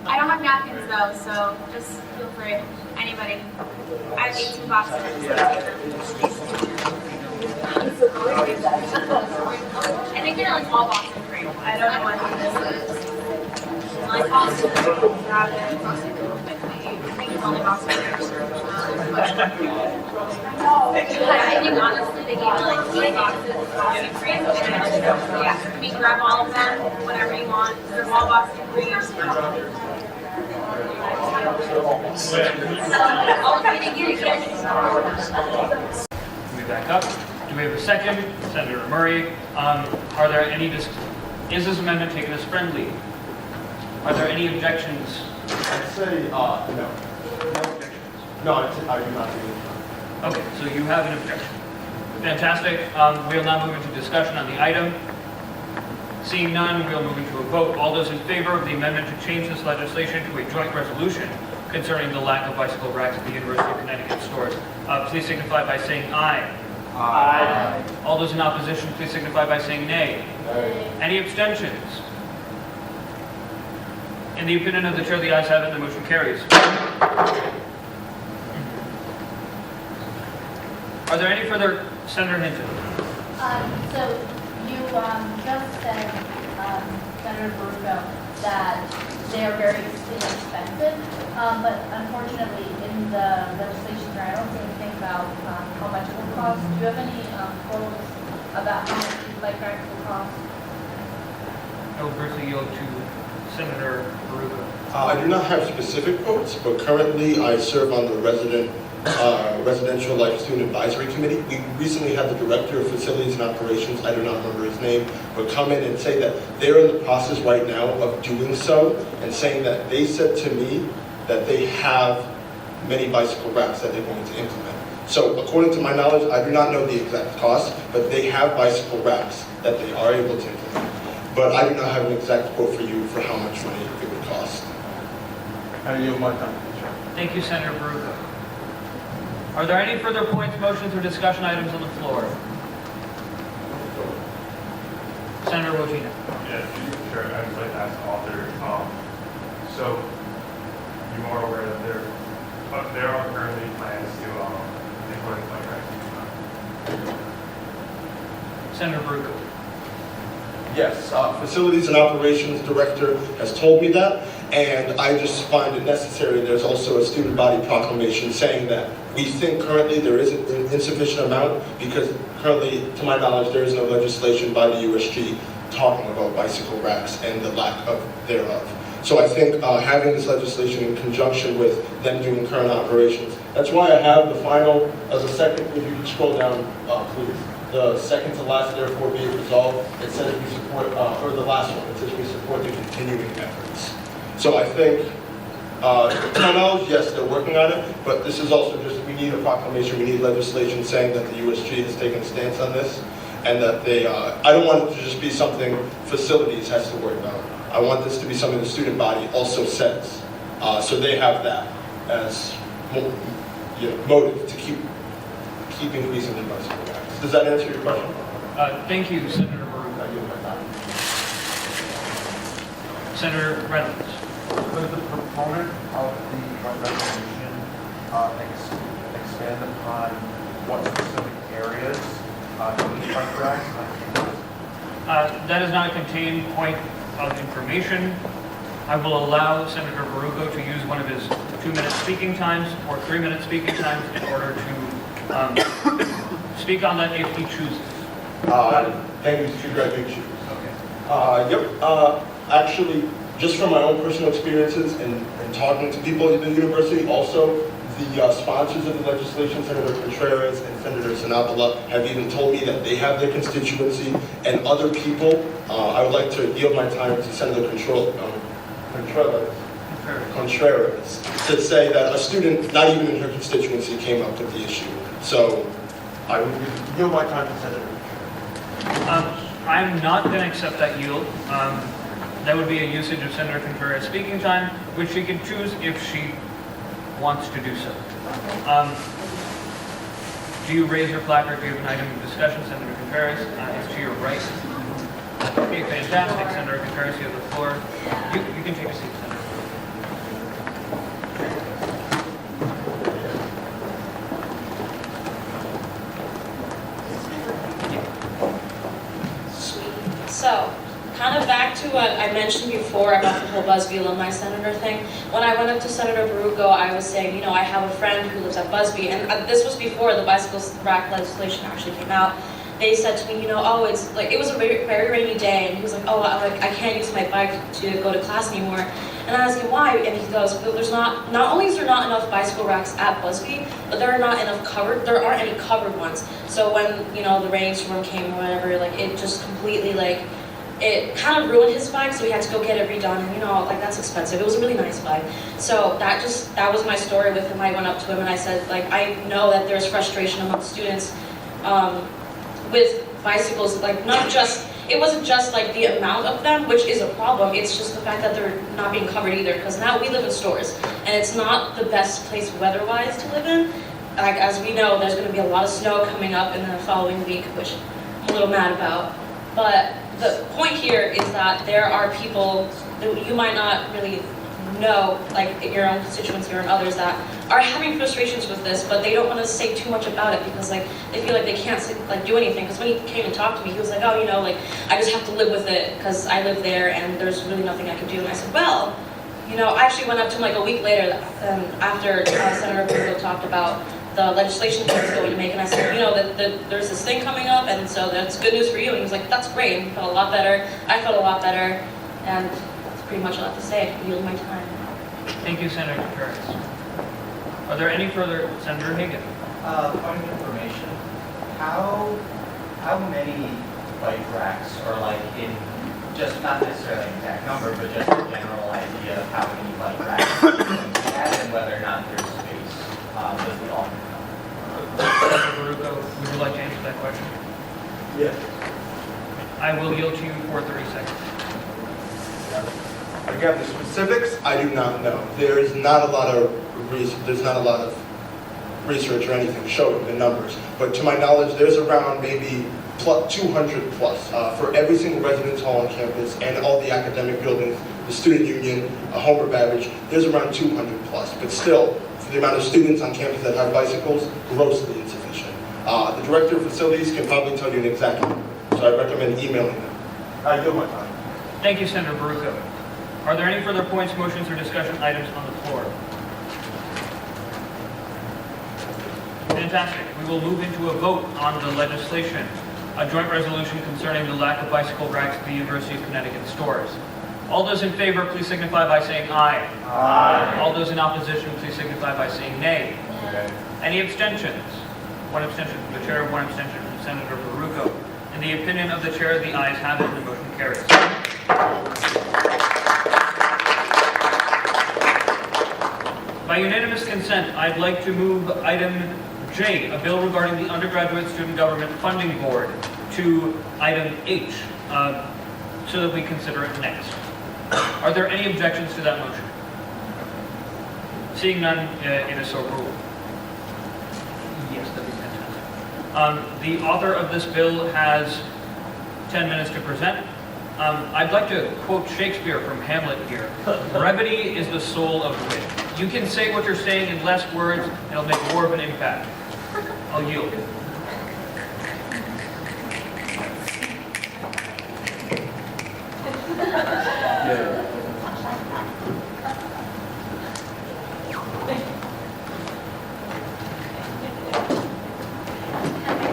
I don't have napkins though, so just feel free. Anybody. I have 18 boxes. I think they're like all boxes free. I don't know what this is. Like boxes, grab it. I think it's only boxes free. I think honestly they gave me like 3 boxes of boxes free. Yeah, you can grab all of them, whatever you want. They're all boxes free. Can we back up? Do we have a second? Senator Murray. Are there any is this amendment taken as friendly? Are there any objections? I'd say no. No objections. No, I do not think it's Okay, so you have an objection. Fantastic. We'll now move into discussion on the item. Seeing none, we'll move into a vote. All those in favor of the amendment to change this legislation to a joint resolution concerning the lack of bicycle racks at the University of Connecticut stores, please signify by saying aye. Aye. All those in opposition, please signify by saying nay. Aye. Any abstentions? In the opinion of the chair, the ayes have it, and the motion carries. Are there any further? Senator Hinton. So you just said, Senator Baruco, that they are very inexpensive, but unfortunately in the legislation here, I don't see anything about how much it will cost. Do you have any quotes about how much bike racks will cost? I will briefly yield to Senator Barugo. I do not have specific votes, but currently I serve on the Residential Life Student Advisory Committee. We recently had the Director of Facilities and Operations, I do not remember his name, but come in and say that they're in the process right now of doing so, and saying that they said to me that they have many bicycle racks that they're going to implement. So according to my knowledge, I do not know the exact cost, but they have bicycle racks that they are able to implement. But I do not have an exact quote for you for how much money it would cost. I yield my time. Thank you, Senator Barugo. Are there any further points, motions, or discussion items on the floor? Senator Wojcicki. Yeah, sure. I would like to ask the author. So you are aware that there are currently plans to implement bike racks. Senator Barugo. Yes, Facilities and Operations Director has told me that, and I just find it necessary. There's also a student body proclamation saying that we think currently there is an insufficient amount because currently, to my knowledge, there is no legislation by the USG talking about bicycle racks and the lack of thereof. So I think having this legislation in conjunction with them doing current operations, that's why I have the final, as a second, if you can scroll down, please. The second to last, therefore, be it resolved, it says we support, or the last one, it says we support the continuing efforts. So I think, to my knowledge, yes, they're working on it, but this is also just, we need a proclamation, we need legislation saying that the USG has taken a stance on this, and that they, I don't want it to just be something facilities has to worry about. I want this to be something the student body also says. So they have that as motive to keep increasing the bicycle racks. Does that answer your question? Thank you, Senator Barugo. Senator Reynolds. Would the proponent of the resolution expand upon what specific areas these bike racks might be used? That is not a contained point of information. I will allow Senator Barugo to use one of his 2-minute speaking times or 3-minute speaking times in order to speak on that if he chooses. Thank you, Mr. Graduate Shoes. Okay. Actually, just from my own personal experiences and talking to people at the university, also the sponsors of the legislation, Senator Contreras and Senator Sanapala, have even told me that they have their constituency and other people. I would like to yield my time to Senator Contreras to say that a student, not even in her constituency, came up with the issue. So I would yield my time to Senator Contreras. I'm not going to accept that yield. That would be a usage of Senator Contreras' speaking time, which she can choose if she wants to do so. Do you raise your placard? Do you have an item of discussion? Senator Contreras, it's to your right. Okay, fantastic. Senator Contreras, you have the floor. You can take a seat, Senator. So, kind of back to what I mentioned before about the whole Busby alumni senator thing. When I went up to Senator Barugo, I was saying, I have a friend who lives at Busby, and this was before the bicycle rack legislation actually came out. They said to me, it's like, it was a very, very rainy day, and he was like, I can't use my bike to go to class anymore. And I asked him why, and he goes, well, not only is there not enough bicycle racks at Busby, but there aren't any covered ones. So when, the rainstorm came or whatever, it just completely, it kind of ruined his bike, so we had to go get it redone, and that's expensive. It was a really nice bike. So that was my story with him. I went up to him and I said, I know that there's frustration among students with bicycles, it wasn't just the amount of them, which is a problem, it's just the fact that they're not being covered either, because now we live in stores, and it's not the best place weather-wise to live in. As we know, there's going to be a lot of snow coming up in the following week, which I'm a little mad about. But the point here is that there are people that you might not really know, your own constituency or others, that are having frustrations with this, but they don't want to say too much about it because they feel like they can't do anything. Because when he came and talked to me, he was like, I just have to live with it because I live there and there's really nothing I can do. And I said, well, I actually went up to him a week later after Senator Barugo talked about the legislation he was going to make, and I said, that there's this thing coming up, and so that's good news for you. And he was like, that's great. And he felt a lot better. I felt a lot better, and that's pretty much a lot to say. I yield my time. Thank you, Senator Contreras. Are there any further, Senator Hagan? Point of information, how many bike racks are like in, just not necessarily an exact number, but just a general idea of how many bike racks we have and whether or not there's space with the alternate number? Senator Baruco, would you like to answer that question? Yes. I will yield to you for 30 seconds. Again, the specifics, I do not know. There's not a lot of research or anything showing the numbers. But to my knowledge, there's around maybe 200 plus for every single residence hall on campus and all the academic buildings, the student union, Homer Babbage. There's around 200 plus. But still, for the amount of students on campus that have bicycles, grossly insufficient. The director of facilities can probably tell you an exact number. So I recommend emailing them. I yield my time. Thank you, Senator Baruco. Are there any further points, motions, or discussion items on the floor? Fantastic. We will move into a vote on the legislation, a joint resolution concerning the lack of bicycle racks at the University of Connecticut stores. All those in favor, please signify by saying aye. Aye. All those in opposition, please signify by saying nay. Okay. Any abstentions? One abstention from the chair, one abstention from Senator Baruco. In the opinion of the chair, the ayes have it, and the motion carries. By unanimous consent, I'd like to move item J, a bill regarding the Undergraduate Student Government Funding Board, to item H, so that we consider it next. Are there any objections to that motion? Seeing none, it is so ruled. Yes, that'd be fantastic. The author of this bill has 10 minutes to present. I'd like to quote Shakespeare from Hamlet here. Brevity is the soul of wit. You can say what you're saying in less words, and it'll make more of an impact. I'll yield.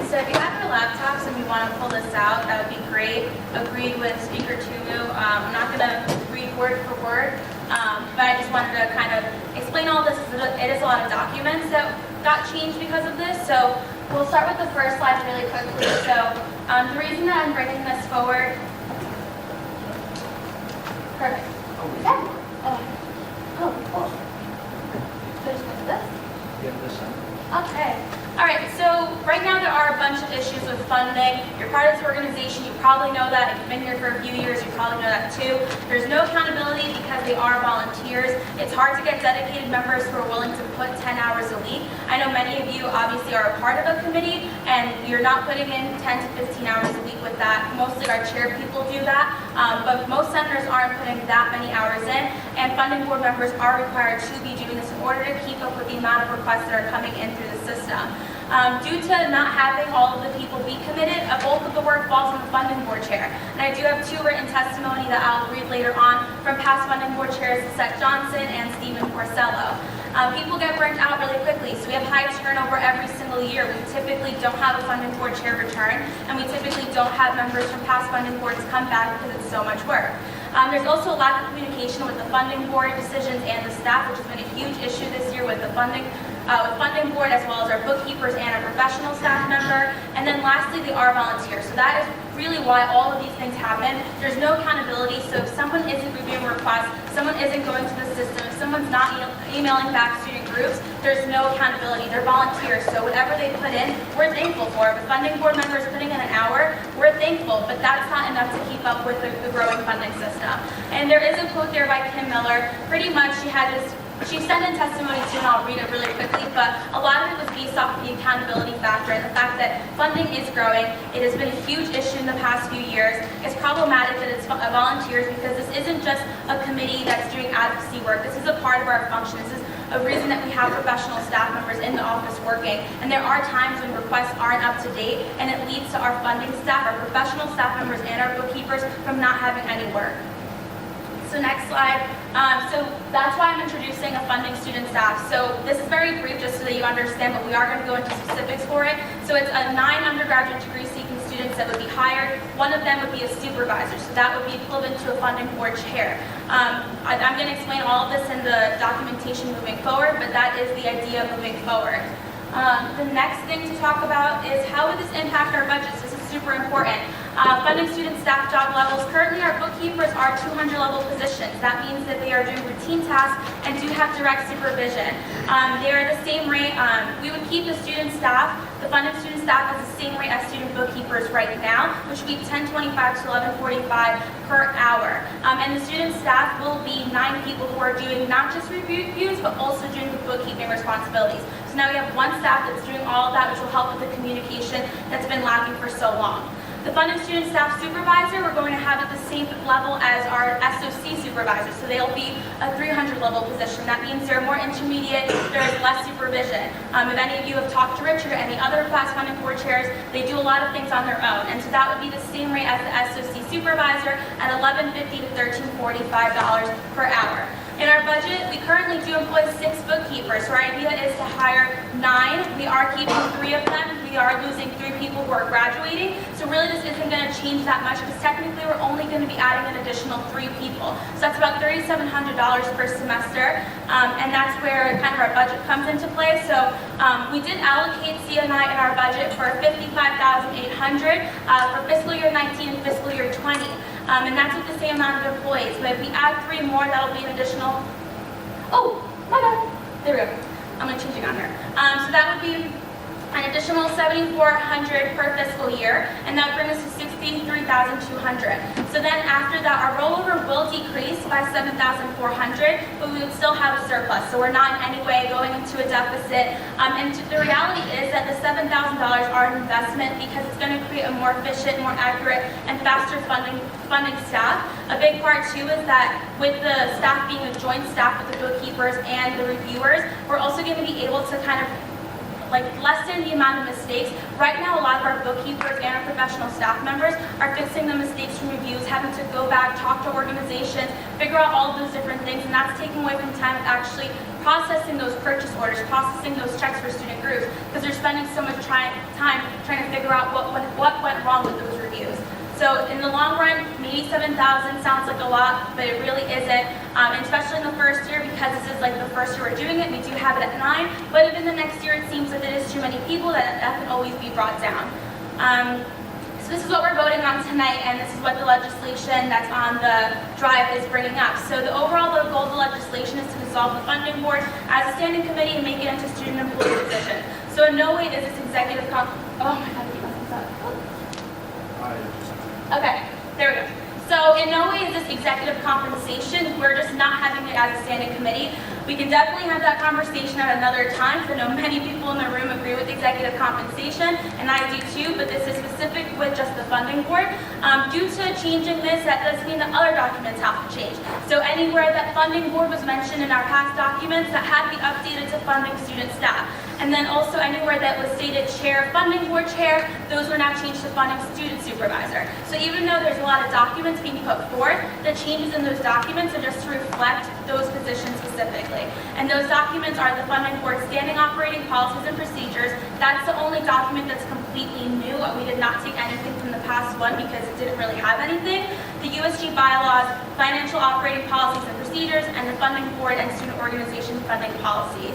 So if you have your laptops and we want to pull this out, that would be great. Agreed with Speaker Tumu. I'm not going to read word for word, but I just wanted to kind of explain all this. It is a lot of documents that got changed because of this. So we'll start with the first slide really quickly. So the reason that I'm bringing this forward. Perfect. Just like this. Okay. All right, so right now there are a bunch of issues with funding. You're part of this organization, you probably know that. If you've been here for a few years, you probably know that too. There's no accountability because they are volunteers. It's hard to get dedicated members who are willing to put 10 hours a week. I know many of you obviously are a part of a committee and you're not putting in 10 to 15 hours a week with that. Mostly our chair people do that, but most senators aren't putting that many hours in, and funding board members are required to be doing this in order to keep up with the amount of requests that are coming in through the system. Due to not having all of the people be committed, a bulk of the work falls on the funding board chair. And I do have two written testimony that I'll read later on from past funding board chairs, Seth Johnson and Stephen Porcello. People get burnt out really quickly, so we have high turnover every single year. We typically don't have a funding board chair return, and we typically don't have members from past funding boards come back because it's so much work. There's also a lack of communication with the funding board decisions and the staff, which has been a huge issue this year with the funding board, as well as our bookkeepers and our professional staff member. And then lastly, they are volunteers. So that is really why all of these things happen. There's no accountability. So if someone isn't reviewing requests, someone isn't going to the system, if someone's not emailing back student groups, there's no accountability. They're volunteers. So whatever they put in, we're thankful for. If a funding board member is putting in an hour, we're thankful, but that's not enough to keep up with the growing funding system. And there is a quote there by Kim Miller. Pretty much she sent in testimony too, and I'll read it really quickly, but a lot of it was based off of the accountability factor and the fact that funding is growing. It has been a huge issue in the past few years. It's problematic that it's volunteers because this isn't just a committee that's doing advocacy work. This is a part of our function. This is a reason that we have professional staff members in the office working. And there are times when requests aren't up to date, and it leads to our funding staff, our professional staff members, and our bookkeepers from not having any work. So next slide. So that's why I'm introducing a funding student staff. So this is very brief just so that you understand, but we are going to go into specifics for it. So it's 9 undergraduate degree seeking students that would be hired. One of them would be a supervisor, so that would be equivalent to a funding board chair. I'm going to explain all of this in the documentation moving forward, but that is the idea moving forward. The next thing to talk about is how would this impact our budgets? This is super important. Funding student staff job levels. Currently, our bookkeepers are 200 level positions. That means that they are doing routine tasks and do have direct supervision. They are the same rate. We would keep the student staff, the funded student staff, as the same rate as student bookkeepers right now, which would be $10.25 to $11.45 per hour. And the student staff will be 9 people who are doing not just reviews, but also doing the bookkeeping responsibilities. So now we have one staff that's doing all of that, which will help with the communication that's been lacking for so long. The funded student staff supervisor, we're going to have at the same level as our SOC supervisor, so they'll be a 300 level position. That means they're more intermediate, there's less supervision. If any of you have talked to Richard or any other class funding board chairs, they do a lot of things on their own, and so that would be the same rate as the SOC supervisor at $11.50 to $13.45 per hour. In our budget, we currently do employ 6 bookkeepers, so our idea is to hire 9. We are keeping 3 of them. We are losing 3 people who are graduating, so really this isn't going to change that much because technically we're only going to be adding an additional 3 people. So that's about $3,700 per semester, and that's where kind of our budget comes into play. So we did allocate CNI in our budget for $55,800 for fiscal year 19 and fiscal year 20. And that's with the same amount of employees. But if we add 3 more, that'll be an additional, oh, my bad. There we go. I'm going to change it on here. So that would be an additional $7,400 per fiscal year, and that would bring us to $63,200. So then after that, our rollover will decrease by $7,400, but we would still have a surplus. So we're not in any way going into a deficit. And the reality is that the $7,000 are an investment because it's going to create a more efficient, more accurate, and faster funding staff. A big part too is that with the staff being a joint staff with the bookkeepers and the reviewers, we're also going to be able to kind of lessen the amount of mistakes. Right now, a lot of our bookkeepers and our professional staff members are fixing the mistakes from reviews, having to go back, talk to organizations, figure out all of those different things, and that's taking away from time of actually processing those purchase orders, processing those checks for student groups, because they're spending so much time trying to figure out what went wrong with those reviews. So in the long run, maybe 7,000 sounds like a lot, but it really isn't, and especially in the first year, because this is like the first year we're doing it. We do have it at 9, but if in the next year it seems that it is too many people, that can always be brought down. So this is what we're voting on tonight, and this is what the legislation that's on the drive is bringing up. So the overall goal of the legislation is to dissolve the funding board as a standing committee and make it into student employee position. So in no way is this executive oh my god, I keep messing this up. Okay, there we go. So in no way is this executive compensation. We're just not having it as a standing committee. We can definitely have that conversation at another time, because I know many people in the room agree with executive compensation, and I do too, but this is specific with just the funding board. Due to changing this, that does mean that other documents have to change. So anywhere that funding board was mentioned in our past documents, that had to be updated to funding student staff. And then also anywhere that was stated chair, funding board chair, those were now changed to funding student supervisor. So even though there's a lot of documents being put forth, the changes in those documents are just to reflect those positions specifically. And those documents are the funding board standing operating policies and procedures. That's the only document that's completely new. We did not take anything from the past one because it didn't really have anything. The USG bylaws, financial operating policies and procedures, and the funding board and student organization funding policies.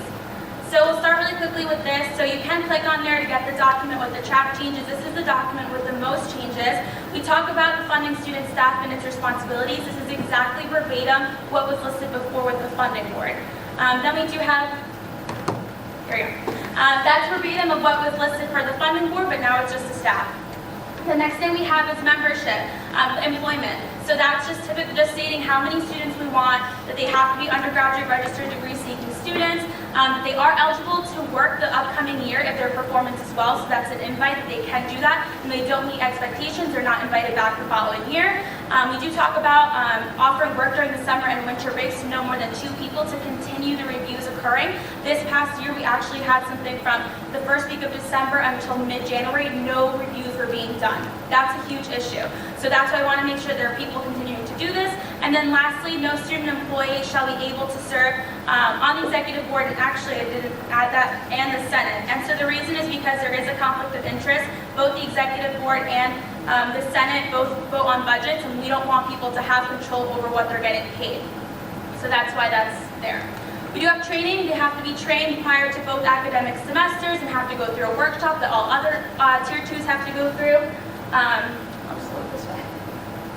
So we'll start really quickly with this. So you can click on there to get the document with the track changes. This is the document with the most changes. We talk about the funding student staff and its responsibilities. This is exactly verbatim what was listed before with the funding board. Then we do have, here we go. That's verbatim of what was listed for the funding board, but now it's just the staff. The next thing we have is membership, employment. So that's just stating how many students we want, that they have to be undergraduate registered degree-seeking students, that they are eligible to work the upcoming year if their performance is well, so that's an invite that they can do that, and they don't meet expectations, they're not invited back the following year. We do talk about offering work during the summer and winter breaks to no more than 2 people to continue the reviews occurring. This past year, we actually had something from the first week of December until mid-January, no reviews were being being done. That's a huge issue. So that's why I want to make sure there are people continuing to do this. And then lastly, no student employee shall be able to serve on the executive board, and actually I didn't add that, and the Senate. And so the reason is because there is a conflict of interest. Both the executive board and the Senate both vote on budgets, and we don't want people to have control over what they're getting paid. So that's why that's there. We do have training. They have to be trained prior to both academic semesters and have to go through a workshop that all other Tier 2s have to go through. I'll just look this way.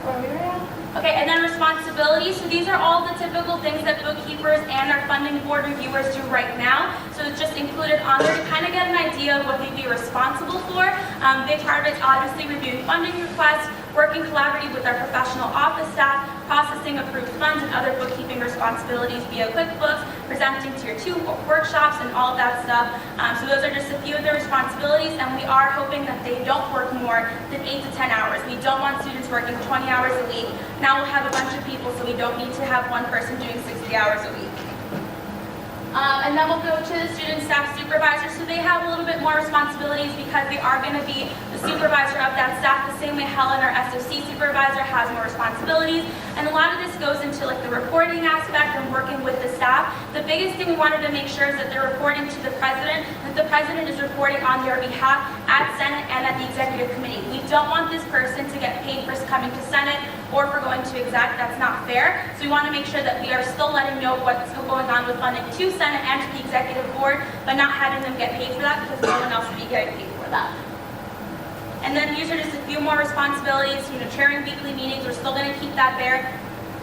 Where are we right now? Okay, and then responsibilities. So these are all the typical things that bookkeepers and our funding board reviewers do right now. So it's just included on there to kind of get an idea of what they'd be responsible for. Big part of it's obviously reviewing funding requests, working collaboratively with our professional office staff, processing approved funds and other bookkeeping responsibilities via QuickBooks, presenting Tier 2 workshops and all of that stuff. So those are just a few of their responsibilities, and we are hoping that they don't work more than 8 to 10 hours. We don't want students working 20 hours a week. Now we'll have a bunch of people, so we don't need to have one person doing 60 hours a week. And then we'll go to the student staff supervisors. So they have a little bit more responsibilities because they are going to be the supervisor of that staff, the same way Helen, our SOC supervisor, has more responsibilities. And a lot of this goes into like the reporting aspect and working with the staff. The biggest thing we wanted to make sure is that they're reporting to the president, that the president is reporting on their behalf at Senate and at the executive committee. We don't want this person to get paid for coming to Senate or for going to exec. That's not fair. So we want to make sure that we are still letting know what's going on with funding to Senate and to the executive board, but not having them get paid for that because no one else would be getting paid for that. And then these are just a few more responsibilities. Chairing weekly meetings, we're still going to keep that there.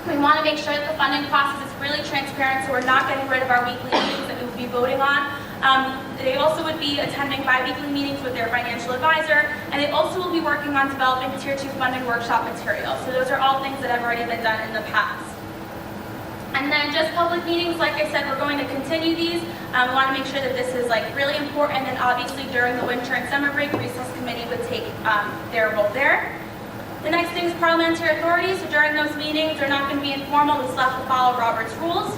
We want to make sure that the funding process is really transparent, so we're not getting rid of our weekly meetings that we would be voting on. They also would be attending bi-weekly meetings with their financial advisor, and they also will be working on developing Tier 2 funding workshop materials. So those are all things that have already been done in the past. And then just public meetings, like I said, we're going to continue these. We want to make sure that this is like really important, and obviously during the winter and summer break, recess committee would take their role there. The next thing is parliamentary authority. So during those meetings, they're not going to be informal. We still have to follow Robert's rules.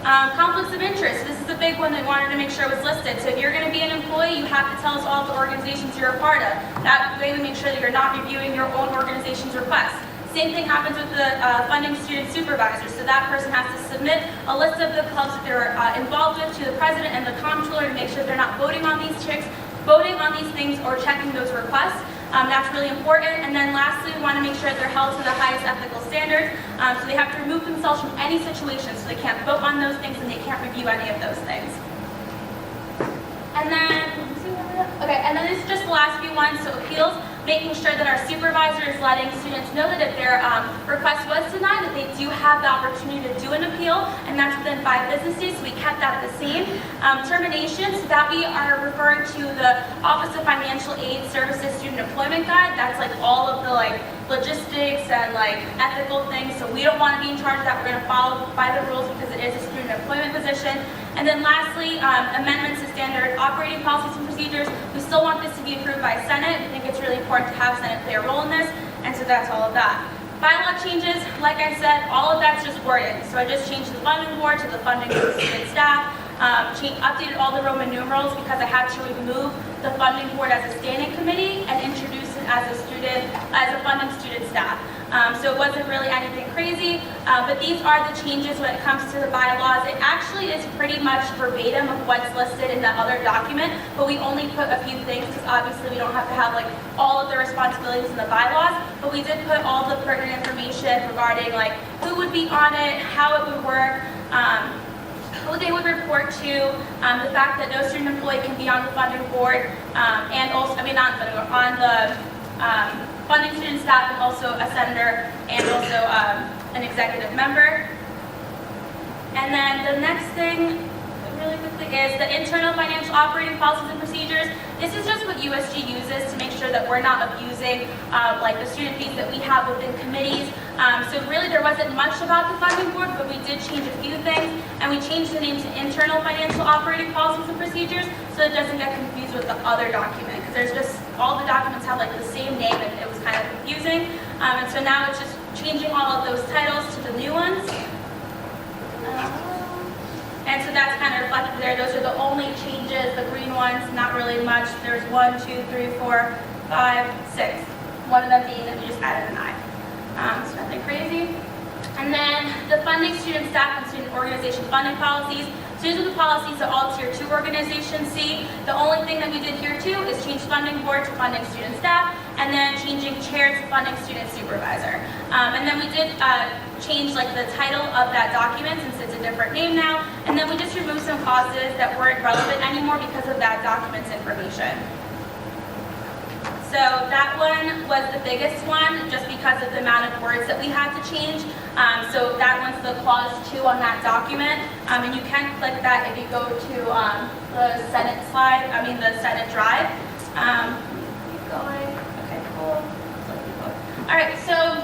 Conflicts of interest. This is a big one that we wanted to make sure was listed. So if you're going to be an employee, you have to tell us all the organizations you're a part of. That way we make sure that you're not reviewing your own organization's requests. Same thing happens with the funding student supervisor. So that person has to submit a list of the clubs that they're involved with to the president and the comptroller to make sure they're not voting on these things or checking those requests. That's really important. And then lastly, we want to make sure that they're held to the highest ethical standards. So they have to remove themselves from any situation. So they can't vote on those things and they can't review any of those things. And then, and then this is just the last few ones. So appeals, making sure that our supervisor is letting students know that if their request was denied, that they do have the opportunity to do an appeal, and that's within 5 business days, so we kept that the same. Termination, so that we are referring to the Office of Financial Aid Services Student Employment Guide. That's like all of the logistics and ethical things, so we don't want to be in charge of that. We're going to follow by the rules because it is a student employment position. And then lastly, amendments to standard operating policies and procedures. We still want this to be approved by Senate. We think it's really important to have Senate play a role in this, and so that's all of that. Bylaw changes, like I said, all of that's just wording. So I just changed the funding board to the funding for student staff, updated all the Roman numerals because I had to remove the funding board as a standing committee and introduce it as a funding student staff. So it wasn't really anything crazy, but these are the changes when it comes to the bylaws. It actually is pretty much verbatim of what's listed in the other document, but we only put a few things because obviously we don't have to have all of the responsibilities in the bylaws, but we did put all the pertinent information regarding who would be on it, how it would work, who they would report to, the fact that no student employee can be on the funding board, and also, on the funding student staff, and also a senator, and also an executive member. And then the next thing, really quickly, is the internal financial operating policies and procedures. This is just what USG uses to make sure that we're not abusing the student fees that we have within committees. So really there wasn't much about the funding board, but we did change a few things, and we changed the name to internal financial operating policies and procedures so it doesn't get confused with the other document, because there's just, all the documents have the same name and it was kind of confusing. And so now it's just changing all of those titles to the new ones. And so that's kind of reflected there. Those are the only changes, the green ones, not really much. There's 1, 2, 3, 4, 5, 6. One of them being that we just added an I. So nothing crazy. And then the funding, student, staff, and student organization funding policies. So these are the policies that all Tier 2 organizations see. The only thing that we did here too is change funding board to funding student staff, and then changing chair to funding student supervisor. And then we did change like the title of that document since it's a different name now. And then we just removed some clauses that weren't relevant anymore because of that document's information. So that one was the biggest one, just because of the amount of words that we had to change. So that one's the clause 2 on that document, and you can click that if you go to the Senate slide. The Senate drive. Keep going. Okay, cool. All right, so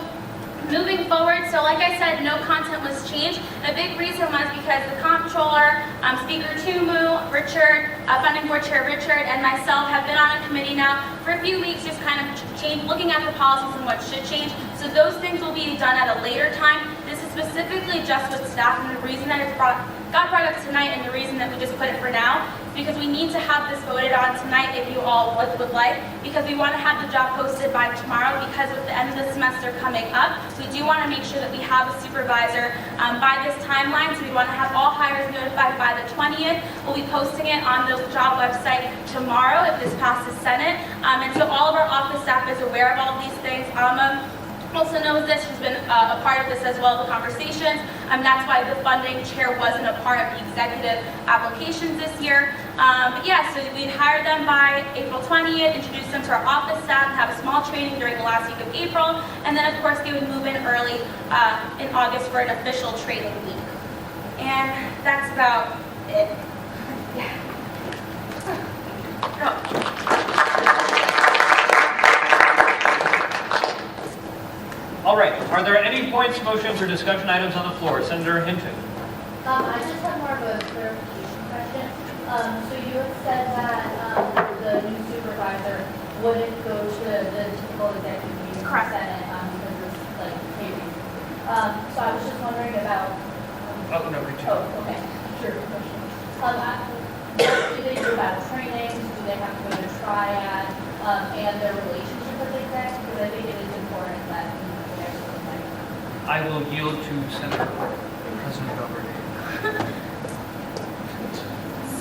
moving forward, so like I said, no content was changed. A big reason was because the comptroller, Speaker Tumu, Richard, Funding Board Chair Richard, and myself have been on a committee now for a few weeks, just kind of looking at the policies and what should change. So those things will be done at a later time. This is specifically just with staff, and the reason that it's got brought up tonight, and the reason that we just put it for now, is because we need to have this voted on tonight if you all would like, because we want to have the job posted by tomorrow, because with the end of the semester coming up, we do want to make sure that we have a supervisor by this timeline, so we want to have all hires notified by the 20th. We'll be posting it on the job website tomorrow if this passes Senate, and so all of our office staff is aware of all of these things. Also knows this, she's been a part of this as well, the conversations. That's why the funding chair wasn't a part of the executive applications this year. But yeah, so we'd hire them by April 20th, introduce them to our office staff, have a small training during the last week of April, and then of course they would move in early in August for an official training week. And that's about it. Yeah. Go. All right, are there any points, motions, or discussion items on the floor? Senator Hinton. I just have more of a clarification question. So you had said that the new supervisor wouldn't go to the typical executive meeting for Senate because of like pay reasons. So I was just wondering about. Oh, no, Richard. Oh, okay. Sure. What do they do about trainings? Do they have to go to triad and their relationship with the exec? Because I think it is important that. I will yield to Senator President Governor.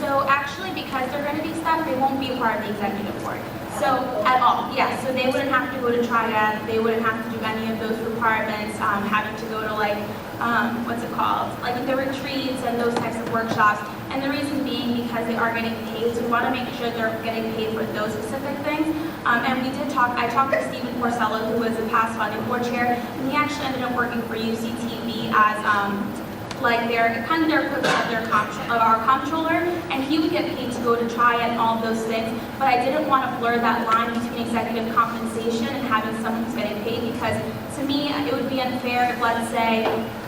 So actually, because they're going to be staff, they won't be part of the executive board. So at all, yeah. So they wouldn't have to go to triad. They wouldn't have to do any of those requirements. Having to go to like what's it called, like the retreats and those types of workshops. And the reason being because they are getting paid, so we want to make sure they're getting paid for those specific things. And we did talk. I talked to Stephen Porcello, who was the past funding board chair, and he actually ended up working for UCTV as like their kind of their equivalent of our comptroller, and he would get paid to go to triad and all of those things. But I didn't want to blur that line between executive compensation and having someone who's getting paid, because to me it would be unfair if, let's say,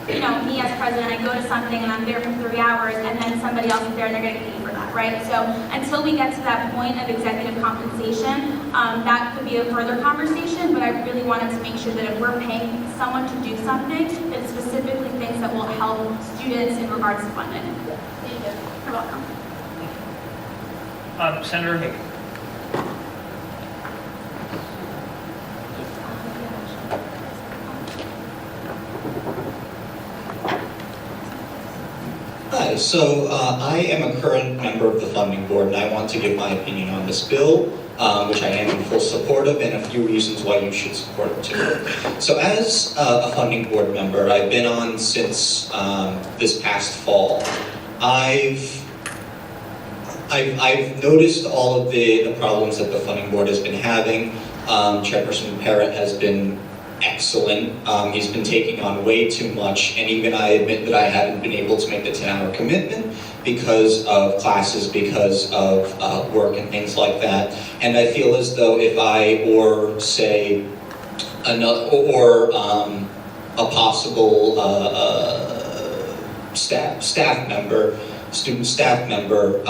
you know, me as president, I go to something and I'm there for 3 hours, and then somebody else is there and they're getting paid for that, right? So until we get to that point of executive compensation, that could be a further conversation, but I really wanted to make sure that if we're paying someone to do something, that it's specifically things that will help students in regards to funding. Thank you. You're welcome. Senator Higgins. Hi, so I am a current member of the funding board, and I want to give my opinion on this bill, which I am in full support of, and a few reasons why you should support it too. So as a funding board member, I've been on since this past fall. I've noticed all of the problems that the funding board has been having. Chairperson Parrott has been excellent. He's been taking on way too much, and even I admit that I haven't been able to make the 10-hour commitment because of classes, because of work and things like that. And I feel as though if I, or say, another, or a possible staff member, student staff member,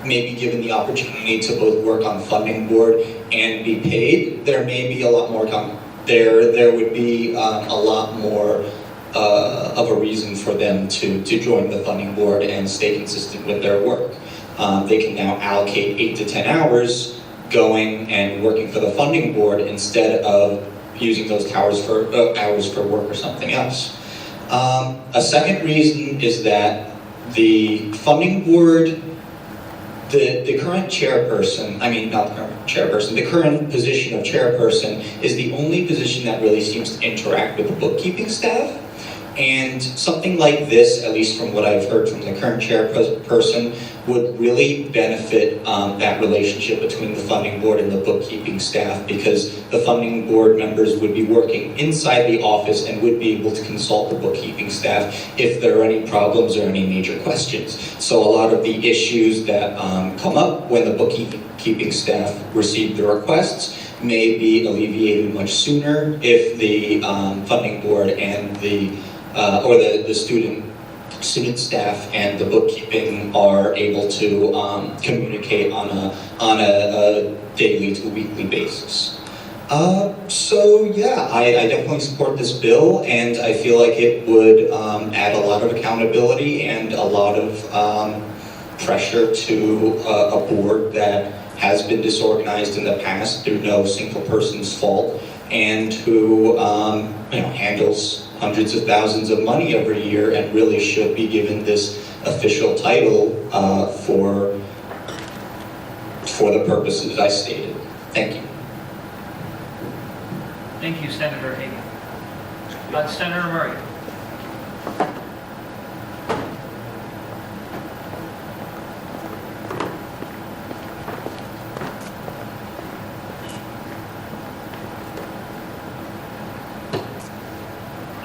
may be given the opportunity to both work on funding board and be paid, there may be a lot more, there would be a lot more of a reason for them to join the funding board and stay consistent with their work. they can now allocate 8 to 10 hours going and working for the funding board instead of using those hours for work or something else. A second reason is that the funding board, the current chairperson, I mean not the current chairperson, the current position of chairperson is the only position that really seems to interact with the bookkeeping staff. And something like this, at least from what I've heard from the current chairperson, would really benefit that relationship between the funding board and the bookkeeping staff, because the funding board members would be working inside the office and would be able to consult the bookkeeping staff if there are any problems or any major questions. So a lot of the issues that come up when the bookkeeping staff receive the requests may be alleviated much sooner if the funding board and the student staff and the bookkeeping are able to communicate on a daily to weekly basis. So yeah, I definitely support this bill, and I feel like it would add a lot of accountability and a lot of pressure to a board that has been disorganized in the past through no single person's fault, and who handles hundreds of thousands of money every year and really should be given this official title for the purposes I stated. Thank you. Thank you, Senator Hagan. Senator Murray.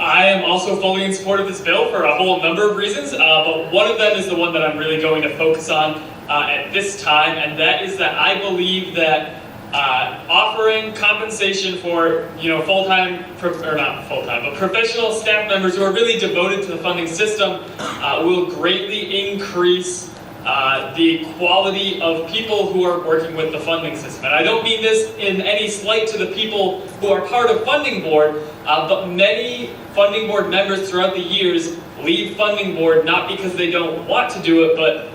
I am also fully in support of this bill for a whole number of reasons, but one of them is the one that I'm really going to focus on at this time, and that is that I believe that offering compensation for full-time, or not full-time, but professional staff members who are really devoted to the funding system will greatly increase the quality of people who are working with the funding system. And I don't mean this in any slight to the people who are part of funding board, but many funding board members throughout the years leave funding board not because they don't want to do it, but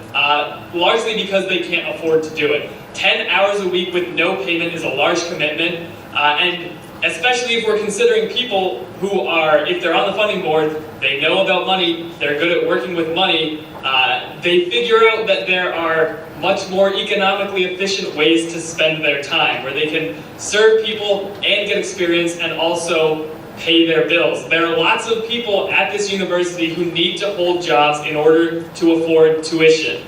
largely because they can't afford to do it. 10 hours a week with no payment is a large commitment, and especially if we're considering people who are, if they're on the funding board, they know about money, they're good at working with money, they figure out that there are much more economically efficient ways to spend their time, where they can serve people and get experience and also pay their bills. There are lots of people at this university who need to hold jobs in order to afford tuition.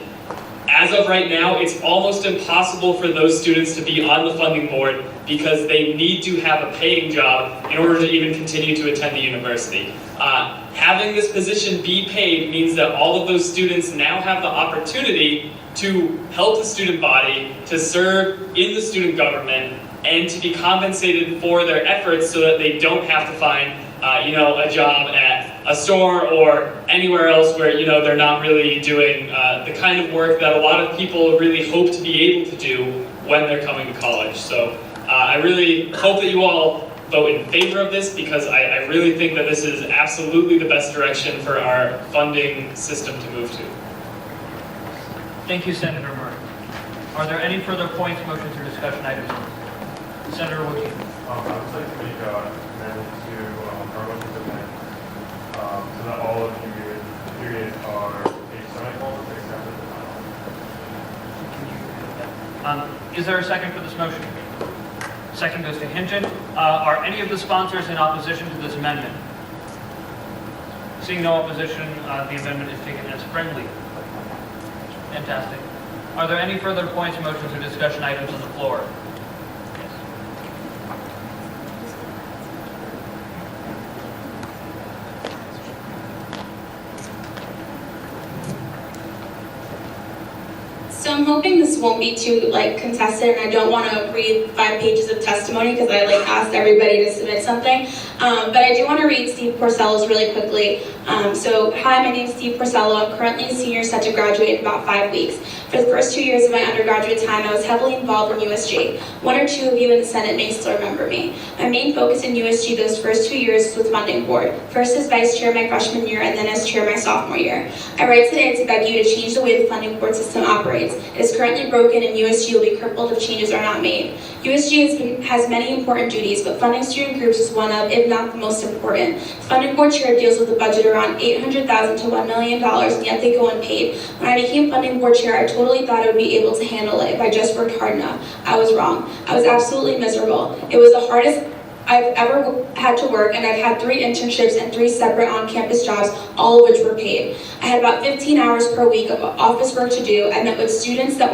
As of right now, it's almost impossible for those students to be on the funding board because they need to have a paying job in order to even continue to attend the university. Having this position be paid means that all of those students now have the opportunity to help the student body, to serve in the student government, and to be compensated for their efforts so that they don't have to find a job at a store or anywhere else where they're not really doing the kind of work that a lot of people really hope to be able to do when they're coming to college. So I really hope that you all vote in favor of this, because I really think that this is absolutely the best direction for our funding system to move to. Thank you, Senator Murray. Are there any further points, motions, or discussion items? Senator Wojcicki. I would like to make an amendment to our motion to amend so that all of the periods are a semicolon except for the final. Is there a second for this motion? Second goes to Hinton. Are any of the sponsors in opposition to this amendment? Seeing no opposition, the amendment is taken as friendly. Fantastic. Are there any further points, motions, or discussion items on the floor? So I'm hoping this won't be too contested, and I don't want to read 5 pages of testimony because I asked everybody to submit something. But I do want to read Steve Porcello's really quickly. Hi, my name is Steve Porcello. I'm currently a senior set to graduate in about 5 weeks. For the first 2 years of my undergraduate time, I was heavily involved in USG. 1 or 2 of you in the Senate may still remember me. My main focus in USG those first 2 years was with funding board. First as vice chair my freshman year, and then as chair my sophomore year. I write today to beg you to change the way the funding board system operates. It is currently broken, and USG will be crippled if changes are not made. USG has many important duties, but funding student groups is one of, if not the most important. The funding board chair deals with a budget around $800,000 to $1 million, and yet they go unpaid. When I became funding board chair, I totally thought I would be able to handle it if I just worked hard enough. I was wrong. I was absolutely miserable. It was the hardest I've ever had to work, and I've had 3 internships and 3 separate on-campus jobs, all of which were paid. I had about 15 hours per week of office work to do. I met with students that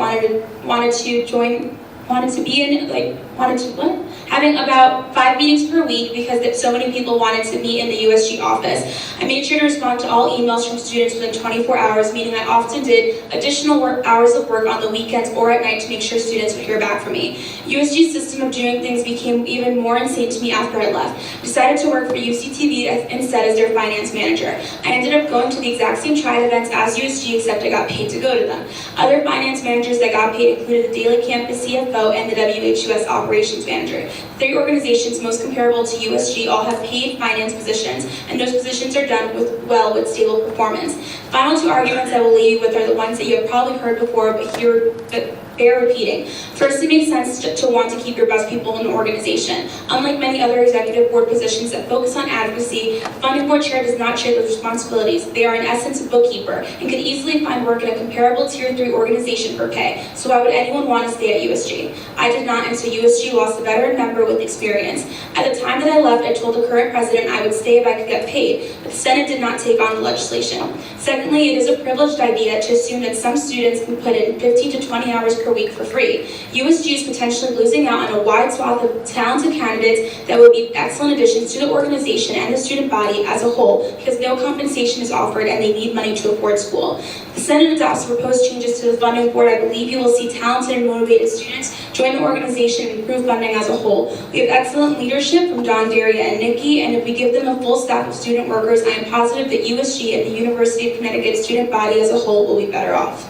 having about 5 meetings per week because so many people wanted to meet in the USG office. I made sure to respond to all emails from students within 24 hours, meaning I often did additional hours of work on the weekends or at night to make sure students would hear back from me. USG's system of doing things became even more insane to me after I left. I decided to work for UCTV instead as their finance manager. I ended up going to the exact same Triad events as USG, except I got paid to go to them. Other finance managers that got paid included the Daily Campus CFO and the WHUS operations manager. 3 organizations most comparable to USG all have paid finance positions, and those positions are done well with stable performance. The final 2 arguments I will leave you with are the ones that you have probably heard before, but bear repeating. First, it makes sense to want to keep your best people in the organization. Unlike many other executive board positions that focus on advocacy, the funding board chair does not share those responsibilities. They are in essence a bookkeeper and could easily find work in a comparable tier 3 organization for pay. So why would anyone want to stay at USG? I did not, and so USG lost a veteran member with experience. At the time that I left, I told the current president I would stay if I could get paid, but the Senate did not take on the legislation. Secondly, it is a privileged idea to assume that some students can put in 15 to 20 hours per week for free. USG is potentially losing out on a wide swath of talented candidates that would be excellent additions to the organization and the student body as a whole because no compensation is offered and they need money to afford school. If the Senate adopts proposed changes to the funding board, I believe you will see talented and motivated students join the organization and improve funding as a whole. We have excellent leadership from Don, Daria, and Nikki, and if we give them a full staff of student workers, I am positive that USG and the University of Connecticut student body as a whole will be better off.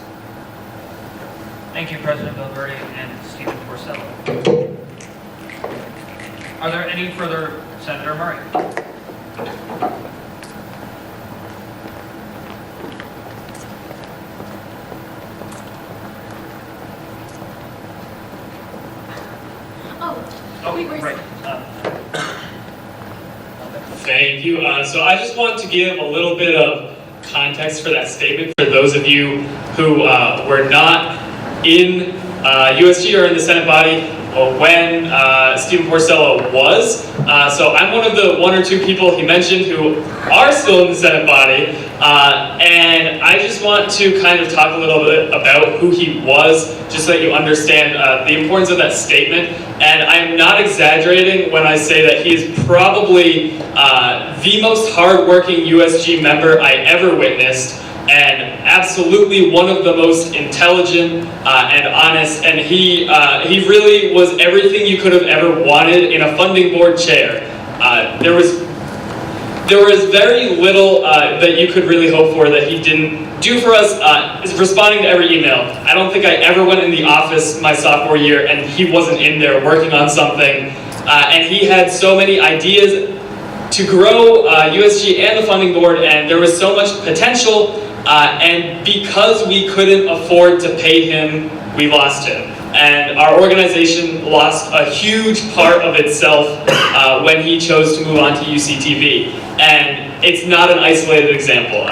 Thank you, President Belverde and Stephen Porcello. Are there any further? Senator Murray. Right. Thank you. So I just want to give a little bit of context for that statement for those of you who were not in USG or in the Senate body when Stephen Porcello was. So I'm one of the 1 or 2 people he mentioned who are still in the Senate body. And I just want to kind of talk a little bit about who he was, just so that you understand the importance of that statement. And I'm not exaggerating when I say that he is probably the most hardworking USG member I ever witnessed, and absolutely one of the most intelligent and honest, and he really was everything you could have ever wanted in a funding board chair. There was very little that you could really hope for that he didn't do for us. Responding to every email. I don't think I ever went in the office my sophomore year and he wasn't in there working on something. And he had so many ideas to grow USG and the funding board, and there was so much potential. And because we couldn't afford to pay him, we lost him. And our organization lost a huge part of itself when he chose to move on to UCTV. And it's not an isolated example.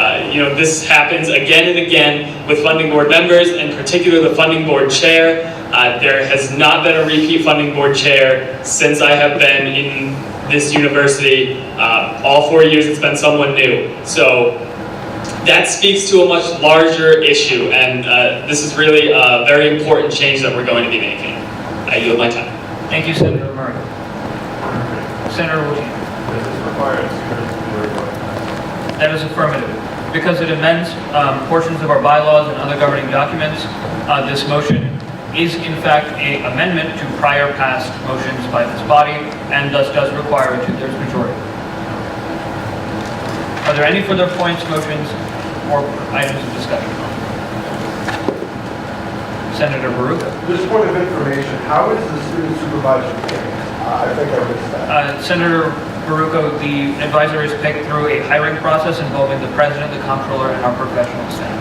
This happens again and again with funding board members, in particular the funding board chair. There has not been a repeat funding board chair since I have been in this university. All 4 years it's been someone new. So that speaks to a much larger issue, and this is really a very important change that we're going to be making. I yield my time. Thank you, Senator Murray. Senator Wilson. Does this require a supervisory vote? That is affirmative. Because it amends portions of our bylaws and other governing documents, This motion is in fact an amendment to prior past motions by this body and thus does require a 2/3 majority. Are there any further points, motions, or items of discussion? Senator Baruch. Just point of information, how is the student supervisor picked? I think I missed that. Senator Baruco, the advisor is picked through a hiring process involving the president, the comptroller, and our professional staff.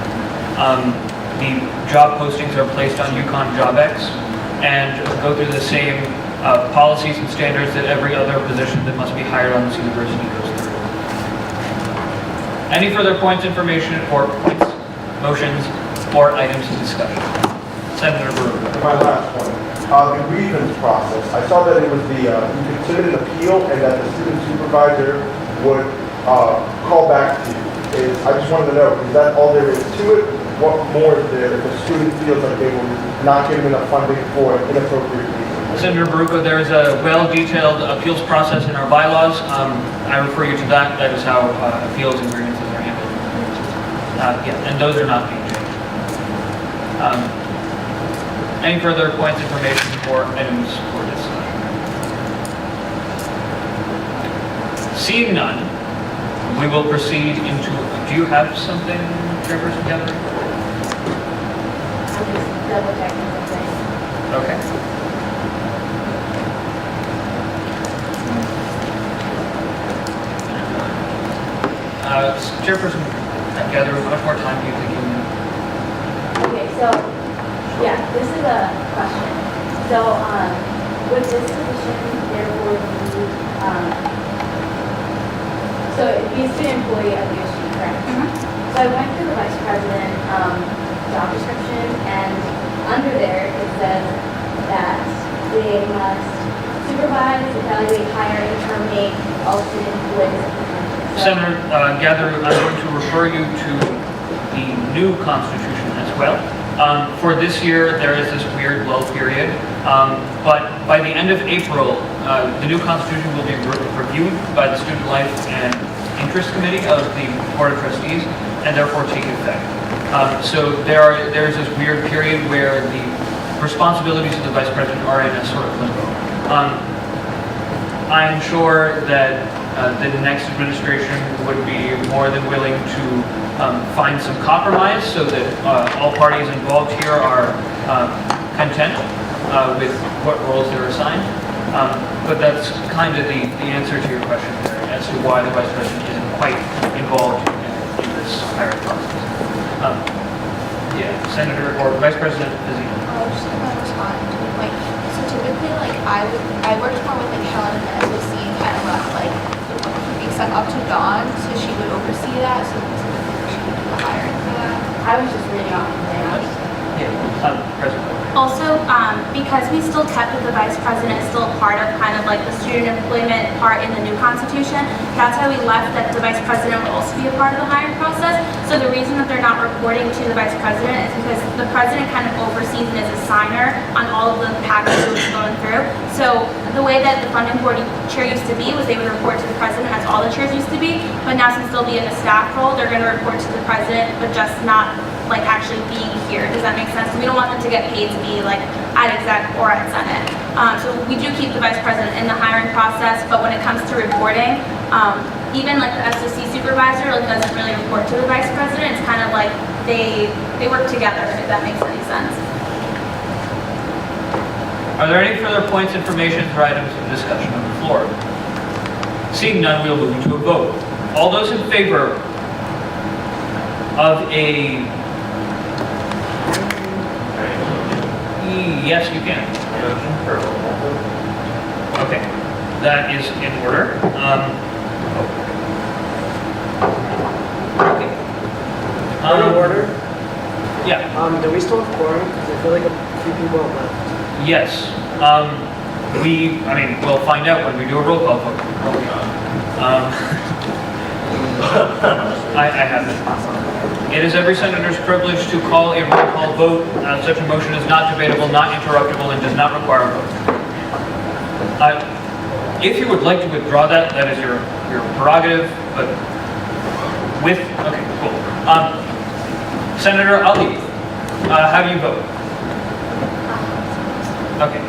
The job postings are placed on UConn JobX and go through the same policies and standards that every other position that must be hired on this university goes through. Any further points, information, or points, motions, or items of discussion? Senator Baruco. My last one. The grievance process. I saw that it was you could submit an appeal and that the student supervisor would call back to you. I just wanted to know, is that all there is to it? What more is there if a student feels like they were not given enough funding for an inappropriate reason? Senator Baruco, there is a well-detailed appeals process in our bylaws. I refer you to that. That is how appeals and grievances are handled. Yeah, and those are not being changed. Any further points, information, or items for discussion? Seeing none, we will proceed into, do you have something, Chairperson Gathering? I'm just double checking something. Okay. Chairperson Gathering, how much more time do you think you'll need? Okay, so, yeah, this is a question. So, with this position, there will be, so he's an employee of USG, correct? So I went through the vice president job description, and under there, it says that they must supervise, evaluate, hire, and terminate all student employees. Senator Gatherer, I'm going to refer you to the new Constitution as well. For this year, there is this weird lull period, but by the end of April, the new Constitution will be reviewed by the Student Life and Interest Committee of the Board of Trustees, and therefore take effect. So there's this weird period where the responsibilities of the Vice President are in a sort of limbo. I'm sure that the next administration would be more than willing to find some compromise so that all parties involved here are content with what roles they're assigned. But that's kind of the answer to your question there as to why the Vice President isn't quite involved in this hiring process. Yeah, Senator or Vice President Vizina. I was just going to respond to like, so typically like I worked more with like Helen and the SOC and kind of left like except up to Dawn, so she would oversee that, so typically she would do the hiring for that. I was just reading off the thing. President. Also, because we still kept the vice president still a part of kind of like the student employment part in the new constitution, that's why we left that the vice president would also be a part of the hiring process. So the reason that they're not reporting to the vice president is because the president kind of oversees and is a signer on all of the packages that's going through. So the way that the funding board chair used to be was they would report to the president as all the chairs used to be, but now since they'll be in a staff role, they're going to report to the president, but just not like actually being here. Does that make sense? We don't want them to get paid to be like at exec or at Senate. So we do keep the vice president in the hiring process, but when it comes to reporting, even like the SOC supervisor like doesn't really report to the vice president. It's kind of like they work together, if that makes any sense. Are there any further points, information, or items of discussion on the floor? Seeing none, we'll move to a vote. All those in favor of a... Yes, you can. Okay, that is in order. Okay. Order? Yeah. Do we still have quorum? Because I feel like a few people have left. Yes. We'll find out when we do a roll call vote. I have it. It is every senator's privilege to call a roll call vote. Such a motion is not debatable, not interruptible, and does not require a vote. If you would like to withdraw that, that is your prerogative, but okay, cool. Senator Ali, how do you vote? Okay.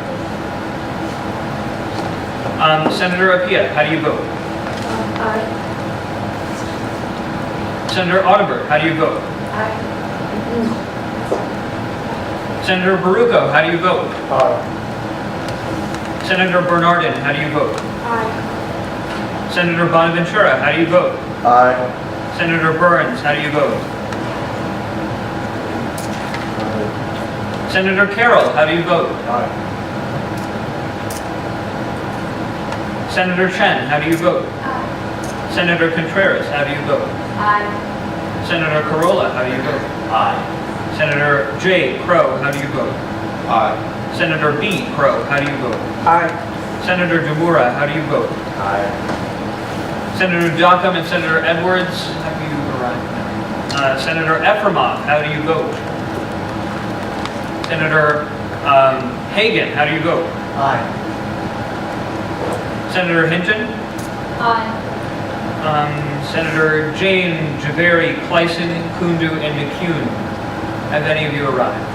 Senator Apia, how do you vote? Aye. Senator Audubon, how do you vote? Aye. Senator Baruco, how do you vote? Aye. Senator Bernardin, how do you vote? Aye. Senator Bonaventura, how do you vote? Aye. Senator Burns, how do you vote? Senator Carroll, how do you vote? Aye. Senator Chen, how do you vote? Aye. Senator Contreras, how do you vote? Aye. Senator Corolla, how do you vote? Aye. Senator J. Crow, how do you vote? Aye. Senator B. Crow, how do you vote? Aye. Senator Demura, how do you vote? Aye. Senator Jocham and Senator Edwards, have you arrived? Senator Efremov, how do you vote? Senator Hagan, how do you vote? Aye. Senator Hinton? Aye. Senator Jane, Javeri, Kleisen, Kundu, and McCune. Have any of you arrived?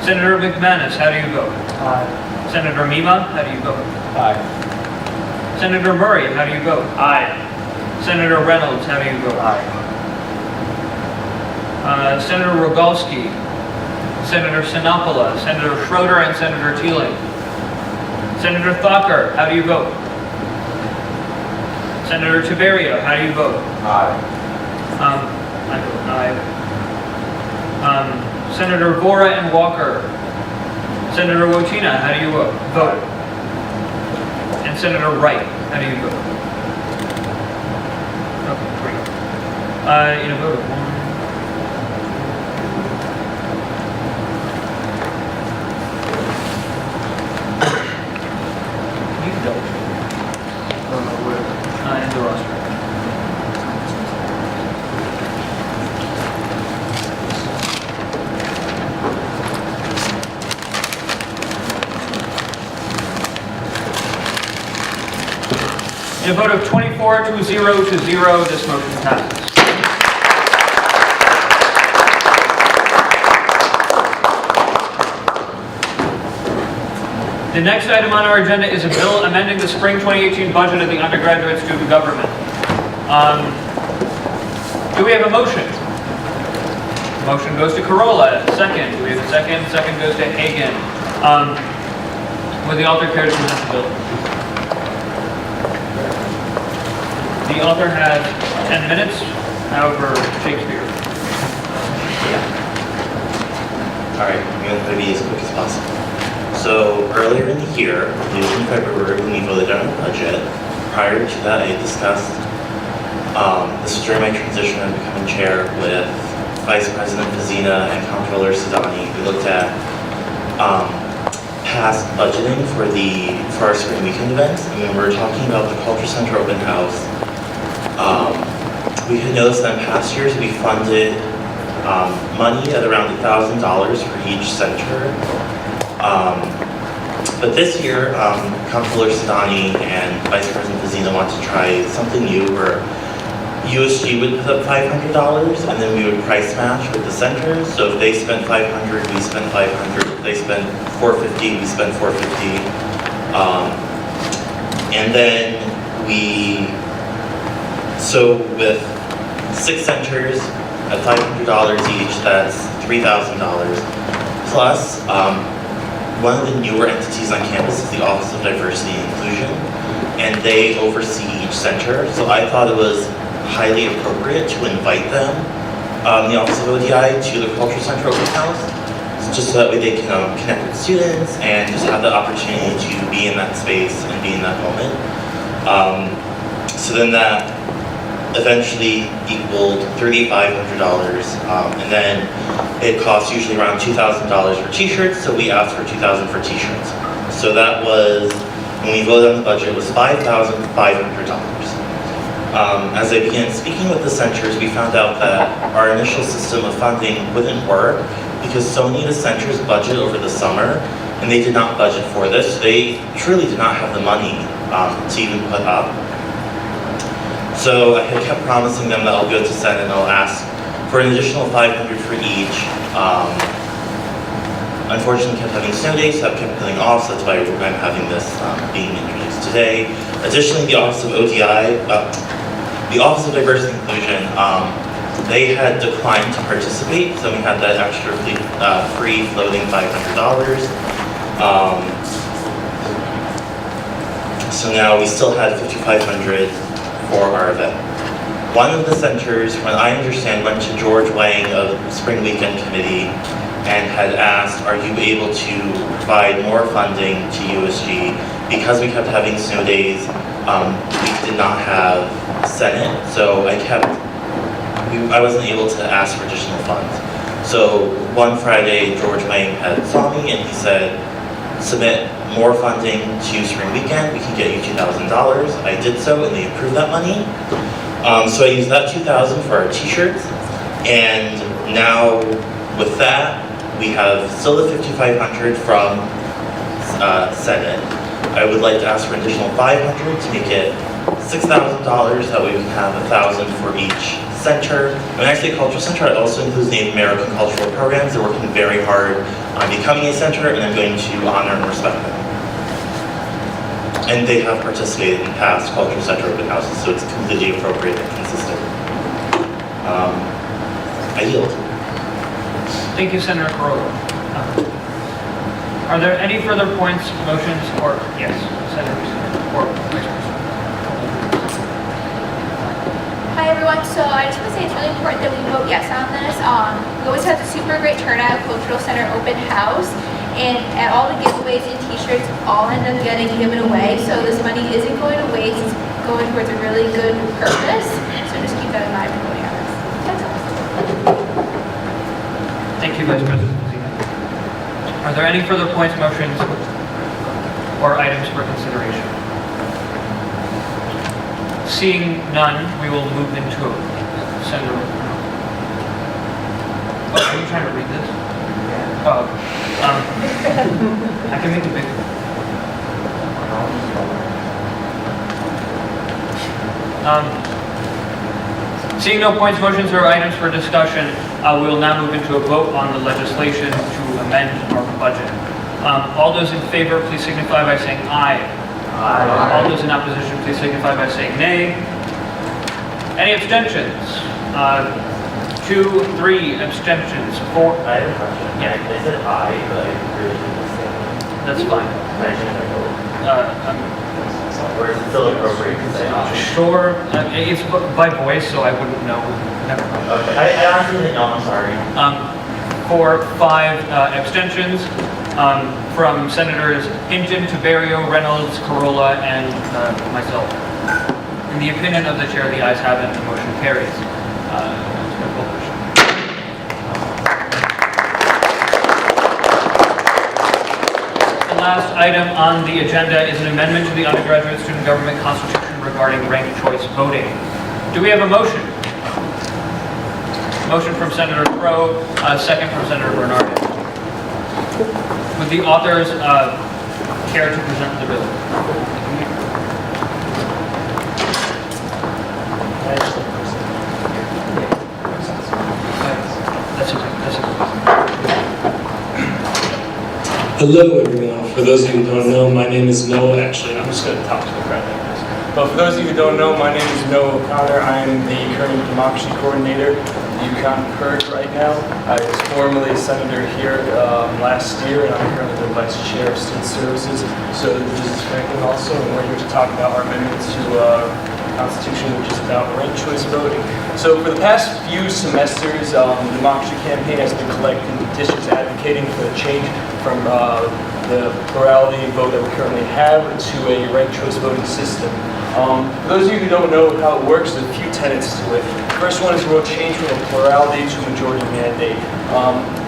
Senator McManus, how do you vote? Aye. Senator Mima, how do you vote? Aye. Senator Murray, how do you vote? Aye. Senator Reynolds, how do you vote? Aye. Senator Rogalski, Senator Sinopola, Senator Schroeder, and Senator Teeling. Senator Thakur, how do you vote? Senator Tiberio, how do you vote? Aye. I vote aye. Senator Vora and Walker. Senator Wojcina, how do you vote? And Senator Wright, how do you vote? Okay, great. In a vote of 1, you can double check. In the roster. In a vote of 24 to 0 to 0, this motion passes. The next item on our agenda is a bill amending the spring 2018 budget of the undergraduate student government. Do we have a motion? Motion goes to Corolla. Second. Do we have a second? Second goes to Hagan. Would the author care to present the bill? The author has 10 minutes, however, Shakespeare. All right, I'm going to be as quick as possible. So earlier in the year, I believe in February, when we voted on the budget, prior to that I discussed, this was during my transition of becoming chair with Vice President Fazina and Comptroller Sidani. We looked at past budgeting for our spring weekend events, and when we were talking about the Culture Center open house, we had noticed that in past years we funded money at around $1,000 for each center. But this year, Comptroller Sidani and Vice President Fazina wanted to try something new where USG would put up $500 and then we would price match with the centers. So if they spent $500, we spent $500. If they spent $450, we spent $450. And then so with 6 centers at $500 each, that's $3,000. Plus, one of the newer entities on campus is the Office of Diversity and Inclusion, and they oversee each center. So I thought it was highly appropriate to invite them, the Office of ODI, to the Culture Center open house, just so that way they can connect with students and just have the opportunity to be in that space and be in that moment. So then that eventually equaled $3,500, and then it costs usually around $2,000 for t-shirts, so we asked for $2,000 for t-shirts. So that was, when we voted on the budget, it was $5,500. As I began speaking with the centers, we found out that our initial system of funding wouldn't work because so many of the centers budget over the summer, and they did not budget for this. They truly did not have the money to even put up. So I had kept promising them that I'll go to Senate and I'll ask for an additional $500 for each unfortunately kept having snow days, so that kept putting off, so that's why I'm having this being introduced today. Additionally, the Office of ODI, the Office of Diversity and Inclusion, they had declined to participate, so we had that extra free floating $500. So now we still had $5,500 for our event. One of the centers, when I understand, went to George Wang of the Spring Weekend Committee and had asked, are you able to provide more funding to USG? Because we kept having snow days, we did not have Senate, so I wasn't able to ask for additional funds. So one Friday, George Wang had saw me and he said, submit more funding to Spring Weekend, we can get you $2,000. I did so and they approved that money. So I used that $2,000 for our t-shirts, and now with that, we have still the $5,500 from Senate. I would like to ask for an additional $500 to make it $6,000, that way we can have $1,000 for each center. When I say cultural center, it also includes Native American cultural programs. They're working very hard on becoming a center, and I'm going to honor and respect them. And they have participated in past cultural center open houses, so it's completely appropriate and consistent. I yield. Thank you, Senator Corolla. Are there any further points, motions, or yes, Senator or Vice President? Hi everyone, so I just want to say it's really important that we vote yes on this. We always have a super great turnout, Cultural Center open house, and at all the giveaways and t-shirts all end up getting given away, so this money isn't going to waste, it's going towards a really good purpose, so just keep that in mind when voting on this. That's all. Thank you, Vice President. Are there any further points, motions, or items for consideration? Seeing none, we will move into Senator. Oh, are you trying to read this? Yeah. Oh, I can make it big. Seeing no points, motions, or items for discussion, we will now move into a vote on the legislation to amend our budget. All those in favor, please signify by saying aye. Aye. All those in opposition, please signify by saying nay. Any abstentions? 2, 3 abstentions. 4. I have a question. Yeah. They said aye, but I really didn't say aye. That's fine. Or is it still appropriate to say aye? Sure. It's by voice, so I wouldn't know. Never mind. Okay. I honestly didn't know. I'm sorry. 4, 5 abstentions from Senators Hinton, Tiberio, Reynolds, Corolla, and myself. In the opinion of the chair, the ayes have it, the motion carries. The last item on the agenda is an amendment to the undergraduate student government constitution regarding ranked choice voting. Do we have a motion? Motion from Senator Crow, second from Senator Bernard. Would the authors care to present the bill? Hello everyone. For those of you who don't know, my name is Noah. Actually, I'm just going to talk to the crowd like this. But for those of you who don't know, my name is Noah O'Connor. I am the current democracy coordinator at the UConn PERG right now. I was formerly a senator here last year, and I'm currently the vice chair of student services. So this is Franklin also, and we're here to talk about our amendment to the Constitution, which is about ranked choice voting. So for the past few semesters, the Democracy Campaign has been collecting petitions advocating for the change from the plurality vote that we currently have to a ranked choice voting system. For those of you who don't know how it works, there's a few tenets to it. The first one is we'll change from a plurality to a majority mandate.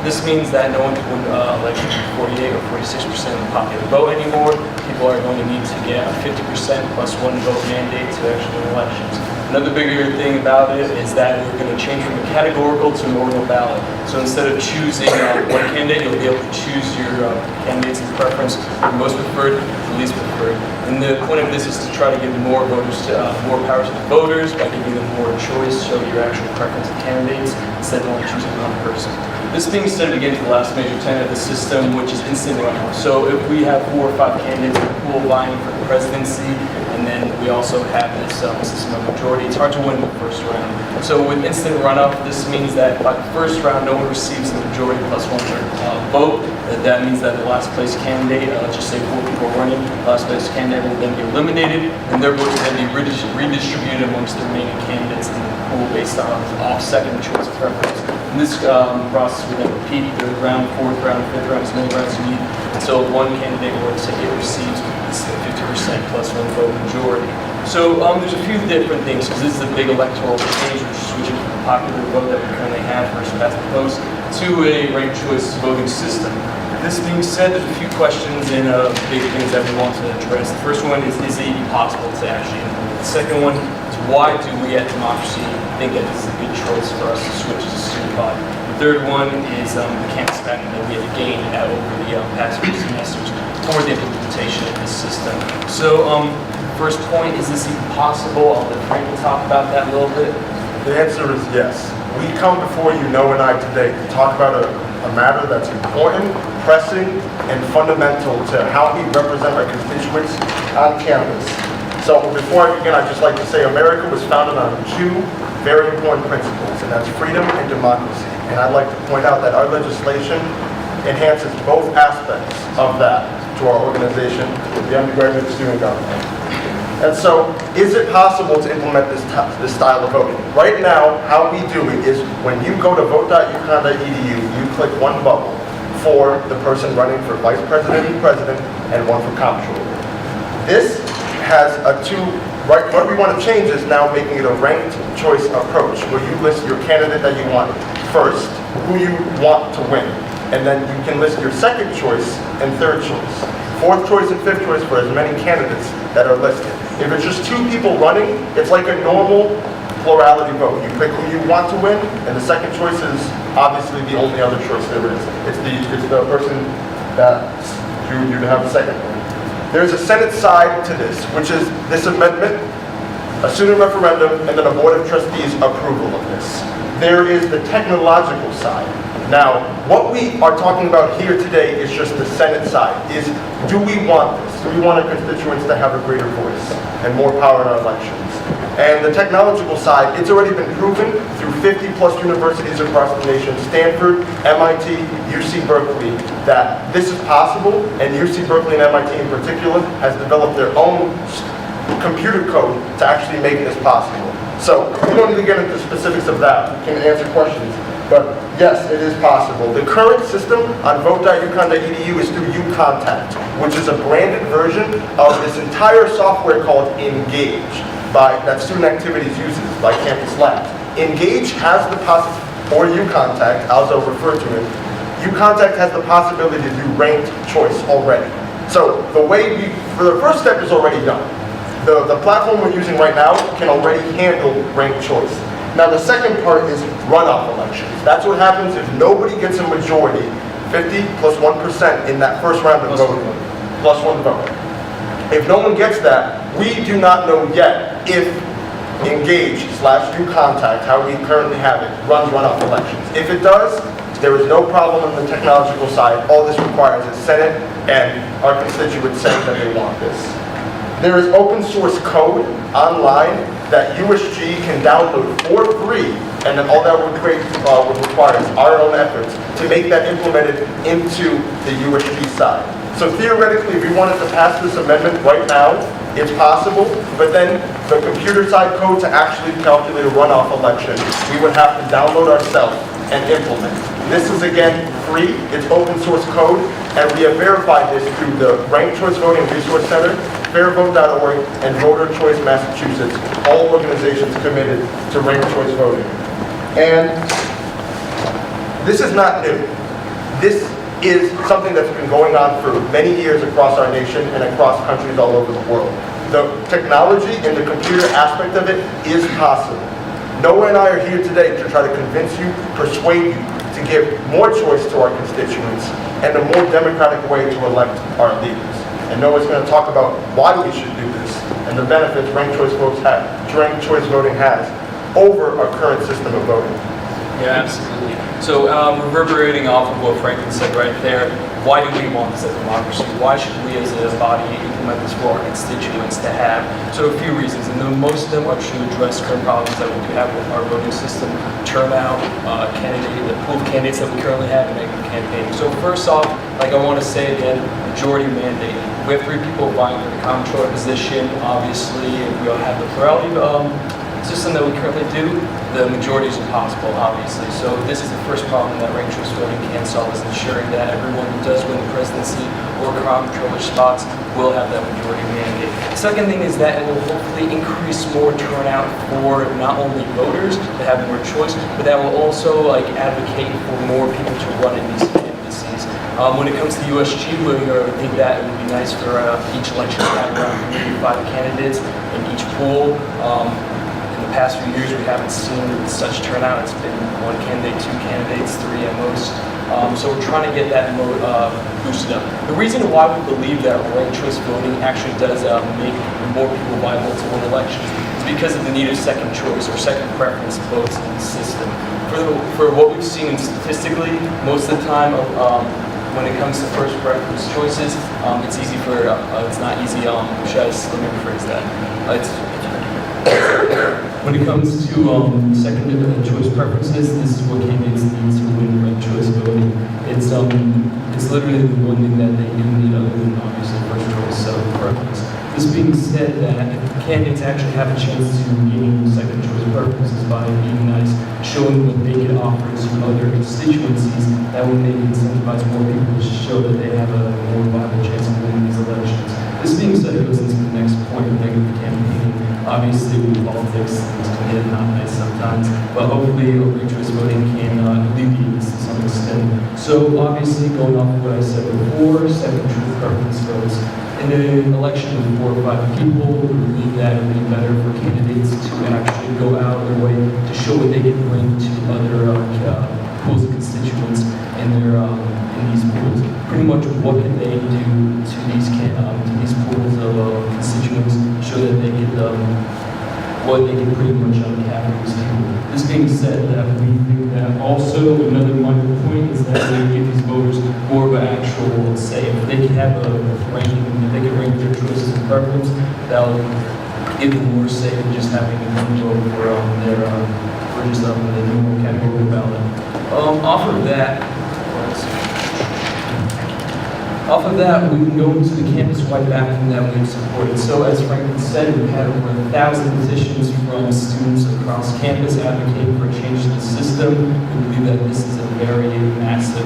This means that no one can win elections with 48 or 46% of the popular vote anymore. People are going to need to get a 50% plus 1 vote mandate to actually win elections. Another bigger thing about it is that we're going to change from a categorical to an ordinal ballot. So instead of choosing one candidate, you'll be able to choose your candidates in preference, from most preferred to least preferred. And the point of this is to try to give more voters, more power to the voters by giving them more choice, show your actual preference of candidates instead of only choosing one person. This being said, we get into the last major tenet of the system, which is instant runoff. So if we have 4 or 5 candidates in the pool vying for the presidency, and then we also have this system of majority, it's hard to win the first round. So with instant runoff, this means that by the first round, no one receives the majority plus 1/3 vote. That means that the last place candidate, let's just say 4 people running, the last place candidate will then be eliminated, and their votes will then be redistributed amongst the remaining candidates in the pool based on second choice preference. And this process will then repeat third round, fourth round, fifth round, as many rounds as you need, until one candidate, or let's say it receives 50% plus 1 vote majority. So there's a few different things, because this is a big electoral change, which is switching from the popular vote that we currently have, first past the post, to a ranked choice voting system. This being said, there's a few questions and big things that we want to address. The first one is it even possible to actually implement? The second one is why do we at Democracy think that this is a good choice for us to switch to student body? The third one is the campus spending that we have gained over the past few semesters toward the implementation of this system. So first point, is this even possible? I'll let Frank talk about that a little bit. The answer is yes. We come before you, Noah and I, today to talk about a matter that's important, pressing, and fundamental to how we represent our constituents on campus. So before I begin, I'd just like to say America was founded on 2 very important principles, and that's freedom and democracy. And I'd like to point out that our legislation enhances both aspects of that to our organization, the undergraduate student government. And so, is it possible to implement this style of voting? Right now, how we do it is when you go to vote.uconn.edu, you click one bubble for the person running for vice president and president, and one for comptroller. This has what we want to change is now making it a ranked choice approach, where you list your candidate that you want first, who you want to win, and then you can list your second choice and third choice. 4th choice and 5th choice for as many candidates that are listed. If it's just 2 people running, it's like a normal plurality vote. You pick who you want to win, and the second choice is obviously the only other choice there is. It's the person that you have the second one. There's a Senate side to this, which is this amendment, a student referendum, and then a Board of Trustees approval of this. There is the technological side. Now, what we are talking about here today is just the Senate side, is do we want this? Do we want our constituents to have a greater voice and more power in our elections? And the technological side, it's already been proven through 50+ universities across the nation, Stanford, MIT, UC Berkeley, that this is possible, and UC Berkeley and MIT in particular has developed their own computer code to actually make this possible. So, we don't need to get into the specifics of that. We can answer questions. But yes, it is possible. The current system on vote.uconn.edu is through UContact, which is a branded version of this entire software called Engage that Student Activities uses by Campus Labs. Engage has the possibility, or UContact, as I'll refer to it, UContact has the possibility to do ranked choice already. So the first step is already done. The platform we're using right now can already handle ranked choice. Now the second part is runoff elections. That's what happens if nobody gets a majority, 50 plus 1% in that first round of voting, plus 1 vote. If no one gets that, we do not know yet if Engage/UContact, how we currently have it, runs runoff elections. If it does, there is no problem on the technological side. All this requires is Senate and our constituents saying that they want this. There is open source code online that USG can download for free, and then all that would require is our own efforts to make that implemented into the USG side. So theoretically, if we wanted to pass this amendment right now, it's possible, but then the computer side code to actually calculate a runoff election, we would have to download ourselves and implement. This is again free, it's open source code, and we have verified this through the Ranked Choice Voting Resource Center, fairvote.org, and Voter Choice Massachusetts, all organizations committed to ranked choice voting. And this is not new. This is something that's been going on for many years across our nation and across countries all over the world. The technology and the computer aspect of it is possible. Noah and I are here today to try to convince you, persuade you, to give more choice to our constituents and a more democratic way to elect our leaders. And Noah's going to talk about why we should do this and the benefits ranked choice voting has over our current system of voting. Yeah, absolutely. So reverberating off of what Franklin said right there, why do we want this as a democracy? Why should we as a body implement this for our constituents to have? So a few reasons, and most of them are to address current problems that we do have with our voting system, turnout, the pool of candidates that we currently have, and negative campaigning. So first off, like I want to say again, majority mandate. We have 3 people vying for the comptroller position. Obviously, if we all have the plurality system that we currently do, the majority is impossible, obviously. So this is the first problem that ranked choice voting can solve, is ensuring that everyone who does win the presidency or comptroller spots will have that majority mandate. The second thing is that it will hopefully increase more turnout for not only voters to have more choice, but that will also advocate for more people to run in these candidacies. When it comes to USG, we think that it would be nice for each election to have around 5 candidates in each pool. In the past few years, we haven't seen such turnout. It's been 1 candidate, 2 candidates, 3 at most. So we're trying to get that boosted up. The reason why we believe that ranked choice voting actually does make more people viable to win elections is because of the need of second choice or second preference votes in the system. For what we've seen statistically, most of the time, when it comes to first preference choices, it's easy for, it's not easy, let me rephrase that. When it comes to second choice preferences, this is what candidates need to win ranked choice voting. It's literally the one thing that they do need other than obviously first choice preference. This being said, that if candidates actually have a chance to gain second choice preferences by being nice, showing what they can offer to other constituencies, that will maybe incentivize more people to show that they have a more viable chance of winning these elections. This being said, it goes into the next point of negative campaigning. Obviously, with politics, things can get not nice sometimes, but hopefully ranked choice voting can alleviate this to some extent. So obviously, going off of what I said before, second choice preference votes. In an election with 4 or 5 people, we believe that it would be better for candidates to actually go out of their way to show what they can bring to other pools of constituents in these pools. Pretty much, what can they do to these pools of constituents, show that they can what they can pretty much uncap these people. This being said, that we think that also another minor point is that they give these voters more of an actual say. If they can have a ranking, if they can rank their choices and preference, that'll give them more say than just having a vote for just the normal category ballot. Off of that, we can go into the campus-wide backing that we've supported. So as Franklin said, we've had over 1,000 petitions from students across campus advocating for a change to the system. We believe that this is a very massive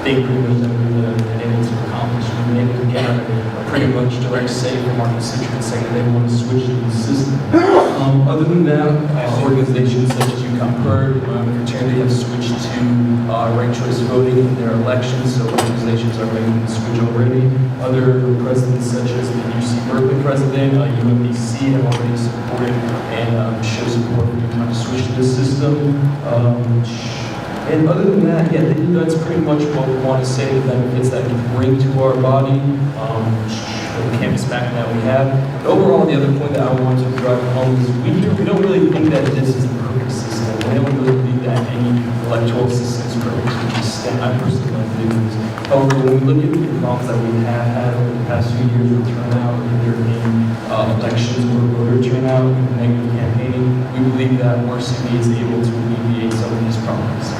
thing pretty much that we've been able to accomplish. We've been able to get a pretty much direct say from our constituents saying that they want to switch to the system. Other than that, organizations such as UCTV and fraternity have switched to ranked choice voting in their elections, so organizations are making the switch already. Other presidents such as the UC Berkeley president, UMBC have already supported and show support for trying to switch to the system. And other than that, yeah, that's pretty much what we want to say, the benefits that we bring to our body, the campus backing that we have. And overall, the other point that I want to drive home is we don't really think that this is a perfect system. We don't really believe that any electoral system is perfect to the extent I personally don't believe this. However, when we look at the problems that we have had over the past few years with turnout, either in elections or voter turnout, with negative campaigning, we believe that RCV is able to alleviate some of these problems.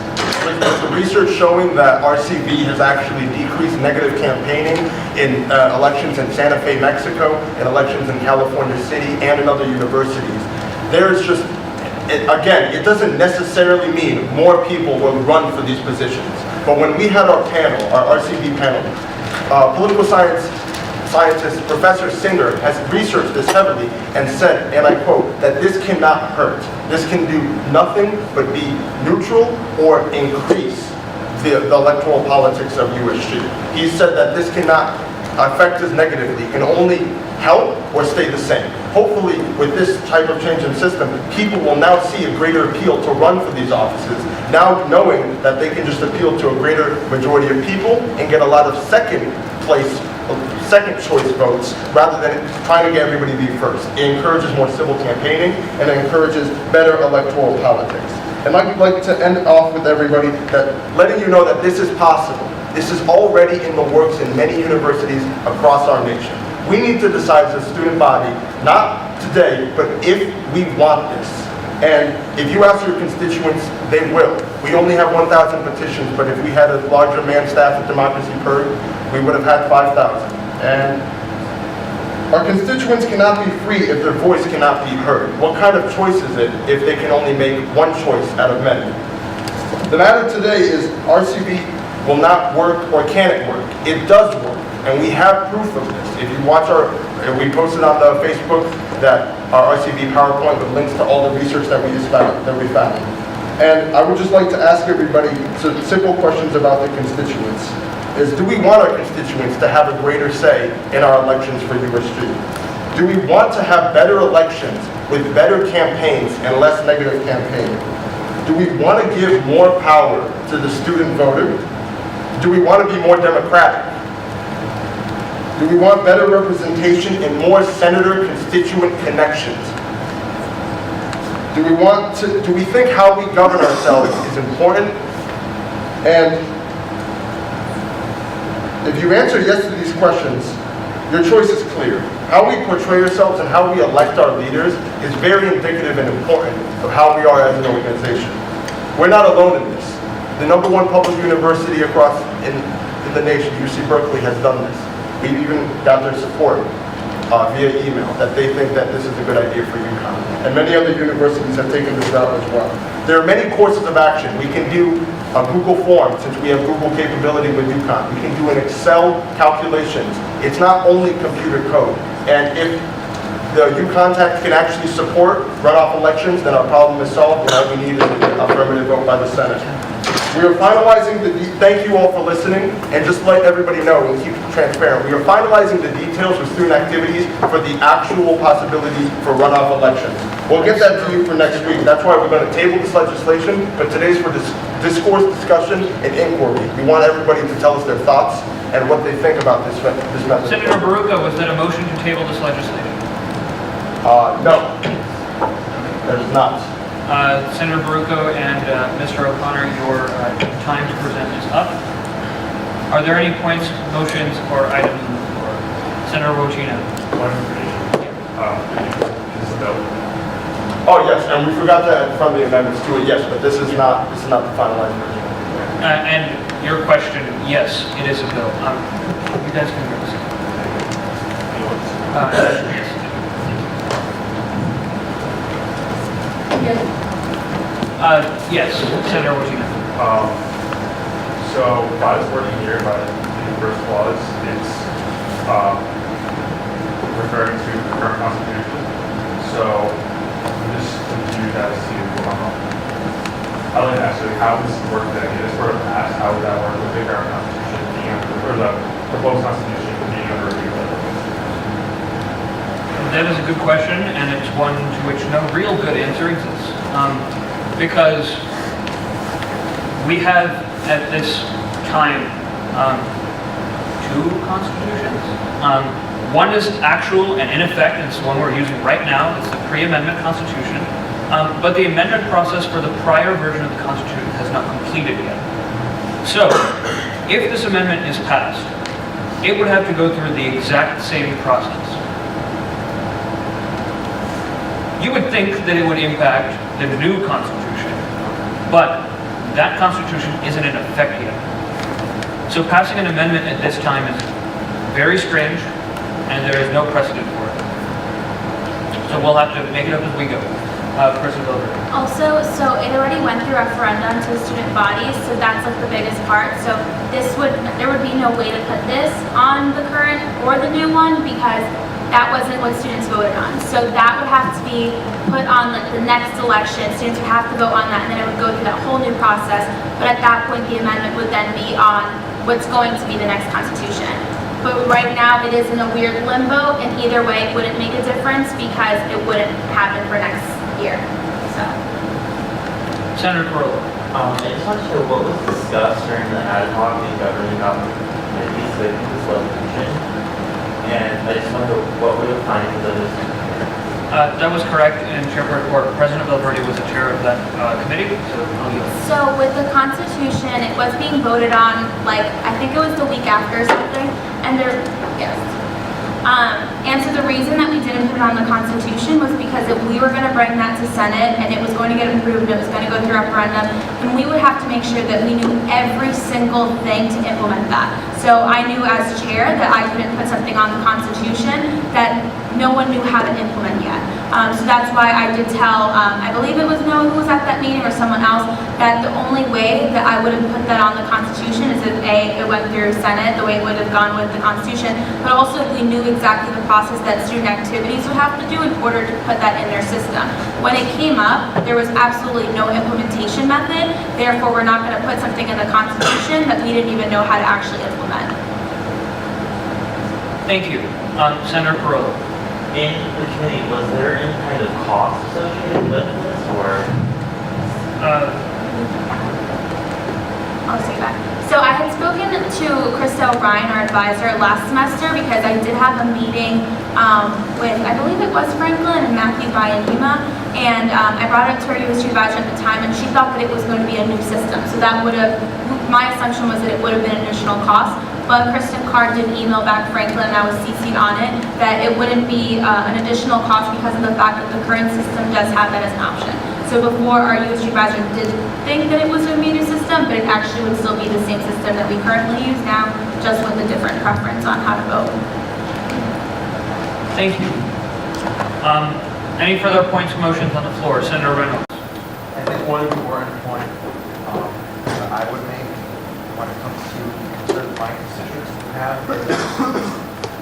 With the research showing that RCV has actually decreased negative campaigning in elections in Santa Fe, Mexico, and elections in California City and in other universities. There's just, again, it doesn't necessarily mean more people will run for these positions. But when we had our panel, our RCV panel, political science scientist Professor Singer has researched this heavily and said, and I quote, that this cannot hurt. This can do nothing but be neutral or increase the electoral politics of USG. He said that this cannot affect us negatively. It can only help or stay the same. Hopefully, with this type of change in system, people will now see a greater appeal to run for these offices, now knowing that they can just appeal to a greater majority of people and get a lot of second choice votes rather than trying to get everybody to be first. It encourages more civil campaigning and it encourages better electoral politics. And I'd like to end off with everybody that letting you know that this is possible. This is already in the works in many universities across our nation. We need to decide as a student body, not today, but if we want this. And if you ask your constituents, they will. We only have 1,000 petitions, but if we had a larger man staff at Democracy Purge, we would have had 5,000. And our constituents cannot be free if their voice cannot be heard. What kind of choice is it if they can only make one choice out of many? The matter today is RCV will not work, or can it work? It does work, and we have proof of this. If you watch we posted on the Facebook that our RCV PowerPoint with links to all the research that we found. And I would just like to ask everybody some simple questions about the constituents. Do we want our constituents to have a greater say in our elections for USG? Do we want to have better elections with better campaigns and less negative campaigning? Do we want to give more power to the student voter? Do we want to be more democratic? Do we want better representation and more senator-constituent connections? Do we think how we govern ourselves is important? And if you answer yes to these questions, your choice is clear. How we portray ourselves and how we elect our leaders is very indicative and important of how we are as an organization. We're not alone in this. The #1 public university across in the nation, UC Berkeley, has done this. We've even got their support via email that they think that this is a good idea for UConn. And many other universities have taken this route as well. There are many courses of action. We can do a Google form, since we have Google capability with UConn. We can do an Excel calculations. It's not only computer code. And if the UConn can actually support runoff elections, then our problem is solved, and all we need is an affirmative vote by the Senate. We are finalizing thank you all for listening, and just let everybody know and keep it transparent. We are finalizing the details for student activities for the actual possibility for runoff elections. We'll get that to you for next week. That's why we're going to table this legislation, but today's for discourse, discussion, and inquiry. We want everybody to tell us their thoughts and what they think about this method. Senator Baruka, was that a motion to table this legislation? No, that is not. Senator Baruka and Mr. O'Connor, your time to present is up. Are there any points, motions, or items on the floor? Senator Wojcina. One information. This is a bill. Oh yes, and we forgot to add from the amendments to it. Yes, but this is not the finalized version. And your question, yes, it is a bill. You guys can go. Yes. Yes, Senator Wojcina. So by this wording here, by the first clause, it's referring to the current constitution. So I'm just confused as to I'd like to ask you, how does this work then? It is sort of asked, how would that work with the current constitution being under, or the proposed constitution being under review? That is a good question, and it's one to which no real good answer exists. Because we have, at this time, two constitutions. One is actual and in effect, and it's the one we're using right now. It's the pre-amendment constitution. But the amendment process for the prior version of the constitution has not completed yet. So, if this amendment is passed, it would have to go through the exact same process. You would think that it would impact the new constitution, but that constitution isn't in effect yet. So passing an amendment at this time is very strange, and there is no precedent for it. So we'll have to make it up as we go. President Wilbur. Also, so it already went through referendum to the student bodies, so that's like the biggest part. So there would be no way to put this on the current or the new one because that wasn't what students voted on. So that would have to be put on like the next election. Students would have to vote on that, and then it would go through that whole new process. But at that point, the amendment would then be on what's going to be the next constitution. But right now, it is in a weird limbo, and either way, it wouldn't make a difference because it wouldn't happen for next year. So. Senator Corolla. I just want to know what was discussed during the ad hoc and governing committees with this resolution. And I just wonder what were the findings of this? That was correct, and Chairperson or President Valverde was the chair of that committee, so I'll yield. So with the Constitution, it was being voted on, like, I think it was the week after or something, and yes. And so the reason that we didn't put it on the Constitution was because if we were going to bring that to Senate and it was going to get approved and it was going to go through referendum, then we would have to make sure that we knew every single thing to implement that. So I knew as chair that I couldn't put something on the Constitution that no one knew how to implement yet. So that's why I did tell, I believe it was Noah who was at that meeting or someone else, that the only way that I would have put that on the Constitution is if A, it went through Senate, the way it would have gone with the Constitution, but also if we knew exactly the process that student activities would have to do in order to put that in their system. When it came up, there was absolutely no implementation method, therefore we're not going to put something in the Constitution that we didn't even know how to actually implement. Thank you. Senator Perillo. In the committee, was there any kind of cost associated with this, or? I'll say that. So I had spoken to Krista O'Brien, our advisor, last semester because I did have a meeting with, I believe it was Franklin and Matthew Bayanima, and I brought it to our USG advisor at the time, and she thought that it was going to be a new system. So that would have, my assumption was that it would have been an additional cost. But Kristen Carr did email back Franklin, and I was CC'd on it, that it wouldn't be an additional cost because of the fact that the current system does have that as an option. So before, our USG advisor did think that it was going to be a new system, but it actually would still be the same system that we currently use now, just with a different preference on how to vote. Thank you. Any further points or motions on the floor? Senator Reynolds. I think one important point that I would make when it comes to concerns my constituents have is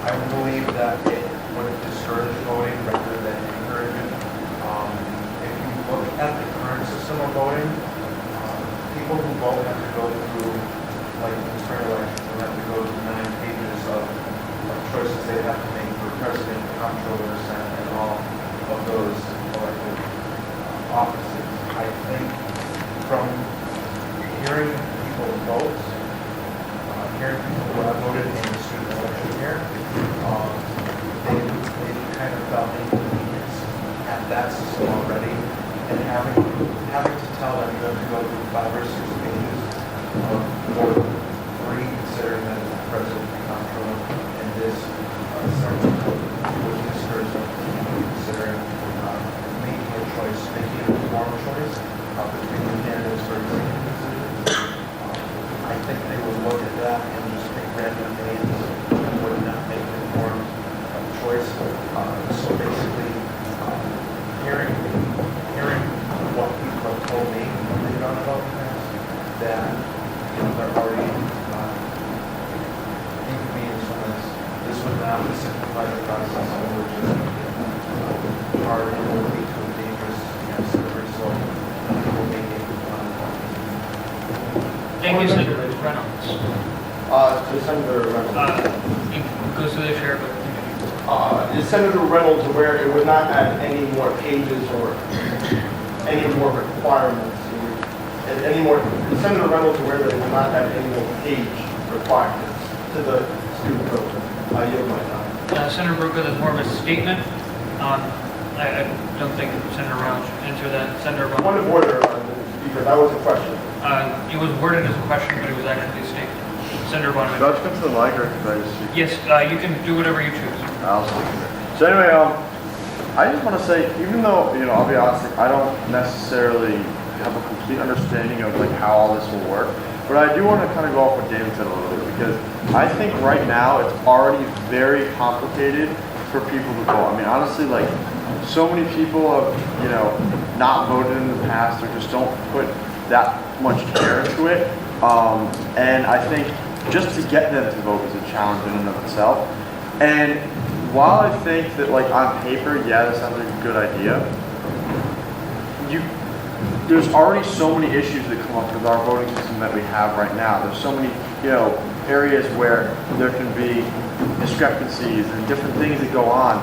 I believe that it would discourage voting rather than encourage it. If you look at the current system of voting, people who vote have to go through, like in spring elections, they have to go through 9 pages of choices they have to make for president, comptroller, senate, and all of those elected offices. I think from hearing people vote, hearing people who have voted in the student election here, they kind of felt inconvenience at that system already, and having to tell them you have to go through 5 or 6 pages or 3, considering that it's the president and comptroller, and this would discourage them from considering making a choice, making an informed choice between the candidates for executive positions. I think they would look at that and just pick random names and would not make an informed choice. So basically, hearing what people have told me when they've gone about this, that they're already inconvenienced from this. This would not simplify the process, and would just hard and would lead to a dangerous slippery slope. People making Thank you, Senator Reynolds. To Senator Reynolds. It goes to the chair, but Is Senator Reynolds aware it would not add any more pages or any more requirements? Is Senator Reynolds aware that it would not add any more page requirements to the student vote? I yield my time. Senator Bruca, that's more of a statement. I don't think Senator Reynolds should answer that. Senator Reynolds. Point of order, Speaker. That was a question. It was worded as a question, but it was actually a statement. Senator Bonner. Should I just come to the mic or can I just speak? Yes, you can do whatever you choose. I'll speak. So anyway, I just want to say, even though, I'll be honest, I don't necessarily have a complete understanding of how all this will work, but I do want to kind of go off what David said a little bit, because I think right now it's already very complicated for people to vote. I mean, honestly, so many people have, not voted in the past or just don't put that much care into it. And I think just to get them to vote is a challenge in and of itself. And while I think that on paper, yeah, that sounds like a good idea, there's already so many issues that come up with our voting system that we have right now. There's so many, areas where there can be discrepancies and different things that go on,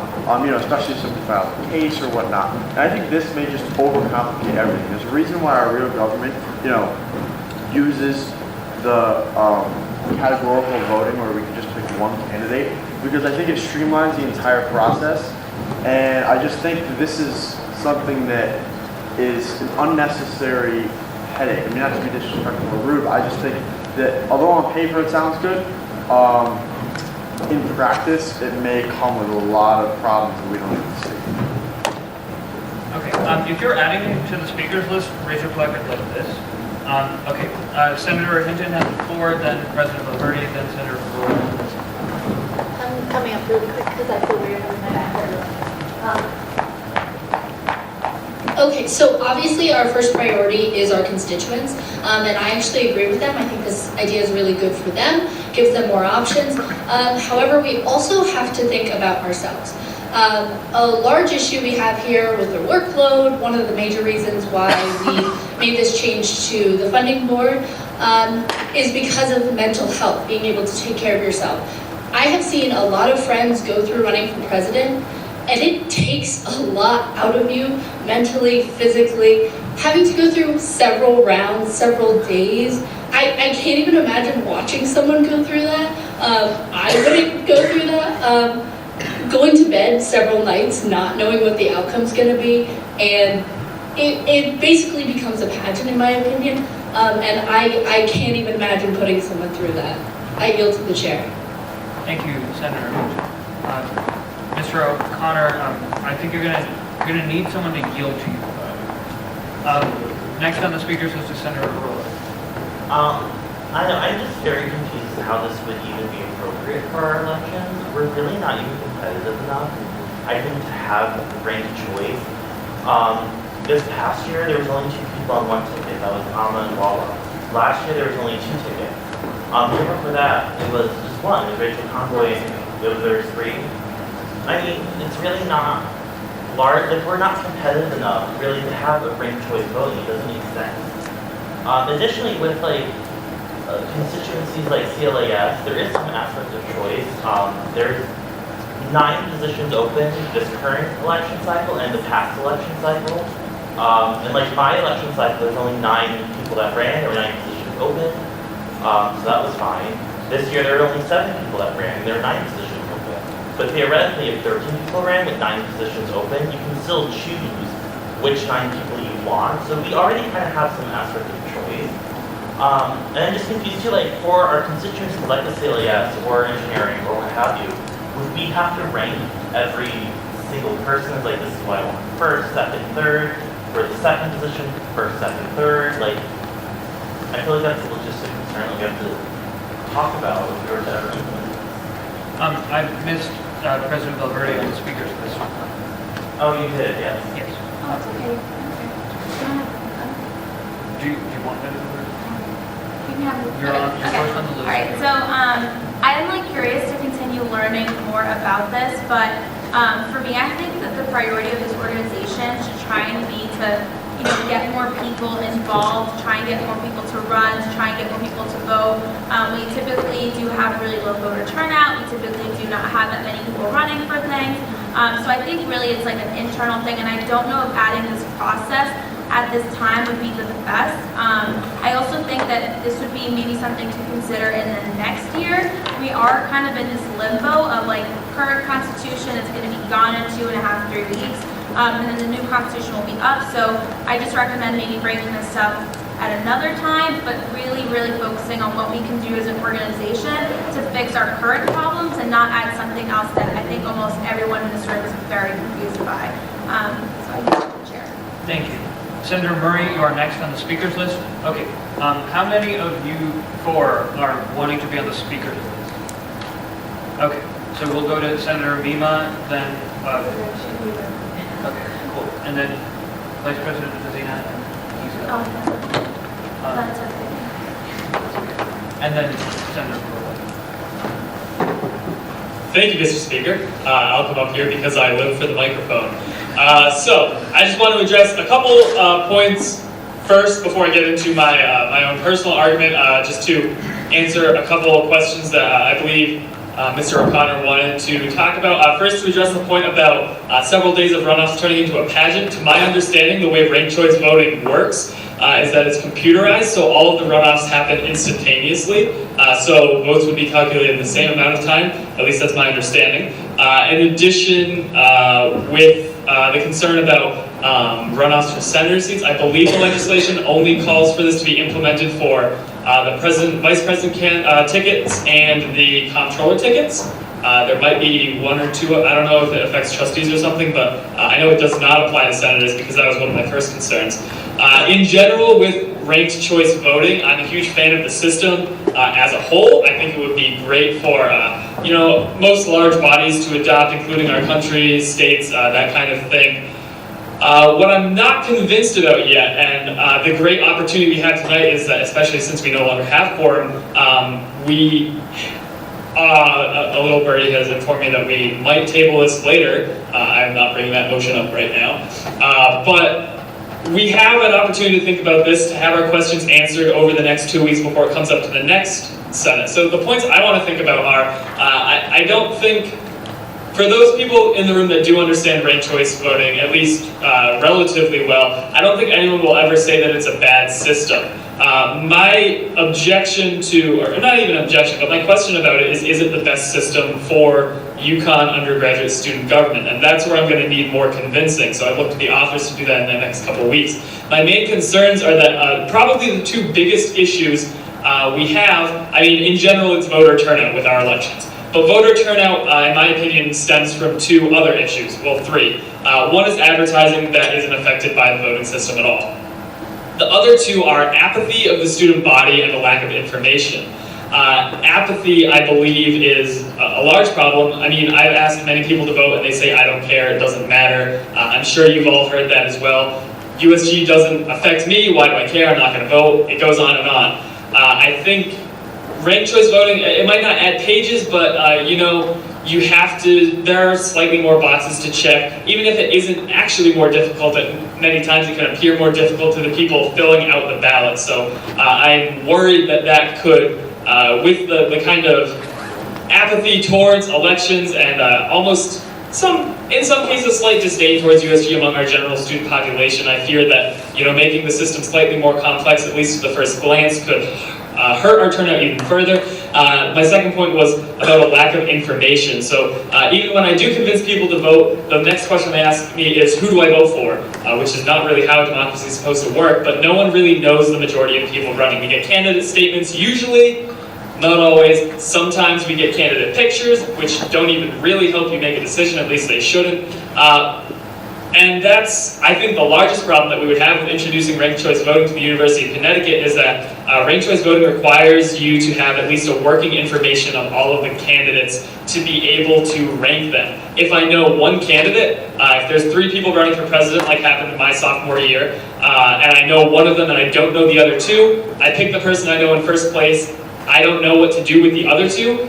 especially if somebody files a case or whatnot. And I think this may just overcomplicate everything. There's a reason why our real government, uses the categorical voting where we can just pick one candidate, because I think it streamlines the entire process And I just think that this is something that is an unnecessary headache. I mean, not to be disrespectful or rude, but I just think that although on paper it sounds good, in practice it may come with a lot of problems that we don't even see. Okay, if you're adding to the speakers list, raise your placard like this. Okay, Senator Hinton has the floor, then President Valverde, then Senator Brewer. I'm coming up really quick because I feel weird having my back hurt. Okay, so obviously our first priority is our constituents, and I actually agree with them. I think this idea is really good for them, gives them more options. However, we also have to think about ourselves. A large issue we have here with their workload, one of the major reasons why we made this change to the funding board, is because of mental health, being able to take care of yourself. I have seen a lot of friends go through running for president, and it takes a lot out of you, mentally, physically, having to go through several rounds, several days. I can't even imagine watching someone go through that. I wouldn't go through that. Going to bed several nights, not knowing what the outcome's gonna be, and it basically becomes a pageant in my opinion, and I can't even imagine putting someone through that. I yield to the chair. Thank you, Senator. Mr. O'Connor, I think you're gonna need someone to yield to you. Next on the speakers list is Senator Brewer. I know, I'm just very confused as how this would even be appropriate for our elections. We're really not even competitive enough, I think, to have ranked choice. This past year, there was only 2 people on 1 ticket. That was Amma and Walla. Last year, there was only 2 tickets. The year before that, it was just 1. It was Rachel Convoy, and there was 3. I mean, it's really not large. Like, we're not competitive enough, really, to have a ranked choice voting. It doesn't make sense. Additionally, with constituencies like CLAS, there is some aspect of choice. There's 9 positions open this current election cycle and the past election cycle. And like my election cycle, there's only 9 people that ran. There were 9 positions open, so that was fine. This year, there were only 7 people that ran, and there were 9 positions open. But theoretically, if 13 people ran with 9 positions open, you can still choose which 9 people you want. So we already kind of have some aspect of choice. And I'm just confused too, like for our constituencies like the CLAS or engineering or what have you, would we have to rank every single person as like, this is what I want first, second, third, for the second position, first, second, third? Like, I feel like that's a logistic concern that we have to talk about if we were to ever implement it. I missed President Valverde on the speakers list. Oh, you did, yes. Yes. Oh, it's okay. Do you want that? You can have it. You're on, Okay. first on the list. All right, so I'm like curious to continue learning more about this, but for me, I think that the priority of this organization should try and be to, get more people involved, try and get more people to run, try and get more people to vote. We typically do have really low voter turnout. We typically do not have that many people running for things. So I think really it's like an internal thing, and I don't know if adding this process at this time would be the best. I also think that this would be maybe something to consider in the next year. We are kind of in this limbo of like current constitution is going to be gone in 2.5, 3 weeks, and then the new constitution will be up. So I just recommend maybe bringing this up at another time, but really, really focusing on what we can do as an organization to fix our current problems and not add something else that I think almost everyone in this room is very confused by. So I give the chair. Thank you. Senator Murray, you are next on the speakers list. Okay, how many of you 4 are wanting to be on the speakers list? Okay, so we'll go to Senator Mima, then, okay, cool. And then Vice President Zazina, and he's That's okay. And then Senator Brewer. Thank you, Mr. Speaker. I'll come up here because I live for the microphone. So I just want to address a couple points first before I get into my own personal argument, just to answer a couple of questions that I believe Mr. O'Connor wanted to talk about. First, to address the point about several days of runoffs turning into a pageant. To my understanding, the way ranked choice voting works is that it's computerized, so all of the runoffs happen instantaneously. So votes would be calculated in the same amount of time, at least that's my understanding. In addition, with the concern about runoffs for senator seats, I believe the legislation only calls for this to be implemented for the president, vice president tickets and the comptroller tickets. There might be one or two, I don't know if it affects trustees or something, but I know it does not apply to senators because that was one of my first concerns. In general, with ranked choice voting, I'm a huge fan of the system as a whole. I think it would be great for most large bodies to adopt, including our country, states, that kind of thing. What I'm not convinced about yet, and the great opportunity we have tonight is that, especially since we no longer have quorum, a little birdie has informed me that we might table this later. I'm not bringing that motion up right now. But we have an opportunity to think about this, to have our questions answered over the next 2 weeks before it comes up to the next Senate. So the points I want to think about are, I don't think, for those people in the room that do understand ranked choice voting, at least relatively well, I don't think anyone will ever say that it's a bad system. My objection to, or not even objection, but my question about it is it the best system for UConn undergraduate student government? And that's where I'm going to need more convincing, so I look to the office to do that in the next couple of weeks. My main concerns are that probably the two biggest issues we have, I mean, in general, it's voter turnout with our elections. But voter turnout, in my opinion, stems from two other issues, well, three. One is advertising that isn't affected by the voting system at all. The other two are apathy of the student body and the lack of information. Apathy, I believe, is a large problem. I mean, I've asked many people to vote and they say, I don't care, it doesn't matter. I'm sure you've all heard that as well. USG doesn't affect me, why do I care, I'm not going to vote. It goes on and on. I think ranked choice voting, it might not add pages, but you have to, there are slightly more boxes to check. Even if it isn't actually more difficult, many times it can appear more difficult to the people filling out the ballot. So I'm worried that that could, with the kind of apathy towards elections and almost in some cases slight disdain towards USG among our general student population, I fear that making the system slightly more complex, at least at the first glance, could hurt our turnout even further. My second point was about a lack of information. So even when I do convince people to vote, the next question they ask me is, who do I vote for? Which is not really how democracy is supposed to work, but no one really knows the majority of people running. We get candidate statements usually, not always. Sometimes we get candidate pictures, which don't even really help you make a decision, at least they shouldn't. And that's, I think, the largest problem that we would have with introducing ranked choice voting to the University of Connecticut is that ranked choice voting requires you to have at least a working information of all of the candidates to be able to rank them. If I know one candidate, if there's 3 people running for president like happened in my sophomore year, and I know one of them and I don't know the other 2, I pick the person I know in first place. I don't know what to do with the other 2.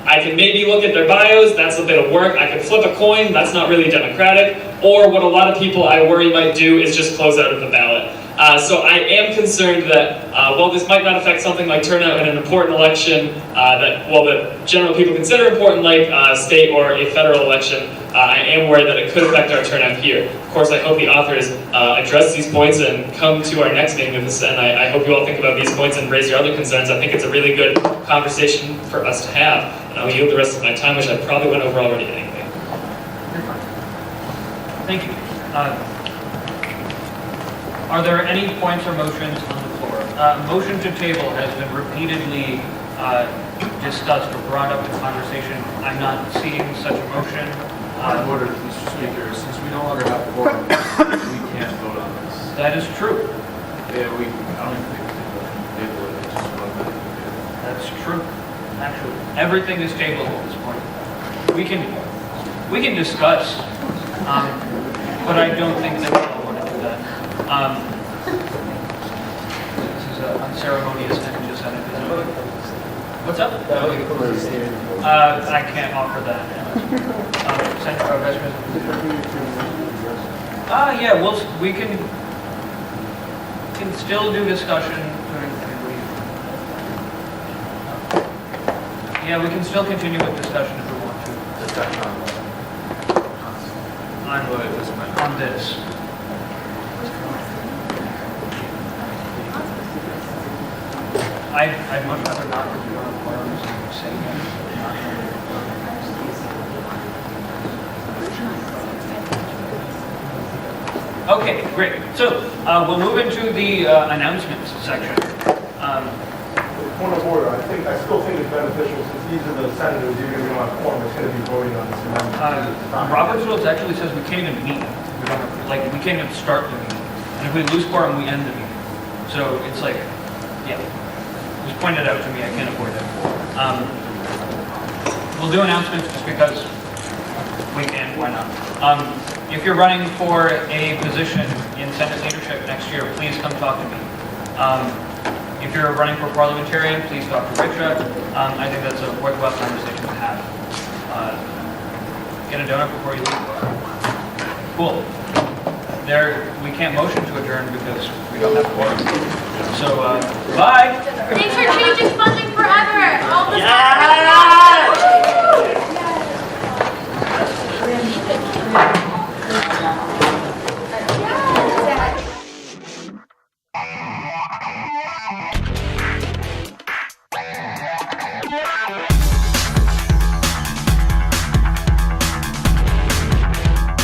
I can maybe look at their bios, that's a bit of work. I could flip a coin, that's not really democratic. Or what a lot of people I worry might do is just close out of the ballot. So I am concerned that while this might not affect something like turnout in an important election that general people consider important, like state or a federal election, I am worried that it could affect our turnout here. Of course, I hope the authors address these points and come to our next meeting with this, and I hope you all think about these points and raise your other concerns. I think it's a really good conversation for us to have, and I'll yield the rest of my time, which I probably went over already anyway. Thank you. Are there any points or motions on the floor? Motion to table has been repeatedly discussed or brought up in conversation. I'm not seeing such a motion. Order, Mr. Speaker, since we no longer have the board, we can't vote on this. That is true. Yeah, I don't even think we can table it. It's just one minute. That's true. Actually, everything is tabled at this point. We can discuss, but I don't think that we all want to do that. This is an unceremonious end to Senate. What's up? I can't offer that. Senator Vestris. Yeah, we can still do discussion during the week. Yeah, we can still continue with discussion if we want to. Discussion on On this. I'd much rather not review our forums and say Okay, great. So we'll move into the announcements section. Point of order, I still think it's beneficial since these are the senators, even if we don't have quorum, it's going to be voting on this amendment. Robert's rules actually says we can't even meet. We can't even start the meeting. And if we lose quorum, we end the meeting. So it's like, yeah. It was pointed out to me, I can't avoid it. We'll do announcements just because we can, why not? If you're running for a position in Senate leadership next year, please come talk to me. If you're running for parliamentarian, please talk to Richa. I think that's a worthwhile conversation to have. Get a donut before you leave. Cool. We can't motion to adjourn because we don't have quorum. So, bye. Thanks for changing funding forever. All this Yeah.